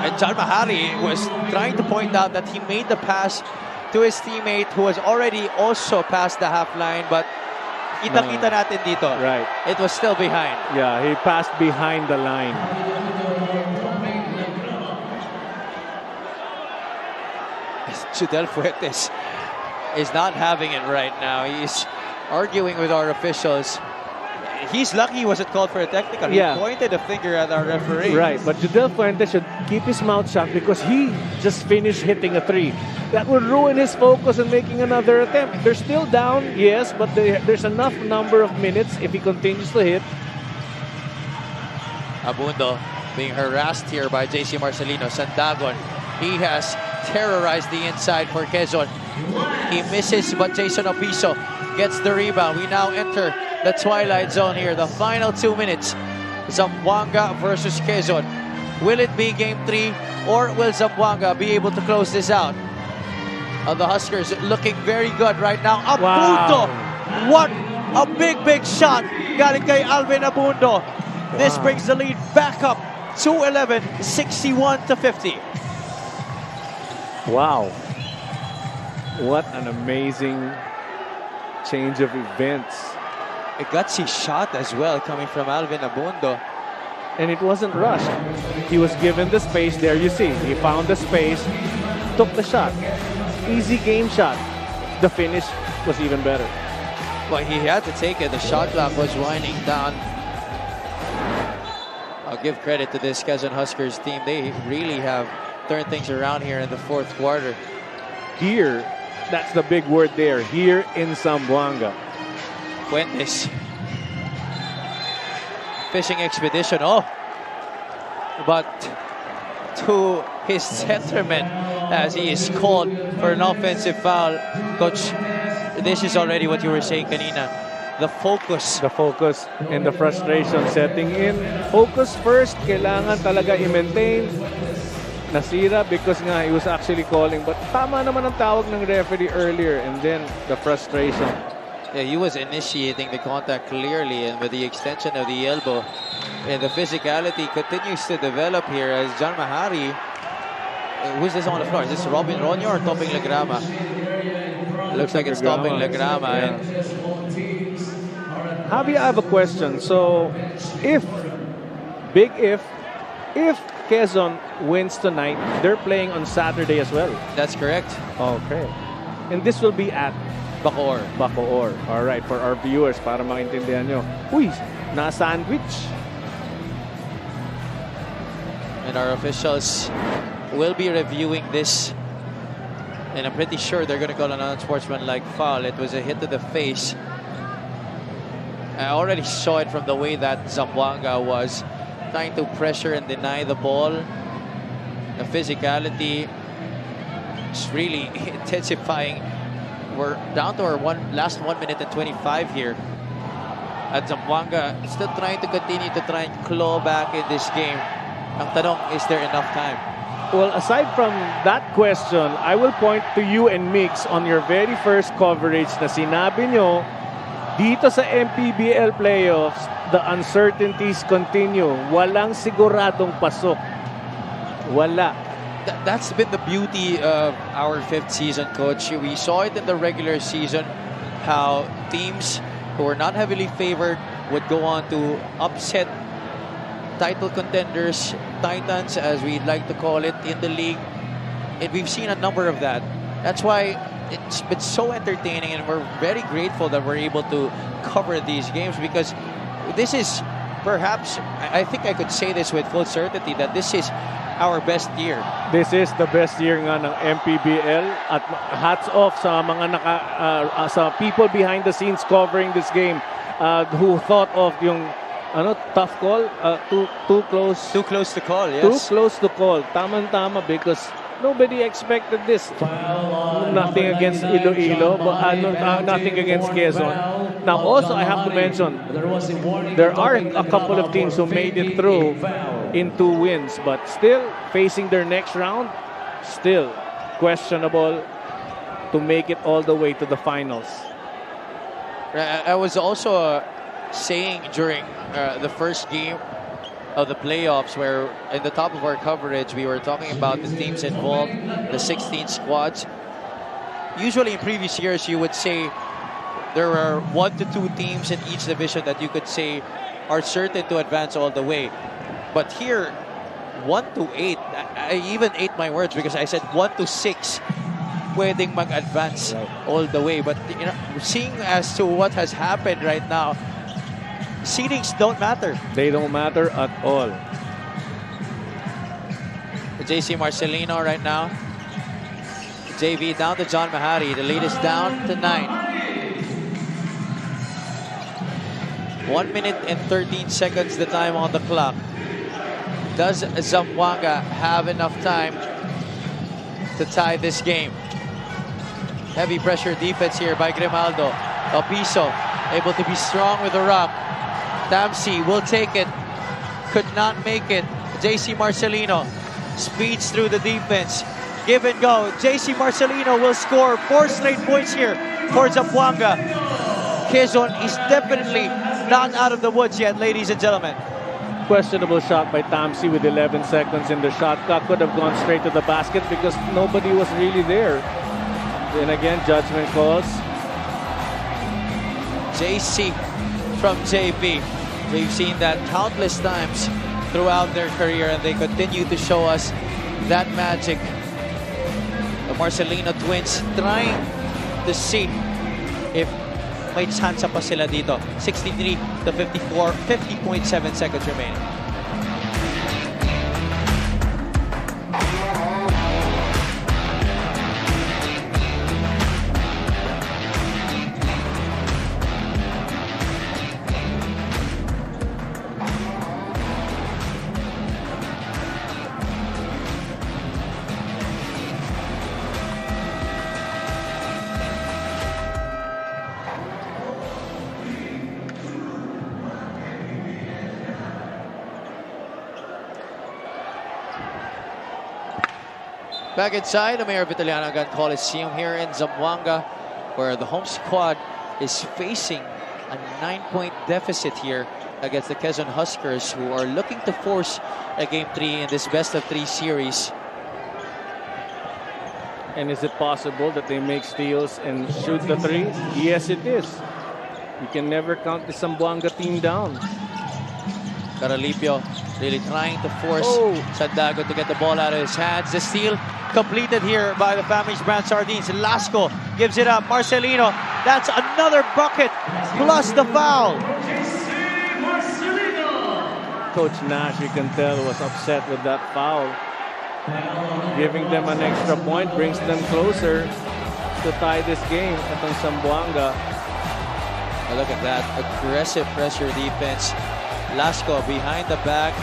And John Mahari was trying to point out that he made the pass to his teammate who was already also past the half line, but kita-kita natin dito. Right. It was still behind. Yeah, he passed behind the line. Judel Fuentes is not having it right now. He's arguing with our officials. He's lucky he wasn't called for a technical. Yeah. He pointed a finger at our referee. Right, but Judel Fuentes should keep his mouth shut because he just finished hitting a 3. That would ruin his focus in making another attempt. They're still down, yes, but there's enough number of minutes if he continues to hit. Abundo being harassed here by JC Marcelino. Sandagon, he has terrorized the inside for Quezon. He misses, but Jason Opiso gets the rebound. We now enter the twilight zone here. The final 2 minutes. Zamboanga versus Quezon. Will it be game 3 or will Zamboanga be able to close this out? The Huskers looking very good right now. Abundo! What a big shot. Galing kay Alvin Abundo. This brings the lead back up to 11, 61-50. Wow. What an amazing change of events. A gutsy shot as well coming from Alvin Abundo. And it wasn't rushed. He was given the space. There you see. He found the space, took the shot. Easy game shot. The finish was even better. But he had to take it. The shot clock was winding down. I'll give credit to this Quezon Huskers team. They really have turned things around here in the fourth quarter. Here, that's the big word there. Here in Zamboanga. Fuentes. Fishing expedition. Oh. But to his detriment as he is called for an offensive foul. Coach, this is already what you were saying kanina. The focus. The focus and the frustration setting in. Focus first. Kailangan talaga i-maintain. Nasira because nga he was actually calling. But tama naman ang tawag ng referee earlier. And then the frustration. Yeah, he was initiating the contact clearly, and with the extension of the elbow, and the physicality continues to develop here as John Mahari. Who's this on the floor? Is this Robin Ronyo or Topping Legrama? Looks like it's Topping Legrama. Yeah. Javi, I have a question. So, if Quezon wins tonight, they're playing on Saturday as well. That's correct. Okay. And this will be at Bacoor. Bacoor. All right, for our viewers, para maintindihan nyo. Uy, na-sandwich. And our officials will be reviewing this. And I'm pretty sure they're going to call an unsportsmanlike foul. It was a hit to the face. I already saw it from the way that Zamboanga was trying to pressure and deny the ball. The physicality is really intensifying. We're down to our last 1 minute and 25 here. At Zamboanga, still trying to continue to try and claw back in this game. Ang tanong, is there enough time? Well, aside from that question, I will point to you and Mix on your very first coverage na sinabi nyo, dito sa Mpbl playoffs, the uncertainties continue. Walang siguradong pasok. Wala. That's been the beauty of our fifth season, Coach. We saw it in the regular season, how teams who were not heavily favored would go on to upset title contenders, titans as we'd like to call it in the league. And we've seen a number of that. That's why it's been so entertaining, and we're very grateful that we're able to cover these games, because this is perhaps, I think I could say this with full certainty, that this is our best year. This is the best year nga ng MPBL, at hats off sa mga sa people behind the scenes covering this game who thought of yung tough call, too close to call. Yes, too close to call. Tama because nobody expected this. Nothing against Iloilo, but nothing against Quezon. Now also I have to mention there are a couple of teams who made it through in 2 wins, but still facing their next round, still questionable to make it all the way to the finals. I was also saying during the first game of the playoffs, where in the top of our coverage we were talking about the teams involved, the 16 squads. Usually in previous years you would say there are 1 to 2 teams in each division that you could say are certain to advance all the way. But here, 1 to 8, I even ate my words because I said 1 to 6 pwedeng mag-advance all the way. But you know, seeing as to what has happened right now, seedings don't matter. They don't matter at all. JC Marcelino right now. JV down to John Mahari. The lead is down to 9. 1 minute and 13 seconds the time on the clock. Does Zamboanga have enough time to tie this game? Heavy pressure defense here by Grimaldo. Opiso able to be strong with the rock. Tamsi will take it. Could not make it. JC Marcelino speeds through the defense. Give and go. JC Marcelino will score 4 straight points here for Zamboanga. Quezon is definitely not out of the woods yet, ladies and gentlemen. Questionable shot by Tamsi with 11 seconds in the shot clock. Could have gone straight to the basket because nobody was really there. Then again, judgment calls. JC from JB. We've seen that countless times throughout their career, and they continue to show us that magic. The Marcelino twins trying to see if may chance pa sila dito. 63 to 54, 50.7 seconds remaining. Back inside the Mayor Vitaliano Gun Coliseum here in Zamboanga, where the home squad is facing a 9-point deficit here against the Quezon Huskers, who are looking to force a Game 3 in this best-of-3 series. And is it possible that they make steals and shoot the 3? Yes, it is. You can never count the Zamboanga team down. Caralipio really trying to force Sandago to get the ball out of his hands. The steal completed here by the Family's Brand Sardines. Lasco gives it up. Marcelino, that's another bucket plus the foul. Coach Nash, you can tell, was upset with that foul. Giving them an extra point brings them closer to tie this game at Zamboanga. Look at that aggressive pressure defense. Lasco behind the back,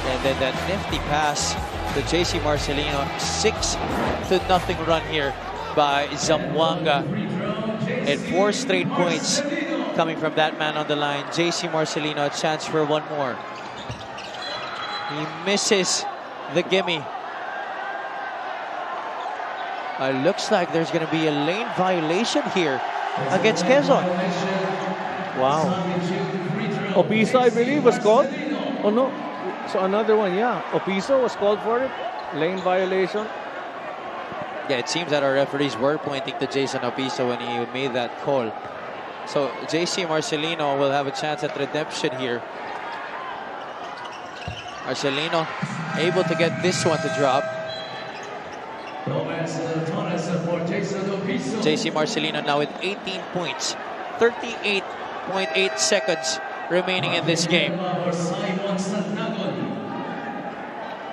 and then that nifty pass to JC Marcelino. 6-0 run here by Zamboanga, and 4 straight points coming from that man on the line. JC Marcelino, a chance for one more. He misses the gimme. Looks like there's going to be a lane violation here against Quezon. Wow. Opiso, I believe, was called. Oh, no. So another one, yeah. Opiso was called for it. Lane violation. Yeah, it seems that our referees were pointing to Jason Opiso when he made that call. So JC Marcelino will have a chance at redemption here. Marcelino able to get this one to drop. JC Marcelino now with 18 points. 38.8 seconds remaining in this game.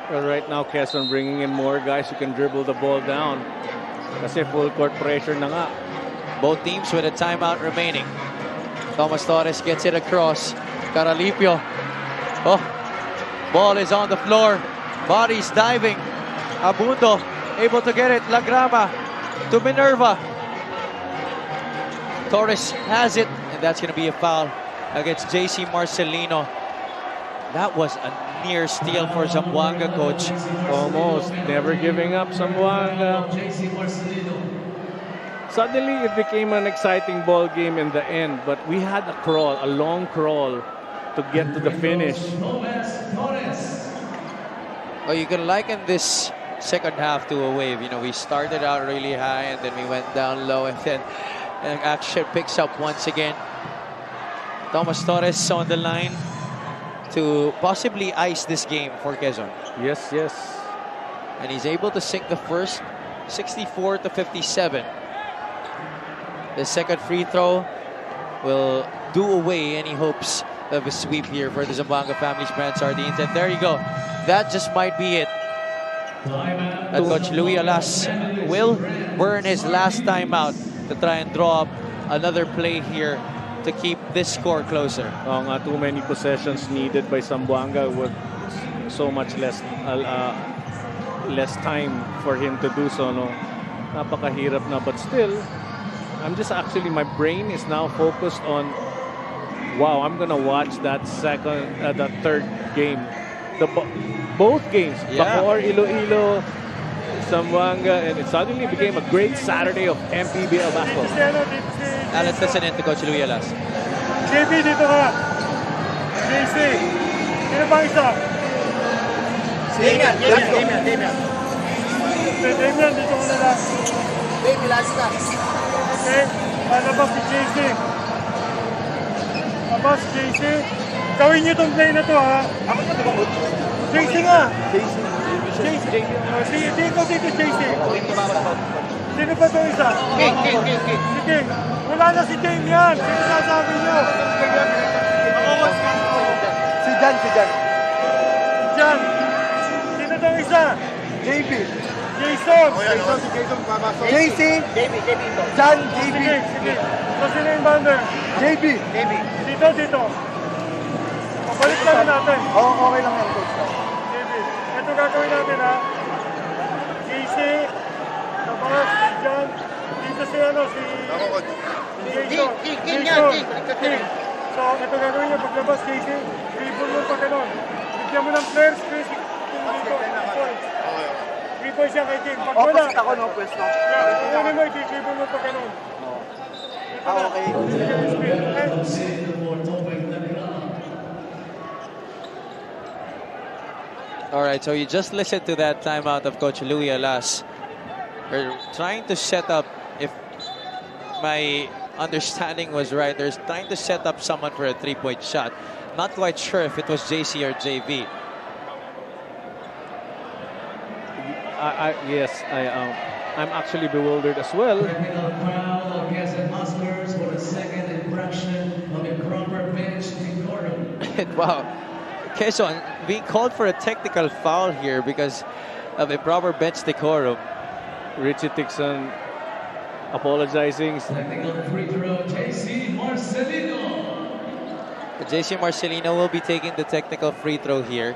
Well, right now, Quezon bringing in more guys who can dribble the ball down. Kasi full court pressure na nga. Both teams with a timeout remaining. Thomas Torres gets it across. Caralipio. Oh, ball is on the floor. Bodies diving. Abundo able to get it. Lagrama to Minerva. Torres has it, and that's going to be a foul against JC Marcelino. That was a near steal for Zamboanga, coach. Almost. Never giving up, Zamboanga. Suddenly, it became an exciting ball game in the end, but we had a crawl, a long crawl, to get to the finish. Well, you can liken this second half to a wave. You know, we started out really high and then we went down low, and then action picks up once again. Thomas Torres on the line to possibly ice this game for Quezon. Yes, yes. And he's able to sink the first 64 to 57. The second free throw will do away any hopes of a sweep here for the Zamboanga Family's Brand Sardines. And there you go. That just might be it. And Coach Louis Alas will burn his last timeout to try and draw up another play here to keep this score closer. Too many possessions needed by Zamboanga with so much less time for him to do so. No, napakahirap na, but still, I'm just actually, my brain is now focused on, wow, I'm gonna watch that third game, both games, Bacoor, Iloilo, Zamboanga, and it suddenly became a great Saturday of Mpbl basketball. Now let's listen in to Coach Louis Alas. JB, dito ka. JC. Sino bang isa? Damian, dito ka na lang. Okay, labas si JC. Labas, JC. Gawin niyo itong play na to, ha? Ako na tumakot. JC nga. JC. Ikaw dito, JC. Sino ba ito isa? King. Si King. Wala na si Damian. Sino nasabi niyo? Si Jan. Jan. Sino itong isa? JB. Jason. JC. Jan, JB. Sige. So sino yung bounder? JB. Dito. Pabalik lang natin. Oo, okay lang yan, coach. JB. Ito gagawin natin, ha? JC. Tapos, Jan. Dito si Jason. King. So, ito gagawin niya paglabas, JC. Dribble mo pa ganun. Bigyan mo ng player space. Dito. 3 points yan kay King. Pag wala. Opposite ako, no? Pwesto. Kunin mo, dribble mo pa ganun. Okay. All right, so you just listened to that timeout of Coach Louis Alas. They're trying to set up, if my understanding was right, they're trying to set up someone for a three-point shot. Not quite sure if it was JC or JV. Yes, I'm actually bewildered as well. Wow. Quezon being called for a technical foul here because of improper bench decorum. Richie Tixon apologizing. JC Marcelino will be taking the technical free throw here.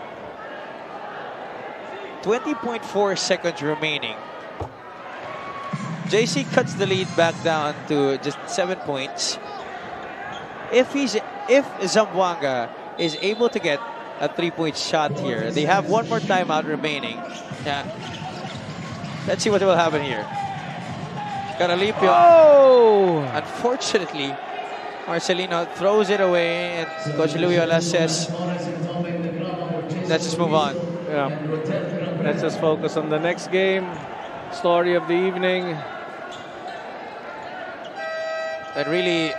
20.4 seconds remaining. JC cuts the lead back down to just 7 points. If Zamboanga is able to get a three-point shot here, they have one more timeout remaining. Let's see what will happen here. Caralipio. Oh! Unfortunately, Marcelino throws it away, and Coach Louis Alas says, let's just move on. Yeah. Let's just focus on the next game. Story of the evening. And really,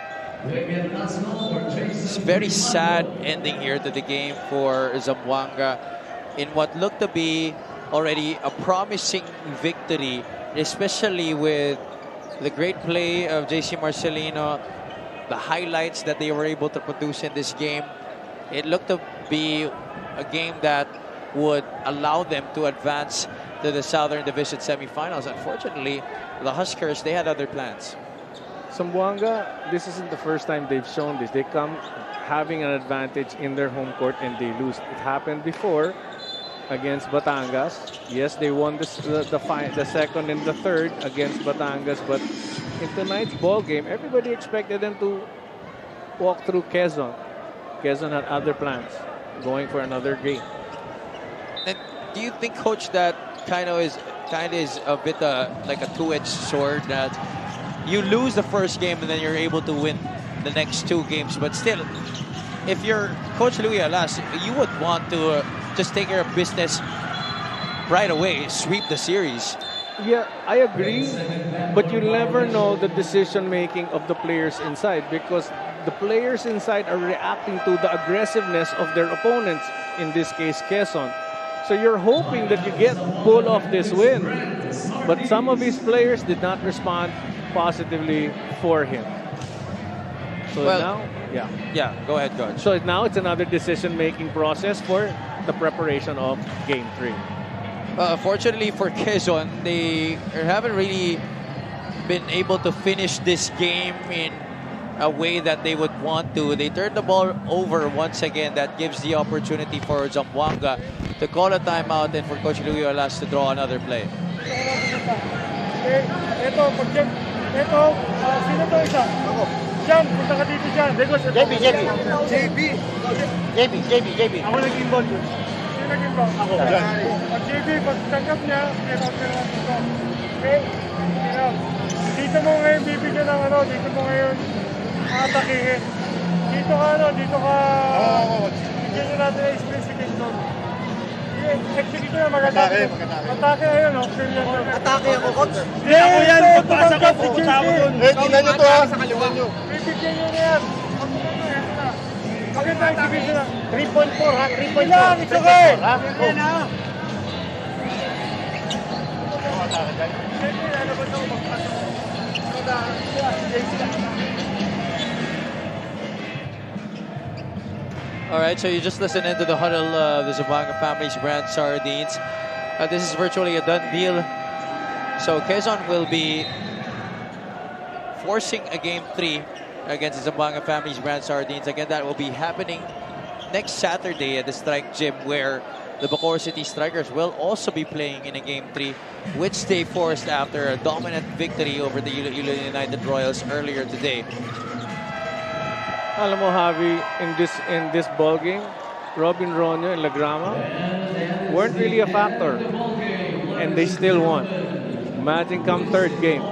it's a very sad ending here to the game for Zamboanga in what looked to be already a promising victory, especially with the great play of JC Marcelino, the highlights that they were able to produce in this game. It looked to be a game that would allow them to advance to the Southern Division semifinals. Unfortunately, the Huskers, they had other plans. Zamboanga, this isn't the first time they've shown this. They come having an advantage in their home court and they lose. It happened before against Batangas. Yes, they won the second and the third against Batangas, but in tonight's ball game, everybody expected them to walk through Quezon. Quezon had other plans, going for another game. And do you think, Coach, that kind of is a bit like a two-edged sword, that you lose the first game and then you're able to win the next 2 games, but still, if you're Coach Louis Alas, you would want to just take care of business right away, sweep the series. Yeah, I agree, but you never know the decision-making of the players inside, because the players inside are reacting to the aggressiveness of their opponents, in this case, Quezon. So you're hoping that you pull off this win, but some of these players did not respond positively for him. So now, yeah, go ahead, Coach. So now it's another decision-making process for the preparation of Game 3. Fortunately for Quezon, they haven't really been able to finish this game in a way that they would want to. They turned the ball over once again. That gives the opportunity for Zamboanga to call a timeout and for Coach Louis Alas to draw another play. Sino to isa? Ako. Jam, punta ka dito dyan. JB. Ako nag-inbound yun. Sino nag-inbound? Ako. Pag JB, pag tanggap niya, get-out na lang dito. Okay? Dito mo ngayon bibigyan ng dito mo ngayon atakihin. Dito ka, bigyan nyo natin ang space si Kingston. Execute na, mag-atake. Atake, ayun, Atake ako, coach. Hindi ako yan, pagpasa ko, pupunta ako dun. Tingnan nyo to, ha. Bibigyan nyo na yan. Maganda exhibition na. 3.4, ha? 3.4. Ilang, it's okay. Yan na. Ano ba ito? Magpasa ko. All right, so you just listened into the huddle of the Zamboanga Family's brand sardines. This is virtually a done deal. So Quezon will be forcing a Game 3 against the Zamboanga Family's brand sardines. Again, that will be happening next Saturday at the Strike Gym, where the Bacoor City Strikers will also be playing in a Game 3, which they forced after a dominant victory over the Iloilo United Royals earlier today. Alam mo, Javi, in this ball game, Robin Ronyo and Lagrama weren't really a factor, and they still won. Imagine come third game.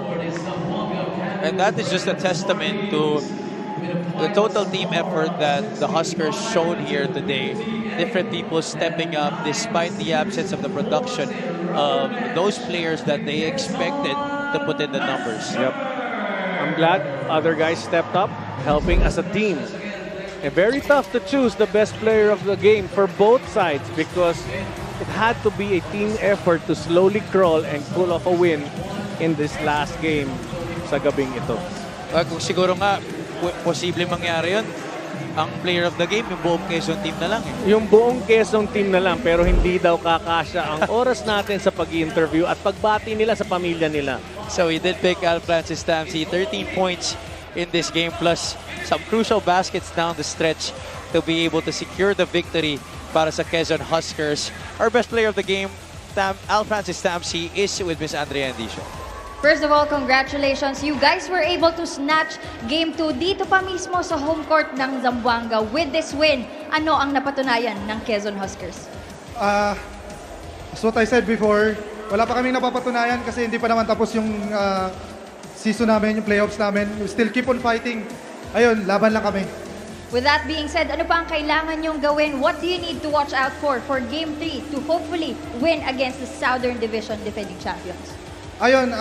And that is just a testament to the total team effort that the Huskers showed here today. Different people stepping up despite the absence of the production of those players that they expected to put in the numbers. Yep. I'm glad other guys stepped up, helping as a team. And very tough to choose the best player of the game for both sides, because it had to be a team effort to slowly crawl and pull off a win in this last game sa gabing ito. Kung siguro nga, posible mangyari yun, ang player of the game, yung buong Quezon team na lang. Yung buong Quezon team na lang, pero hindi daw kakasya ang oras natin sa pag-interview at pagbati nila sa pamilya nila. So we did pick Al Francis Tamsi, 13 points in this game, plus some crucial baskets down the stretch to be able to secure the victory para sa Quezon Huskers. Our best player of the game, Al Francis Tamsi, is with Miss Andrea Andicio. First of all, congratulations. You guys were able to snatch Game 2 dito pa mismo sa home court ng Zamboanga. With this win, ano ang napatunayan ng Quezon Huskers? As what I said before, wala pa kaming napapatunayan kasi hindi pa naman tapos yung season namin, yung playoffs namin. We still keep on fighting. Ayun, laban lang kami. With that being said, ano pa ang kailangan nyong gawin? What do you need to watch out for Game 3 to hopefully win against the Southern Division defending champions? Ayun,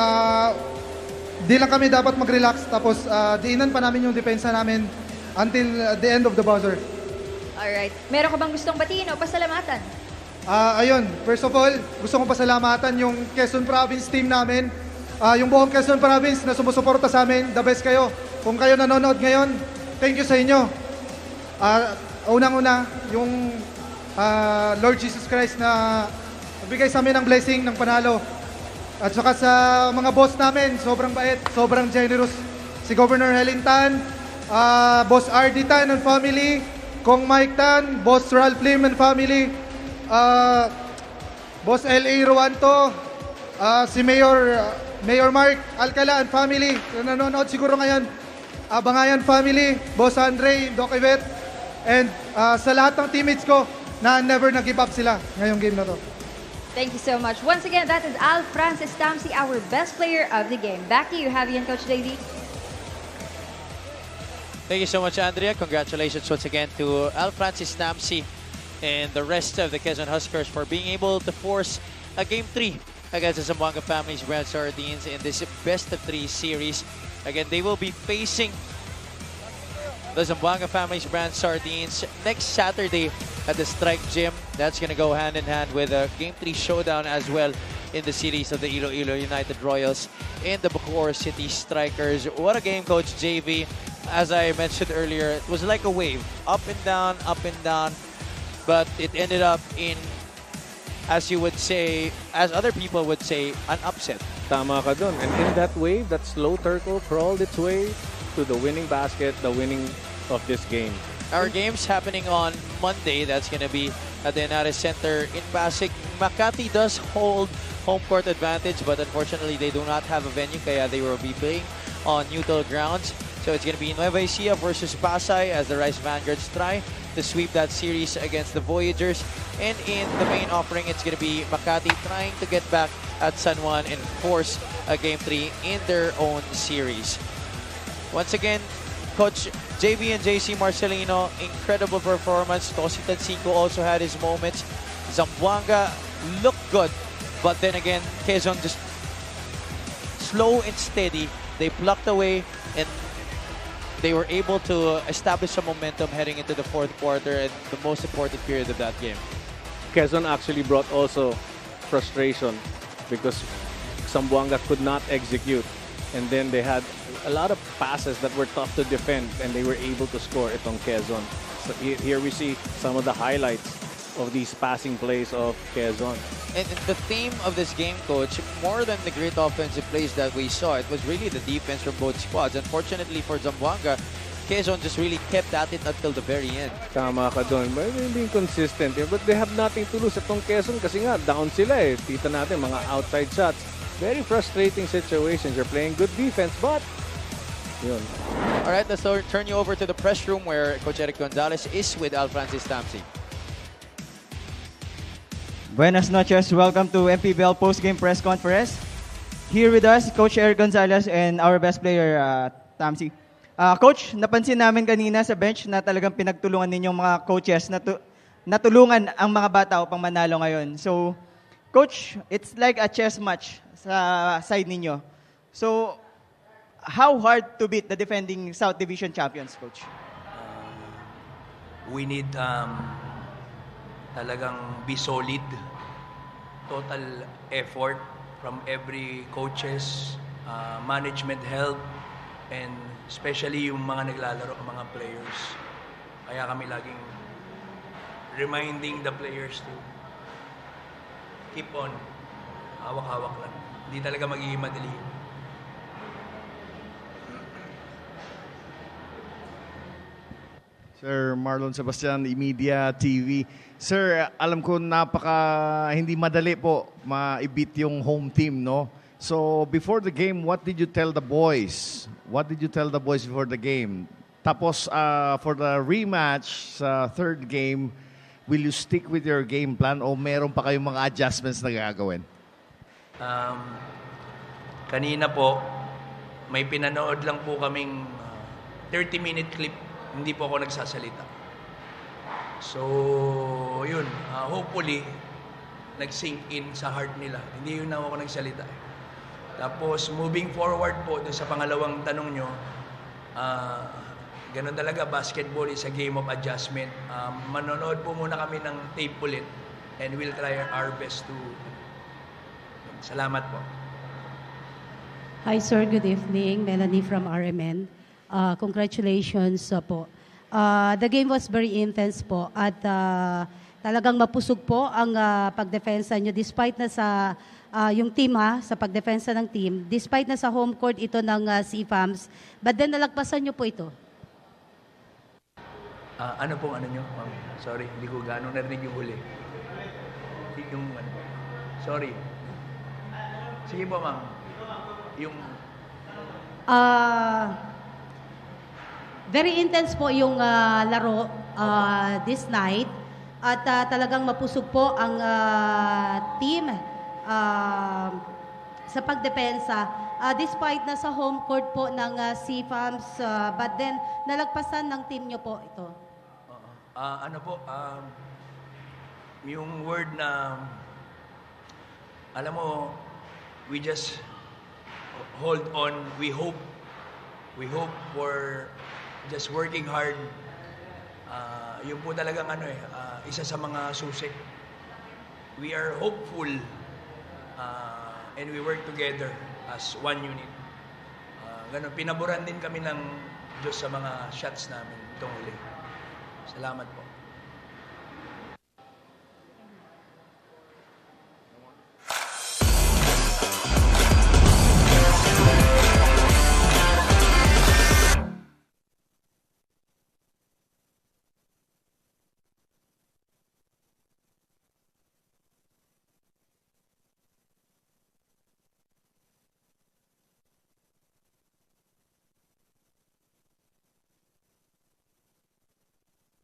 di lang kami dapat mag-relax tapos diinan pa namin yung depensa namin until the end of the buzzer. Alright. Meron ka bang gustong batiin o pasalamatan? Ayun, first of all, gusto kong pasalamatan yung Quezon Province team namin. Yung buong Quezon Province na sumusuporta sa amin, the best kayo. Kung kayo nanonood ngayon, thank you sa inyo. Unang-una, yung Lord Jesus Christ na nagbigay sa amin ng blessing ng panalo. At saka sa mga boss namin, sobrang bait, sobrang generous. Si Governor Helen Tan, Boss RD Tan and family, Kong Mike Tan, Boss Ralph Lim and family, Boss L.A. Ruanto, si Mayor Mark Alcala and family, na nanonood siguro ngayon, Bangayan family, Boss Andre, Doc Yvette, and sa lahat ng teammates ko, na never nag-give up sila ngayong game na to. Thank you so much. Once again, that is Al Francis Tamsi, our best player of the game. Back to you, Javi and Coach Davey. Thank you so much, Andrea. Congratulations once again to Al Francis Tamsi and the rest of the Quezon Huskers for being able to force a Game 3 against the Zamboanga Families Brand Sardines in this best-of-3 series. Again, they will be facing the Zamboanga Families Brand Sardines next Saturday at the Strike Gym. That's going to go hand-in-hand with a Game 3 showdown as well in the series of the Iloilo United Royals and the Bacoor City Strikers. What a game, Coach JV. As I mentioned earlier, it was like a wave. Up and down, but it ended up in, as you would say, as other people would say, an upset. Tama ka dun. And in that wave, that slow turtle crawled its way to the winning basket, the winning of this game. Our game's happening on Monday. That's going to be at the Henares Center in Pasig. Makati does hold home court advantage, but unfortunately, they do not have a venue, kaya they will be playing on neutral grounds. So it's going to be Nueva Ecija versus Pasay as the Rice Vanguards try to sweep that series against the Voyagers. And in the main offering, it's going to be Makati trying to get back at San Juan and force a Game 3 in their own series. Once again, Coach JB and JC Marcelino, incredible performance. Tosi Tansico also had his moments. Zamboanga looked good, but then again, Quezon just slow and steady. They plucked away and they were able to establish some momentum heading into the fourth quarter and the most important period of that game. Quezon actually brought also frustration because Zamboanga could not execute. And then they had a lot of passes that were tough to defend and they were able to score itong Quezon. So here we see some of the highlights of these passing plays of Quezon. And the theme of this game, Coach, more than the great offensive plays that we saw, it was really the defense from both squads. Unfortunately for Zamboanga, Quezon just really kept at it until the very end. Tama ka doon. They're being consistent. But they have nothing to lose itong Quezon kasi nga, down sila eh. Tita natin, mga outside shots. Very frustrating situations. You're playing good defense, but yun. All right, let's turn you over to the press room where Coach Eric Gonzalez is with Al Francis Tamsi. Buenas noches. Welcome to Mpbl post-game press conference. Here with us, Coach Eric Gonzalez and our best player, Tamsi. Coach, napansin namin kanina sa bench na talagang pinagtulungan ninyong mga coaches na natulungan ang mga bata upang manalo ngayon. So, Coach, it's like a chess match sa side ninyo. So, how hard to beat the defending South Division champions, Coach? We need talagang be solid. Total effort from every coaches, management help, and especially yung mga naglalaro, mga players. Kaya kami laging reminding the players to keep on. Hawak-hawak lang. Hindi talaga magiging madali. Sir Marlon Sebastian, Media TV. Sir, alam ko hindi madali po ma-beat yung home team, no? So, before the game, what did you tell the boys? What did you tell the boys before the game? Tapos, for the rematch sa third game, will you stick with your game plan o meron pa kayong mga adjustments na gagawin? Kanina po, may pinanood lang po kaming 30-minute clip. Hindi po ako nagsasalita. So, yun. Hopefully, nag-sink in sa heart nila. Hindi yun na ako nagsalita. Tapos, moving forward po, sa pangalawang tanong nyo, ganun talaga, basketball is a game of adjustment. Manonood po muna kami ng tape ulit and we'll try our best to... Salamat po. Hi, sir. Good evening. Melanie from RMN. Congratulations po. The game was very intense po at talagang mapusog po ang pagdepensa nyo despite na sa yung team sa pagdepensa ng team, despite na sa home court ito ng CFAMS, but then nalagpasan nyo po ito. Ano pong ano nyo? Sorry, hindi ko gano'ng narinig yung huli. Yung ano? Sorry. Sige po, ma'am. Yung... Very intense po yung laro this night. At talagang mapusog po ang team sa pagdepensa. Despite na sa home court po ng CFAMS, but then nalagpasan ng team nyo po ito. Ano po, yung word na, alam mo, we just hold on, we hope for just working hard. Yun po talagang isa sa mga susi. We are hopeful and we work together as one unit. Ganun, pinaboran din kami ng Diyos sa mga shots namin itong uli. Salamat po.